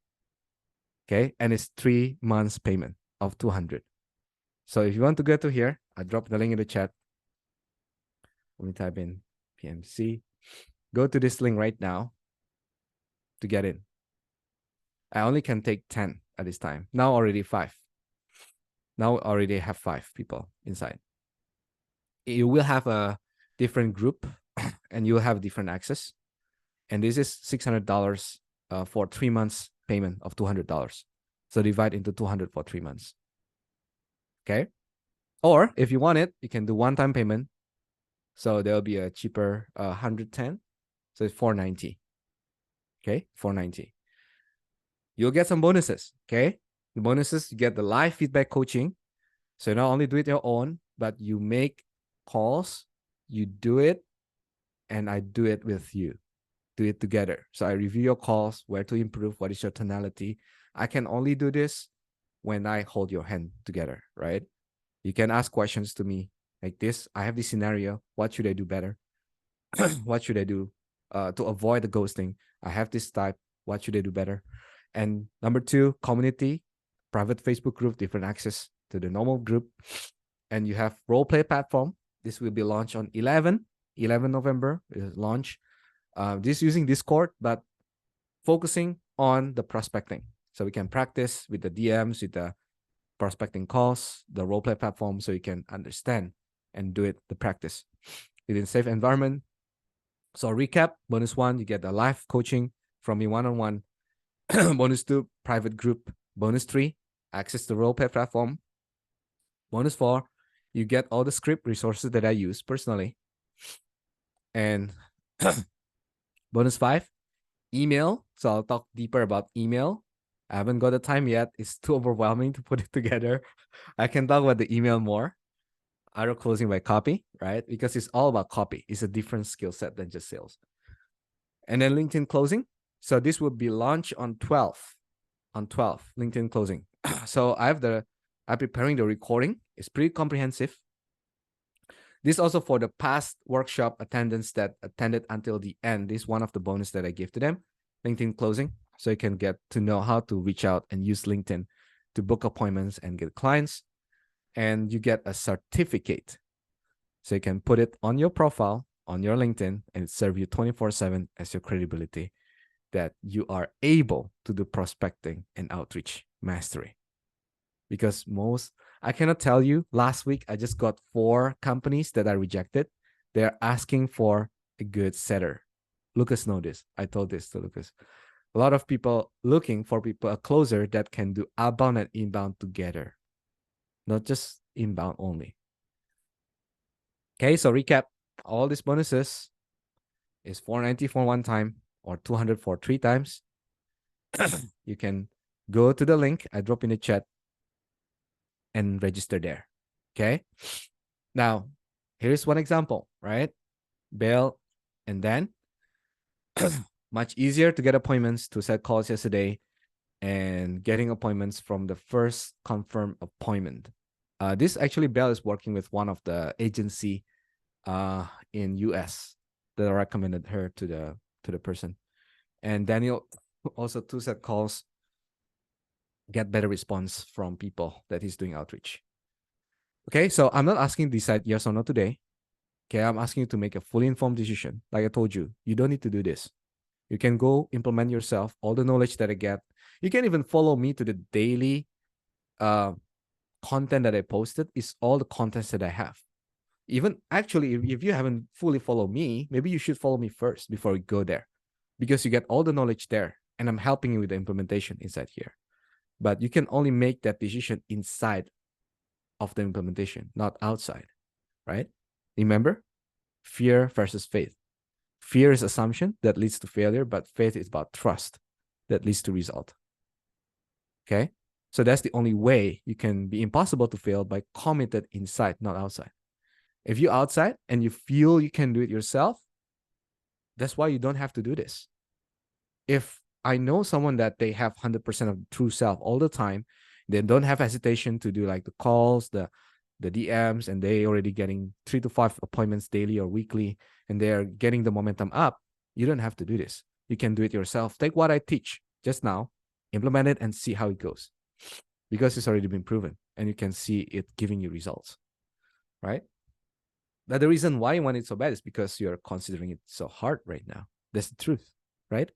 Speaker 1: Okay. And it's 3 months payment of 200. So if you want to get to here, I drop the link in the chat. Let me type in PMC. Go to this link right now to get in. I only can take 10 at this time. Now already 5. Now already have 5 people inside. You will have a different group and you'll have different access. And this is $600 for 3 months payment of $200. So divide into 200 for 3 months. Okay. Or if you want it, you can do one-time payment. So there'll be a cheaper 110. So it's 490. Okay, 490. You'll get some bonuses. Okay, the bonuses, you get the live feedback coaching. So you not only do it your own, but you make calls, you do it, and I do it with you. Do it together. So I review your calls, where to improve, what is your tonality. I can only do this when I hold your hand together, right? You can ask questions to me like this. I have this scenario. What should I do better? What should I do to avoid the ghosting? I have this type. What should I do better? And number 2, community, private Facebook group, different access to the normal group. And you have role play platform. This will be launched on 11 November. Launch. This using Discord, but focusing on the prospecting. So we can practice with the DMs, with the prospecting calls, the role play platform, so you can understand and do it, the practice within safe environment. So recap, bonus 1, you get the live coaching from me one-on-one. Bonus 2, private group. Bonus 3, access to role play platform. Bonus 4, you get all the script resources that I use personally. And bonus 5, email. So I'll talk deeper about email. I haven't got the time yet. It's too overwhelming to put it together. I can talk about the email more. Auto closing by copy, right? Because it's all about copy. It's a different skill set than just sales. And then LinkedIn closing. So this will be launched on 12th. On 12th, LinkedIn closing. So I'm preparing the recording. It's pretty comprehensive. This also for the past workshop attendants that attended until the end. This is one of the bonus that I give to them. LinkedIn closing. So you can get to know how to reach out and use LinkedIn to book appointments and get clients. And you get a certificate. So you can put it on your profile, on your LinkedIn, and it serve you 24/7 as your credibility that you are able to do prospecting and outreach mastery. Because I cannot tell you, last week I just got 4 companies that I rejected. They're asking for a good setter. Lucas knows this. I told this to Lucas. A lot of people looking for a closer that can do outbound and inbound together, not just inbound only. Okay, so recap, all these bonuses is $490 for one time or $200 for 3 times. You can go to the link I drop in the chat and register there. Okay. Now, here's one example, right? Bail and then much easier to get appointments, to set calls yesterday and getting appointments from the first confirmed appointment. This actually Belle is working with one of the agency in US that I recommended her to the person. And Daniel also to set calls, get better response from people that he's doing outreach. Okay, so I'm not asking you to decide yes or no today. Okay, I'm asking you to make a fully informed decision. Like I told you, you don't need to do this. You can go implement yourself, all the knowledge that I get. You can even follow me to the daily content that I posted is all the contents that I have. Even actually, if you haven't fully followed me, maybe you should follow me first before you go there, because you get all the knowledge there and I'm helping you with the implementation inside here. But you can only make that decision inside of the implementation, not outside, right? Remember, fear versus faith. Fear is assumption that leads to failure, but faith is about trust that leads to result. Okay? So that's the only way you can be impossible to fail, by committed inside, not outside. If you're outside and you feel you can do it yourself, that's why you don't have to do this. If I know someone that they have 100% of true self all the time, they don't have hesitation to do like the calls, the DMs, and they already getting 3 to 5 appointments daily or weekly, and they're getting the momentum up. You don't have to do this. You can do it yourself. Take what I teach just now, implement it, and see how it goes, because it's already been proven and you can see it giving you results, right? But the reason why you want it so bad is because you're considering it so hard right now. That's the truth, right?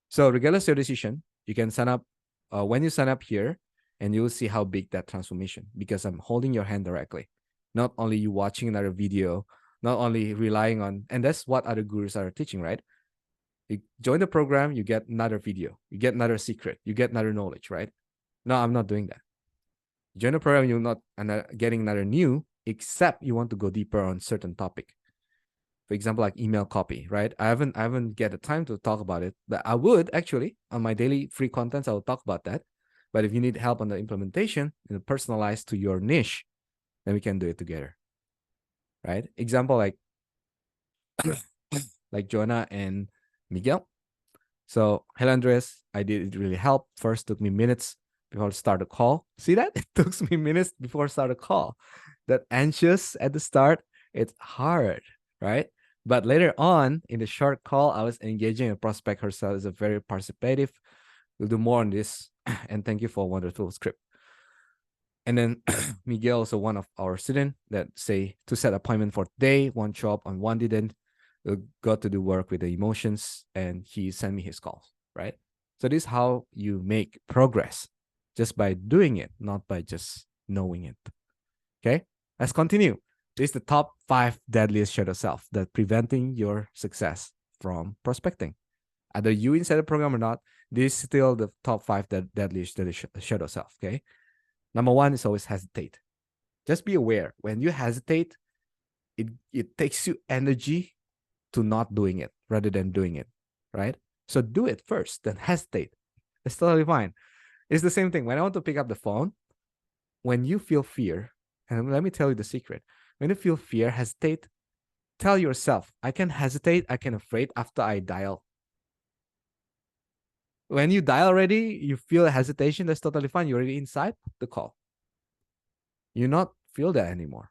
Speaker 1: So regardless of your decision, you can sign up when you sign up here, and you'll see how big that transformation, because I'm holding your hand directly. Not only you watching another video, not only relying on, and that's what other gurus are teaching, right? You join the program, you get another video, you get another secret, you get another knowledge, right? No, I'm not doing that. Join the program, you're not getting another new, except you want to go deeper on certain topic. For example, like email copy, right? I haven't get the time to talk about it, but I would actually on my daily free contents, I will talk about that. But if you need help on the implementation and personalized to your niche, then we can do it together, right? Example like Jonah and Miguel. So, hello, Andreas. I did it really help. First, took me minutes before to start a call. See that? It took me minutes before start a call. That anxious at the start, it's hard, right? But later on in the short call, I was engaging a prospect herself as a very participative. We'll do more on this. And thank you for a wonderful script. And then Miguel, also one of our students that say to set appointment for today, one show up and one didn't. We got to do work with the emotions, and he sent me his calls, right? So this is how you make progress, just by doing it, not by just knowing it. Okay, let's continue. This is the top 5 deadliest shadow self that preventing your success from prospecting. Either you inside the program or not, this is still the top 5 deadliest shadow self. Okay, number 1 is always hesitate. Just be aware. When you hesitate, it takes you energy to not doing it rather than doing it, right? So do it first, then hesitate. It's totally fine. It's the same thing. When I want to pick up the phone, when you feel fear, and let me tell you the secret. When you feel fear, hesitate, tell yourself, I can hesitate, I can afraid after I dial. When you dial already, you feel a hesitation, that's totally fine. You're already inside the call. You not feel that anymore.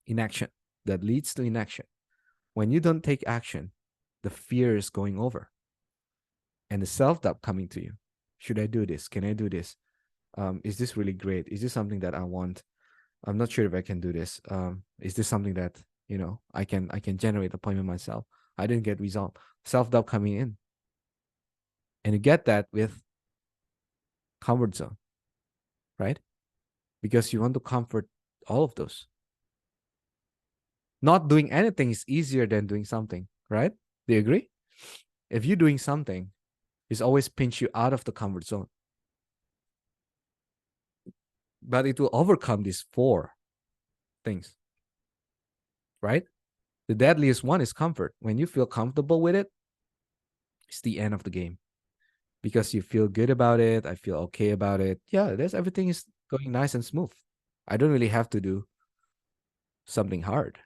Speaker 1: Inaction. That leads to inaction. When you don't take action, the fear is going over. And the self-doubt coming to you. Should I do this? Can I do this? Is this really great? Is this something that I want? I'm not sure if I can do this. Is this something that I can generate appointment myself? I didn't get result. Self-doubt coming in. And you get that with comfort zone, right? Because you want to comfort all of those. Not doing anything is easier than doing something, right? Do you agree? If you're doing something, it's always pinch you out of the comfort zone. But it will overcome these 4 things, right? The deadliest one is comfort. When you feel comfortable with it, it's the end of the game. Because you feel good about it, I feel okay about it. Yeah, everything is going nice and smooth. I don't really have to do something hard,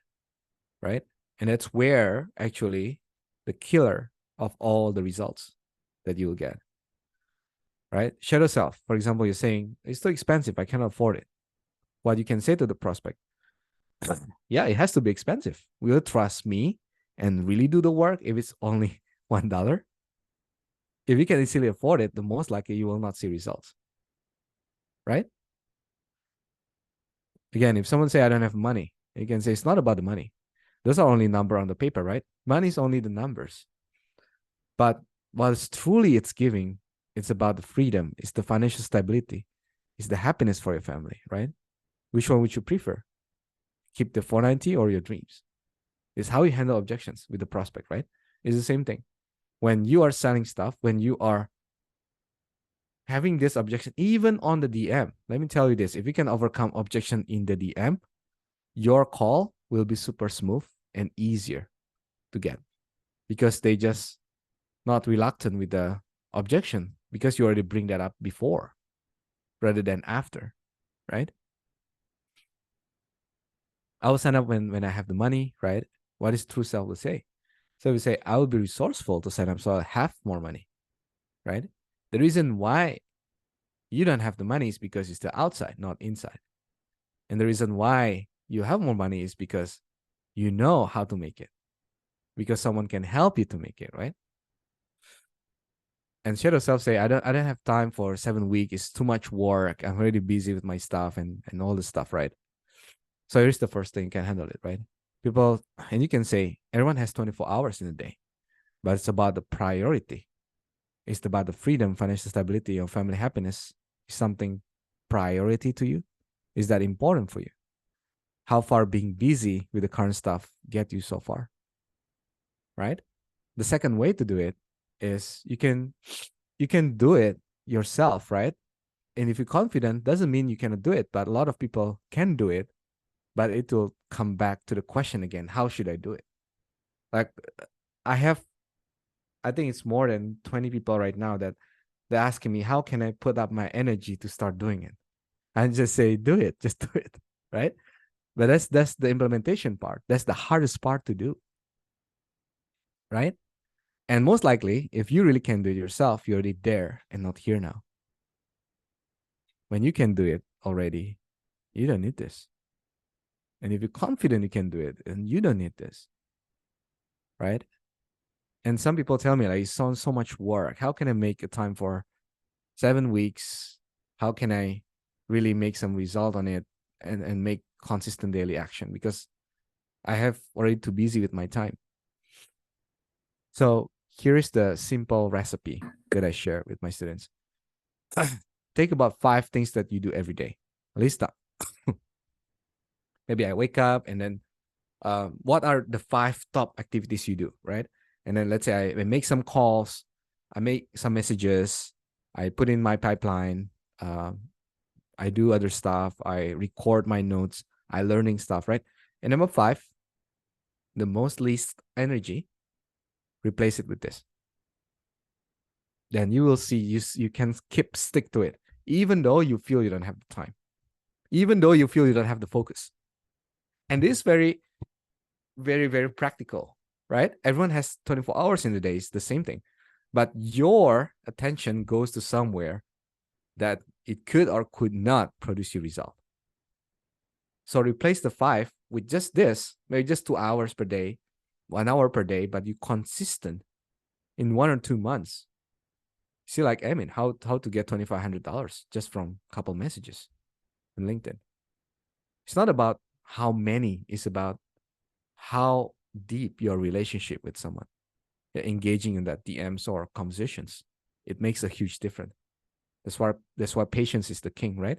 Speaker 1: right? And that's where actually the killer of all the results that you will get, right? Shadow self, for example, you're saying it's too expensive, I cannot afford it. What you can say to the prospect, yeah, it has to be expensive. Will you trust me and really do the work if it's only $1? If you can easily afford it, the most likely you will not see results, right? Again, if someone say I don't have money, you can say it's not about the money. Those are only number on the paper, right? Money is only the numbers. But what it's truly it's giving, it's about the freedom, it's the financial stability, it's the happiness for your family, right? Which one would you prefer? Keep the 490 or your dreams? It's how you handle objections with the prospect, right? It's the same thing. When you are selling stuff, when you are having this objection, even on the DM, let me tell you this, if you can overcome objection in the DM, your call will be super smooth and easier to get because they just not reluctant with the objection because you already bring that up before rather than after, right? I will sign up when I have the money, right? What is true self will say? So we say, I will be resourceful to sign up so I have more money, right? The reason why you don't have the money is because you're still outside, not inside. And the reason why you have more money is because you know how to make it, because someone can help you to make it, right? And shadow self say, I don't have time for 7 weeks. It's too much work. I'm already busy with my stuff and all this stuff, right? So here's the first thing, you can handle it, right? People, and you can say everyone has 24 hours in a day, but it's about the priority. It's about the freedom, financial stability, or family happiness. Is something priority to you? Is that important for you? How far being busy with the current stuff get you so far, right? The second way to do it is you can do it yourself, right? And if you're confident, doesn't mean you cannot do it, but a lot of people can do it, but it will come back to the question again, how should I do it? Like I have, I think it's more than 20 people right now that they're asking me, how can I put up my energy to start doing it? I just say, do it, just do it, right? But that's the implementation part. That's the hardest part to do, right? And most likely, if you really can do it yourself, you're already there and not here now. When you can do it already, you don't need this. And if you're confident you can do it, and you don't need this, right? And some people tell me, like, it's so much work. How can I make a time for 7 weeks? How can I really make some result on it and make consistent daily action? Because I have already too busy with my time. So here is the simple recipe that I share with my students. Take about 5 things that you do every day. List them. Maybe I wake up and then what are the 5 top activities you do, right? And then let's say I make some calls, I make some messages, I put in my pipeline, I do other stuff. I record my notes. I learning stuff, right? And number 5, the most least energy, replace it with this. Then you will see you can stick to it, even though you feel you don't have the time, even though you feel you don't have the focus. And this is very, very, very practical, right? Everyone has 24 hours in the day. It's the same thing. But your attention goes to somewhere that it could or could not produce your result. So replace the 5 with just this, maybe just 2 hours per day, 1 hour per day, but you consistent in 1 or 2 months. See, like, I mean, how to get $2,500 just from a couple messages in LinkedIn. It's not about how many, it's about how deep your relationship with someone. You're engaging in that DMs or conversations. It makes a huge difference. That's why patience is the king, right?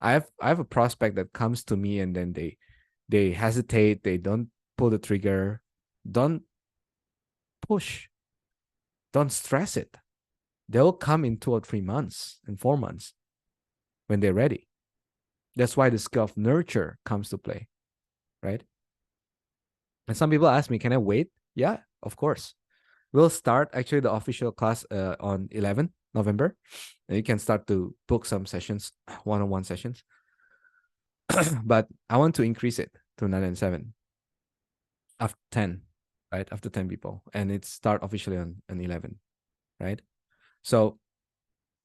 Speaker 1: I have a prospect that comes to me and then they hesitate, they don't pull the trigger, don't push, don't stress it. They'll come in 2 or 3 months and 4 months when they're ready. That's why the skill of nurture comes to play, right? And some people ask me, can I wait? Yeah, of course. We'll start actually the official class on 11 November. And you can start to book some sessions, one-on-one sessions. But I want to increase it to 9 and 7 after 10, right? After 10 people. And it start officially on 11, right? So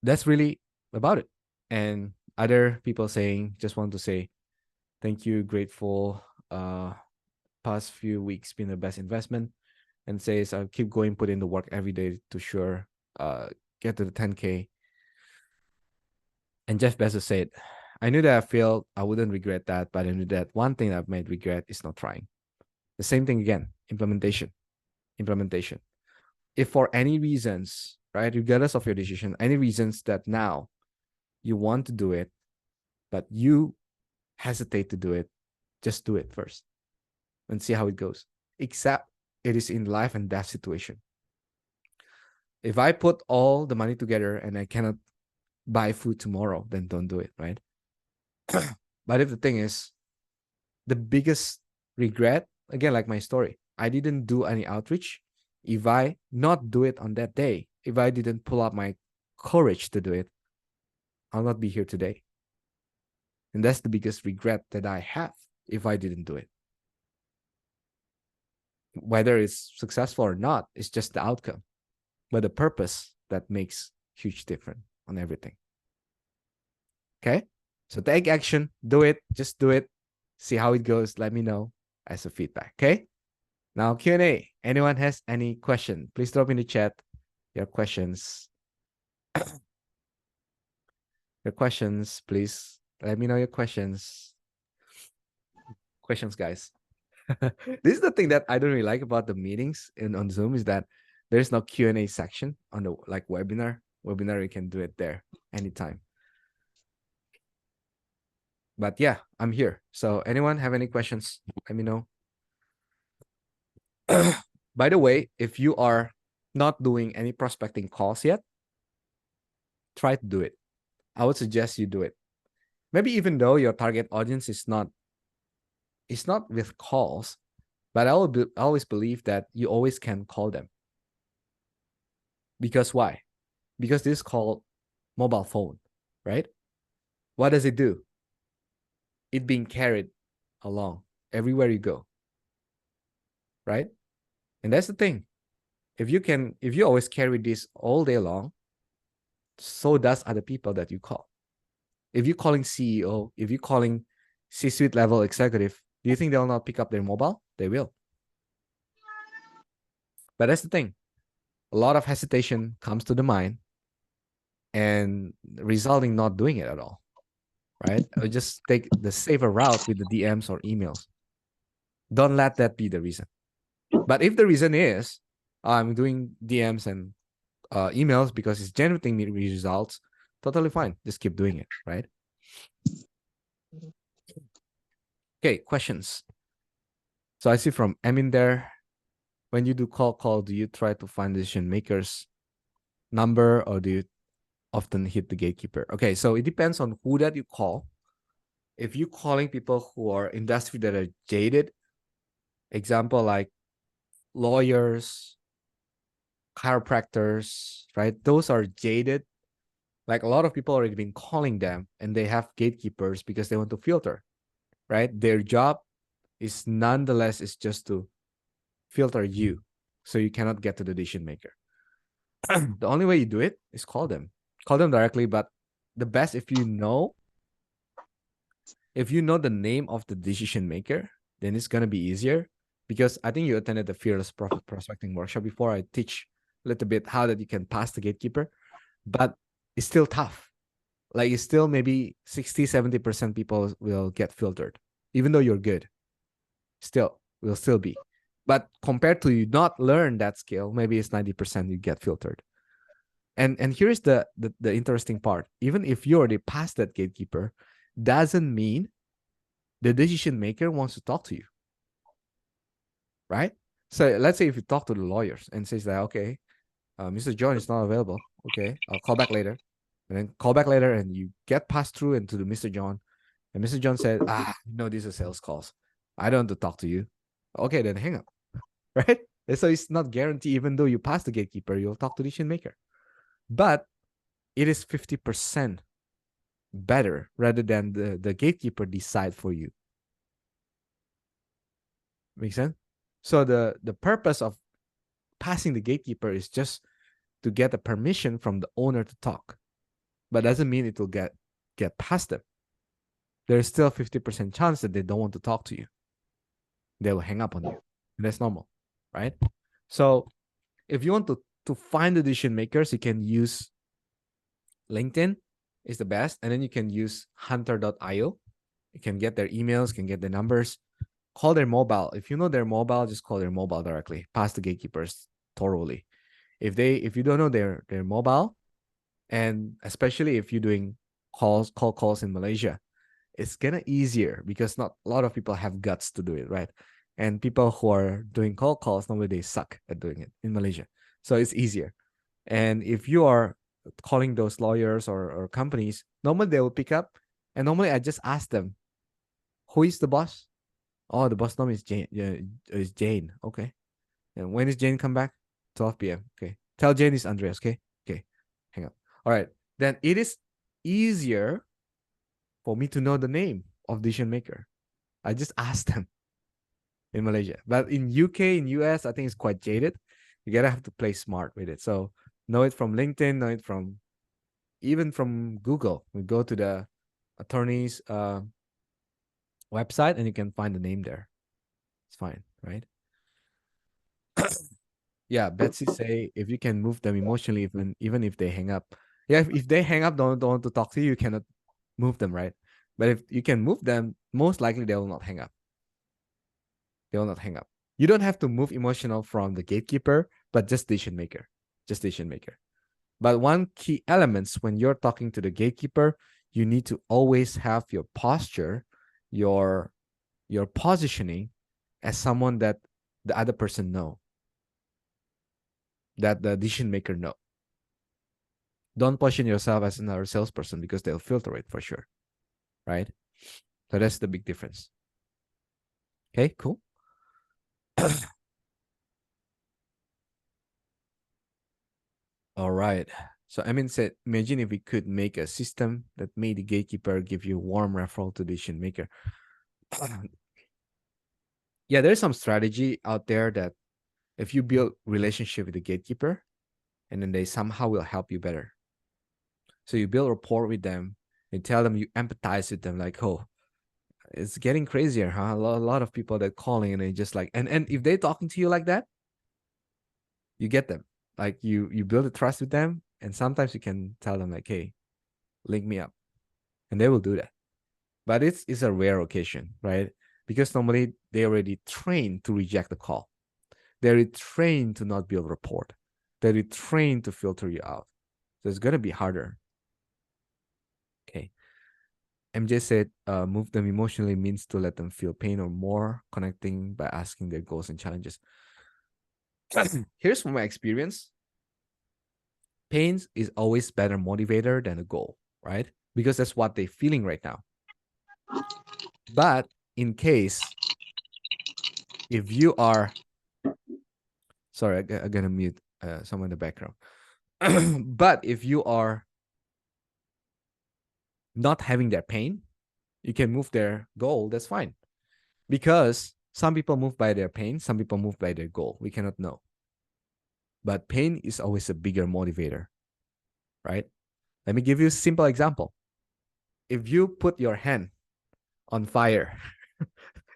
Speaker 1: that's really about it. And other people saying, just want to say, thank you, grateful. Past few weeks been the best investment, and says I'll keep going, put in the work every day to sure get to the 10K. And Jeff Bezos said, I knew that I failed. I wouldn't regret that, but I knew that one thing I've made regret is not trying. The same thing again, implementation. If for any reasons, right, regardless of your decision, any reasons that now you want to do it, but you hesitate to do it, just do it first and see how it goes. Except it is in life and death situation. If I put all the money together and I cannot buy food tomorrow, then don't do it, right? But if the thing is, the biggest regret, again, like my story, I didn't do any outreach. If I not do it on that day, if I didn't pull up my courage to do it, I'll not be here today. And that's the biggest regret that I have if I didn't do it. Whether it's successful or not, it's just the outcome. But the purpose that makes huge difference on everything. Okay? So take action, do it, just do it. See how it goes. Let me know as a feedback. Okay? Now Q&A. Anyone has any question? Please drop in the chat your questions. Your questions, please. Let me know your questions. Questions, guys. This is the thing that I don't really like about the meetings on Zoom is that there's no Q&A section on the like webinar. Webinar, you can do it there anytime. But yeah, I'm here. So anyone have any questions? Let me know. By the way, if you are not doing any prospecting calls yet, try to do it. I would suggest you do it. Maybe even though your target audience is not with calls, but I always believe that you always can call them. Because why? Because this is called mobile phone, right? What does it do? It being carried along everywhere you go, right? And that's the thing. If you always carry this all day long, so does other people that you call. If you're calling CEO, if you're calling C-suite level executive, do you think they'll not pick up their mobile? They will. But that's the thing. A lot of hesitation comes to the mind and resulting not doing it at all, right? Or just take the safer route with the DMs or emails. Don't let that be the reason. But if the reason is I'm doing DMs and emails because it's generating me results, totally fine. Just keep doing it, right? Okay, questions. So I see from Emin there. When you do call, do you try to find decision makers number or do you often hit the gatekeeper. Okay, so it depends on who that you call. If you're calling people who are industry that are jaded, example like lawyers, chiropractors, right? Those are jaded. Like a lot of people already been calling them and they have gatekeepers because they want to filter, right? Their job is nonetheless is just to filter you so you cannot get to the decision maker. The only way you do it is call them directly. But the best, if you know the name of the decision maker, then it's going to be easier, because I think you attended the fearless prospecting workshop before. I teach a little bit how that you can pass the gatekeeper, but it's still tough. Like it's still maybe 60-70% people will get filtered even though you're good. Still will still be, but compared to you not learn that skill, maybe it's 90% you get filtered. And here's the interesting part. Even if you already passed that gatekeeper, doesn't mean the decision maker wants to talk to you, right? So let's say if you talk to the lawyers and says that, okay, Mr. John is not available. Okay, I'll call back later. And then call back later and you get passed through into the Mr. John. And Mr. John said, no, these are sales calls. I don't want to talk to you. Okay, then hang up, right? And so it's not guaranteed, even though you pass the gatekeeper, you'll talk to the decision maker. But it is 50% better rather than the gatekeeper decide for you. Make sense? So the purpose of passing the gatekeeper is just to get the permission from the owner to talk, but doesn't mean it will get past them. There's still 50% chance that they don't want to talk to you. They will hang up on you. And that's normal, right? So if you want to find the decision makers, you can use LinkedIn is the best. And then you can use hunter.io. You can get their emails, can get their numbers, call their mobile. If you know their mobile, just call their mobile directly. Pass the gatekeepers thoroughly. If you don't know their mobile, and especially if you're doing calls in Malaysia, it's gonna easier because not a lot of people have guts to do it, right? And people who are doing calls normally they suck at doing it in Malaysia, so it's easier. And if you are calling those lawyers or companies, normally they will pick up, and normally I just ask them, who is the boss? Oh, the boss name is Jane. Yeah, is Jane. Okay. And when is Jane come back? 12 p.m. Okay. Tell Jane it's Andreas. Okay. Okay. Hang up. All right. Then it is easier for me to know the name of decision maker. I just ask them in Malaysia. But in UK, in US, I think it's quite jaded. You gotta have to play smart with it. So know it from LinkedIn, know it from even from Google. We go to the attorney's website and you can find the name there. It's fine, right? Yeah, Betsy say if you can move them emotionally, even if they hang up. Yeah, if they hang up, don't want to talk to you, you cannot move them, right? But if you can move them, most likely they will not hang up. They will not hang up. You don't have to move emotional from the gatekeeper, but just decision maker. Just decision maker. But one key elements when you're talking to the gatekeeper, you need to always have your posture, your positioning as someone that the other person know, that the decision maker know. Don't position yourself as another salesperson because they'll filter it for sure, right? So that's the big difference. Okay, cool. All right. So Emin said, imagine if we could make a system that made the gatekeeper give you warm referral to the decision maker. Yeah, there's some strategy out there that if you build relationship with the gatekeeper, and then they somehow will help you better. So you build rapport with them and tell them you empathize with them, like, oh, it's getting crazier, huh? A lot of people that calling and they just like, and if they talking to you like that, you get them. Like you build a trust with them, and sometimes you can tell them like, hey, link me up, and they will do that. But it's a rare occasion, right? Because normally they already trained to reject the call. They're trained to not build rapport. They're trained to filter you out. So it's gonna be harder. Okay. MJ said, move them emotionally means to let them feel pain or more, connecting by asking their goals and challenges. Here's from my experience. Pain is always better motivator than a goal, right? Because that's what they're feeling right now. But in case if you are, sorry, I'm gonna mute someone in the background. But if you are not having that pain, you can move their goal. That's fine. Because some people move by their pain, some people move by their goal. We cannot know. But pain is always a bigger motivator, right? Let me give you a simple example. If you put your hand on fire,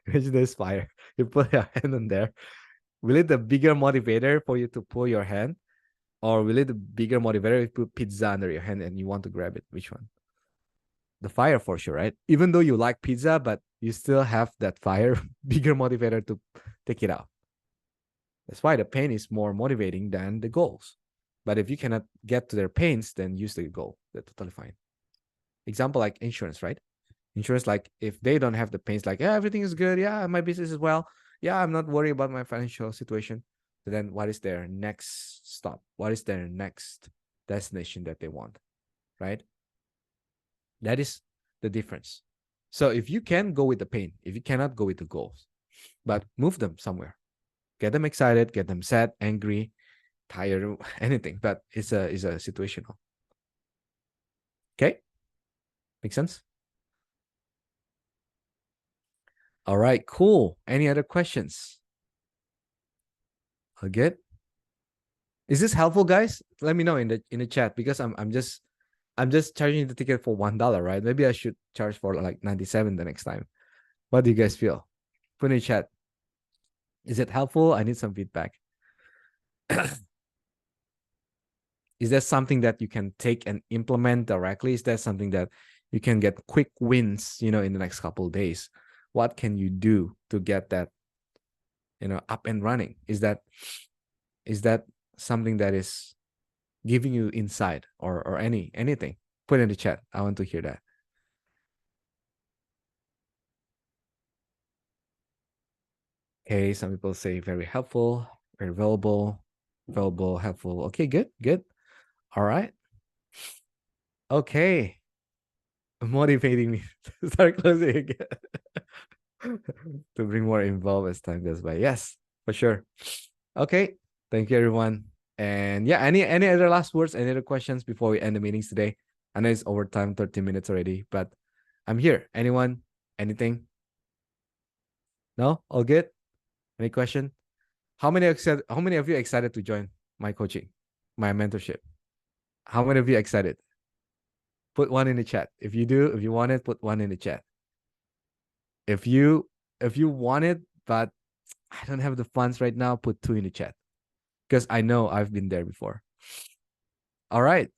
Speaker 1: imagine there's fire. You put your hand on there. Will it the bigger motivator for you to pull your hand? Or will it the bigger motivator if you put pizza under your hand and you want to grab it? Which one? The fire for sure, right? Even though you like pizza, but you still have that fire, bigger motivator to take it out. That's why the pain is more motivating than the goals. But if you cannot get to their pains, then use the goal. That's totally fine. Example like insurance, right? Insurance, like if they don't have the pains, like, yeah, everything is good. Yeah, my business is well. Yeah, I'm not worried about my financial situation. So then what is their next stop? What is their next destination that they want? Right? That is the difference. So if you can go with the pain, if you cannot go with the goals, but move them somewhere, get them excited, get them sad, angry, tired, anything. But it's a situational. Okay, make sense? All right, cool. Any other questions? All good. Is this helpful, guys? Let me know in the chat because I'm just charging the ticket for $1, right? Maybe I should charge for like 97 the next time. What do you guys feel? Put in the chat. Is it helpful? I need some feedback. Is that something that you can take and implement directly? Is that something that you can get quick wins, in the next couple of days? What can you do to get that, up and running? Is that something that is giving you insight or anything? Put in the chat. I want to hear that. Okay, some people say very helpful, very valuable, helpful. Okay, good. All right. Okay. Motivating me to start closing again. To bring more involved as time goes by. Yes, for sure. Okay. Thank you, everyone. And yeah, any other last words, any other questions before we end the meetings today? I know it's overtime, 30 minutes already, but I'm here. Anyone? Anything? No? All good? Any question? How many of you excited to join my coaching, my mentorship? How many of you excited? Put one in the chat. If you do, if you want it, put one in the chat. If you want it, but I don't have the funds right now, put two in the chat. Because I know I've been there before. All right.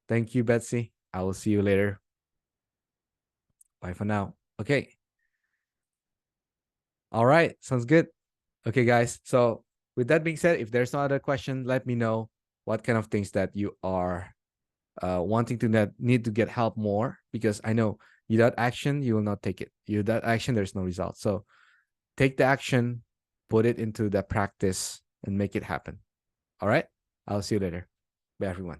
Speaker 1: Thank you, Betsy. I will see you later. Bye for now. Okay. All right. Sounds good. Okay, guys. So with that being said, if there's no other question, let me know what kind of things that you are wanting to need to get help more, because I know without action, you will not take it. Without action, there's no result. So take the action, put it into the practice, and make it happen. All right. I'll see you later. Bye, everyone.